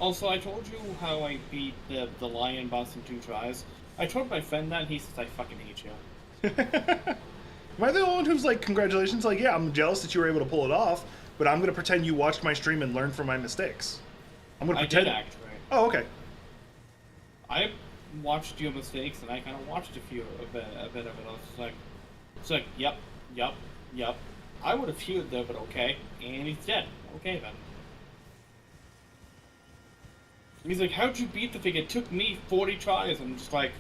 C: Also, I told you how I beat the lion boss in 2 tries. I told my friend that, and he says I fucking hate you.
A: Am I the only one who's like, congratulations? Like, yeah, I'm jealous that you were able to pull it off, but I'm gonna pretend you watched my stream and learned from my mistakes. I'm gonna pretend.
C: I did, actually.
A: Oh, okay.
C: I watched your mistakes, and I kind of watched a bit of it. I was like, yep. I would have healed there, but okay. And he's dead. Okay, then. He's like, how'd you beat the thing? It took me 40 tries. I'm just like,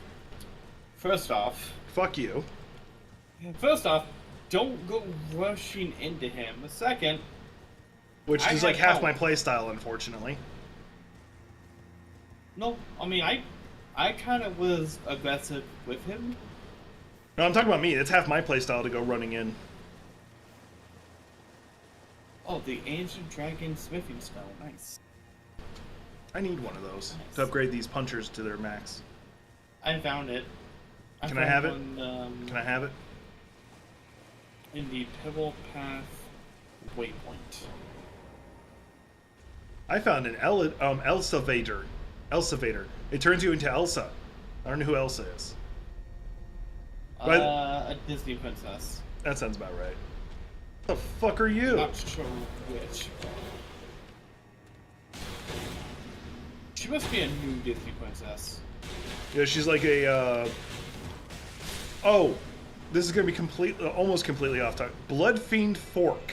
C: first off...
A: Fuck you.
C: First off, don't go rushing into him. Second...
A: Which is like half my playstyle, unfortunately.
C: No, I mean, I kind of was aggressive with him.
A: No, I'm talking about me. It's half my playstyle to go running in.
C: Oh, the Ancient Dragon Smithing Stone. Nice.
A: I need one of those
C: Nice.
A: to upgrade these punchers to their max.
C: I found it.
A: Can I have it?
C: One,
A: Can I have it?
C: in the Pebble Path waypoint.
A: I found an Elsavator. Elsavator. It turns you into Elsa. I don't know who Elsa is. But
C: A Disney princess.
A: that sounds about right. What the fuck are you?
C: Not sure which. She must be a new Disney princess.
A: Yeah, she's like a. Oh, this is gonna be almost completely off topic. Blood Fiend Fork.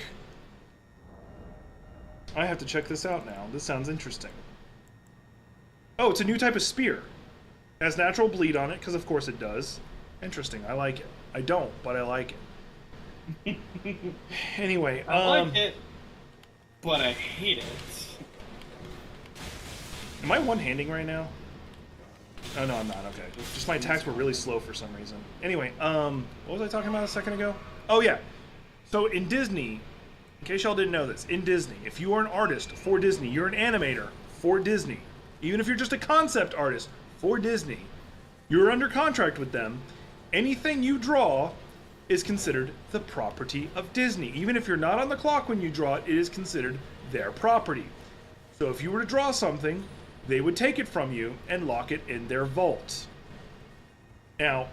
A: I have to check this out now. This sounds interesting. Oh, it's a new type of spear. It has natural bleed on it, because of course it does. Interesting. I like it. I don't, but I like it. Anyway,
C: I like it, but I hate it.
A: Am I one-handing right now? Oh, no, I'm not. Okay. Just my attacks were really slow for some reason. Anyway, what was I talking about a second ago? Oh, yeah. So in Disney, in case y'all didn't know this, in Disney, if you are an artist for Disney, you're an animator for Disney, even if you're just a concept artist for Disney, you're under contract with them, anything you draw is considered the property of Disney. Even if you're not on the clock when you draw it, it is considered their property. So if you were to draw something, they would take it from you and lock it in their vault. Now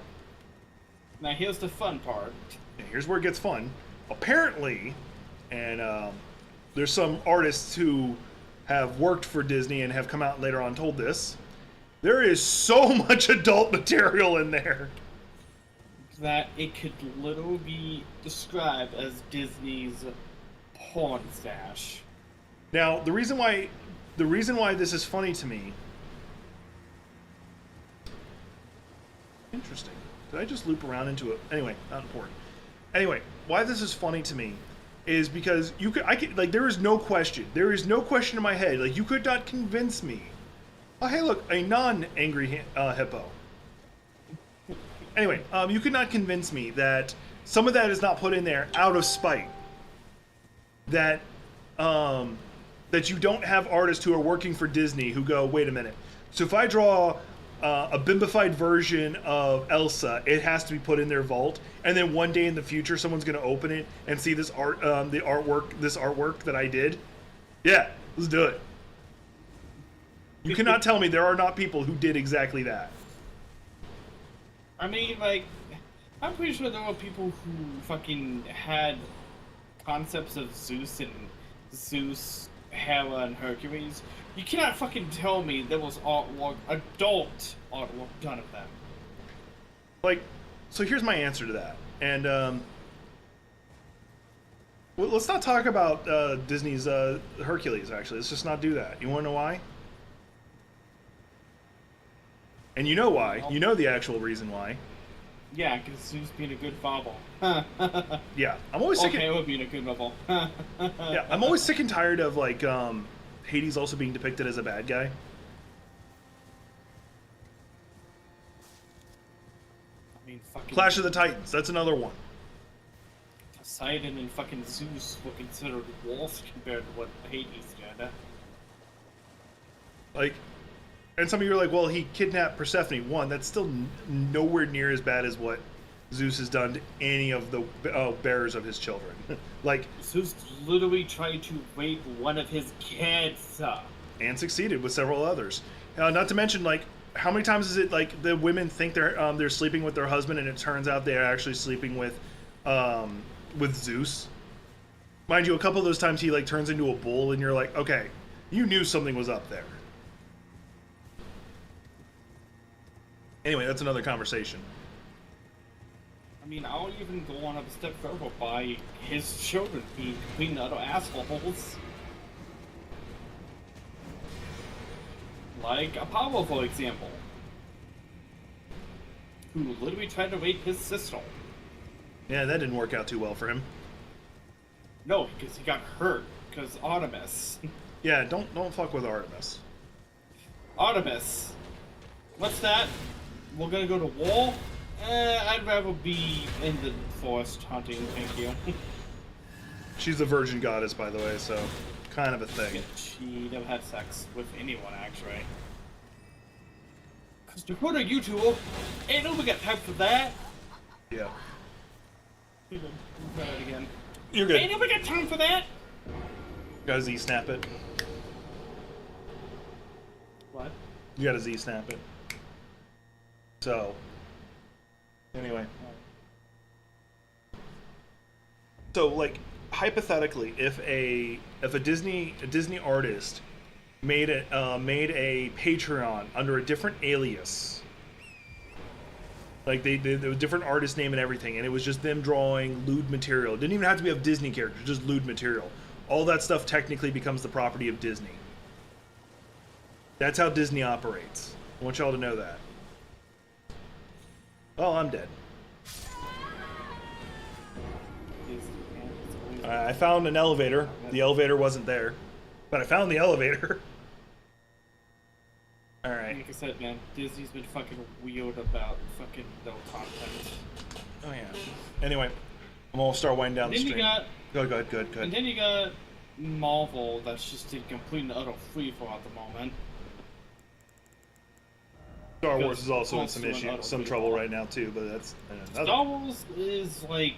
C: Here's the fun part.
A: here's where it gets fun. Apparently, and there's some artists who have worked for Disney and have come out later on and told this, there is so much adult material in there
C: That it could literally be described as Disney's porn stash.
A: Now, the reason why this is funny to me. Interesting. Did I just loop around into it? Anyway, not important. Anyway, why this is funny to me is because there is no question. There is no question in my head. Like, you could not convince me. Oh, hey, look, a non-angry hippo. Anyway, you could not convince me that some of that is not put in there out of spite. That you don't have artists who are working for Disney who go, wait a minute. So if I draw a bimbified version of Elsa, it has to be put in their vault, and then one day in the future, someone's going to open it and see this artwork that I did. Yeah, let's do it. You cannot tell me there are not people who did exactly that.
C: I mean, like, I'm pretty sure there were people who fucking had concepts of Zeus, Hera, and Hercules. You cannot fucking tell me there was artwork, adult artwork done of them.
A: Like, so here's my answer to that. And well, let's not talk about Disney's Hercules, actually. Let's just not do that. You want to know why? And you know why. You know the actual reason why.
C: Yeah, because Zeus being a good father.
A: Yeah, I'm always sick.
C: Hera being a good father.
A: Yeah, I'm always sick and tired of like Hades also being depicted as a bad guy.
C: I mean, fucking
A: Clash of the Titans. That's another one.
C: Poseidon and fucking Zeus were considered wolves compared to what Hades did.
A: Like, and some of you are like, well, he kidnapped Persephone. One, that's still nowhere near as bad as what Zeus has done to any of the bearers of his children. Like,
C: Zeus literally tried to rape one of his kids.
A: And succeeded with several others. Not to mention, like, how many times is it like the women think they're sleeping with their husband, and it turns out they're actually sleeping with Zeus? Mind you, a couple of those times he like turns into a bull, and you're like, okay, you knew something was up there. Anyway, that's another conversation.
C: I mean, I'll even go on a step further by his children being complete utter assholes. Like Apollo, for example, who literally tried to rape his sister.
A: Yeah, that didn't work out too well for him.
C: No, because he got hurt. Because Artemis.
A: Yeah, don't fuck with Artemis.
C: Artemis. What's that? We're gonna go to war? I'd rather be in the forest hunting, thank you.
A: She's a virgin goddess, by the way, so kind of a thing.
C: She never had sex with anyone, actually. Cause to put a YouTube, ain't nobody got time for that.
A: Yeah.
C: Try that again.
A: You're good.
C: Ain't nobody got time for that.
A: Gotta Z-snap it.
C: What?
A: You gotta Z-snap it. So, anyway. So, like, hypothetically, if a Disney artist made a Patreon under a different alias, like there was a different artist name and everything, and it was just them drawing lewd material. It didn't even have to be of Disney characters, just lewd material. All that stuff technically becomes the property of Disney. That's how Disney operates. I want y'all to know that. Oh, I'm dead. I found an elevator. The elevator wasn't there, but I found the elevator. All right.
C: Like I said, man, Disney's been fucking weird about fucking no content.
A: Oh yeah. Anyway, I'm gonna start winding down the
C: Then
A: stream.
C: you got,
A: Good.
C: and then you got Marvel that's just in complete and utter free fall at the moment.
A: Star Wars is also in
C: Constant
A: some trouble right now too, but that's another.
C: Star Wars is like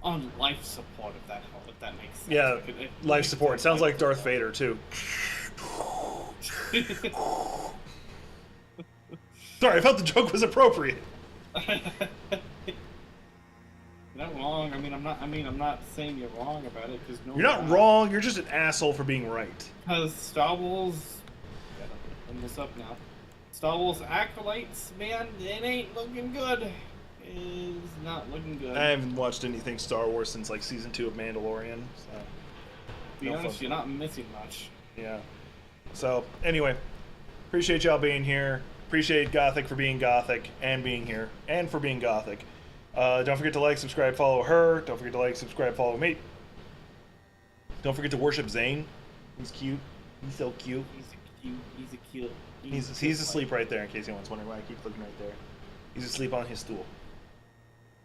C: on life support, if that makes sense.
A: Yeah,
C: Like,
A: life support. Sounds like Darth Vader too. Sorry, I felt the joke was appropriate.
C: You're not wrong. I mean, I'm not saying you're wrong about it because no.
A: You're not wrong. You're just an asshole for being right.
C: Because Star Wars. Gotta bring this up now. Star Wars acolytes, man, it ain't looking good. It's not looking good.
A: I haven't watched anything Star Wars since like season 2 of Mandalorian. So.
C: To be honest, you're not missing much.
A: Yeah. So anyway, appreciate y'all being here. Appreciate Gothic for being Gothic and being here and for being Gothic. Don't forget to like, subscribe, follow her. Don't forget to like, subscribe, follow me. Don't forget to worship Zane. He's cute. He's so cute.
C: He's a cute.
A: He's asleep right there, in case anyone's wondering why I keep looking right there. He's asleep on his stool.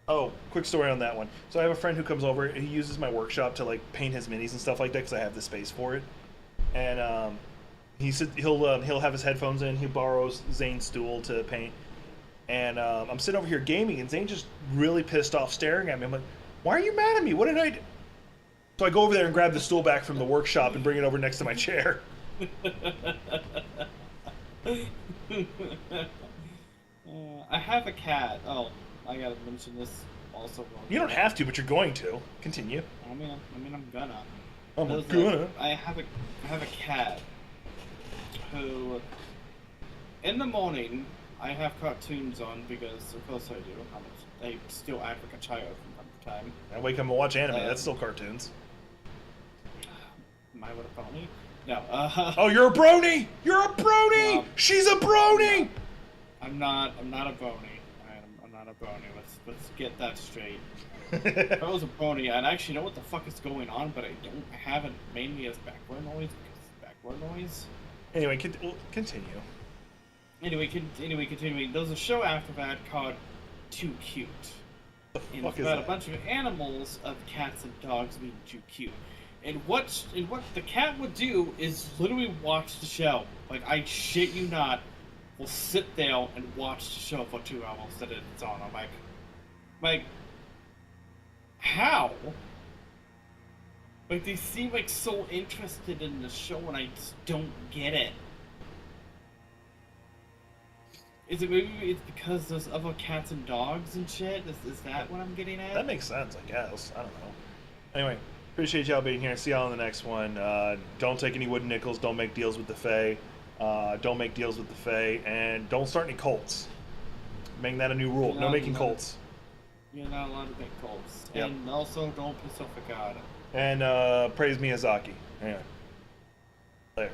A: Oh, quick story on that one. So I have a friend who comes over. He uses my workshop to like paint his minis and stuff like that because I have the space for it. And he'll have his headphones in. He borrows Zane's stool to paint. And I'm sitting over here gaming, and Zane just really pissed off, staring at me. I'm like, "Why are you mad at me? What did I do?" So I go over there and grab the stool back from the workshop and bring it over next to my chair.
C: I have a cat. Oh, I gotta mention this also.
A: You don't have to, but you're going to. Continue.
C: I mean, I'm gonna.
A: I'm
C: There's
A: gonna.
C: I have a cat who, in the morning, I have cartoons on because of course I do. I still act like a child from time to time.
A: I wake up and watch anime. That's still cartoons.
C: Am I with a pony? No.
A: Oh, you're a brony! You're a brony!
C: No.
A: She's a brony!
C: I'm not a brony. I'm not a brony. Let's get that straight. If I was a brony, I'd actually know what the fuck is going on, but I have it mainly as background noise because it's background noise.
A: Anyway, continue.
C: Anyway, continuing. There's a show after that called Too Cute. And it's about a bunch of animals of cats and dogs being too cute. And what the cat would do is literally watch the show. Like, I shit you not, will sit there and watch the show for 2 hours that it's on. I'm like, how? Like, they seem like so interested in the show and I just don't get it. Is it maybe it's because there's other cats and dogs and shit? Is that what I'm getting at?
A: That makes sense, I guess. I don't know. Anyway, appreciate y'all being here. See y'all in the next one. Don't take any wooden nickels. Don't make deals with the Fae. Don't make deals with the Fae. And don't start any cults. Making that a new rule. No making cults.
C: You're not allowed to make cults.
A: Yep.
C: And also, don't piss off a god.
A: And praise Miyazaki. Anyway. Later.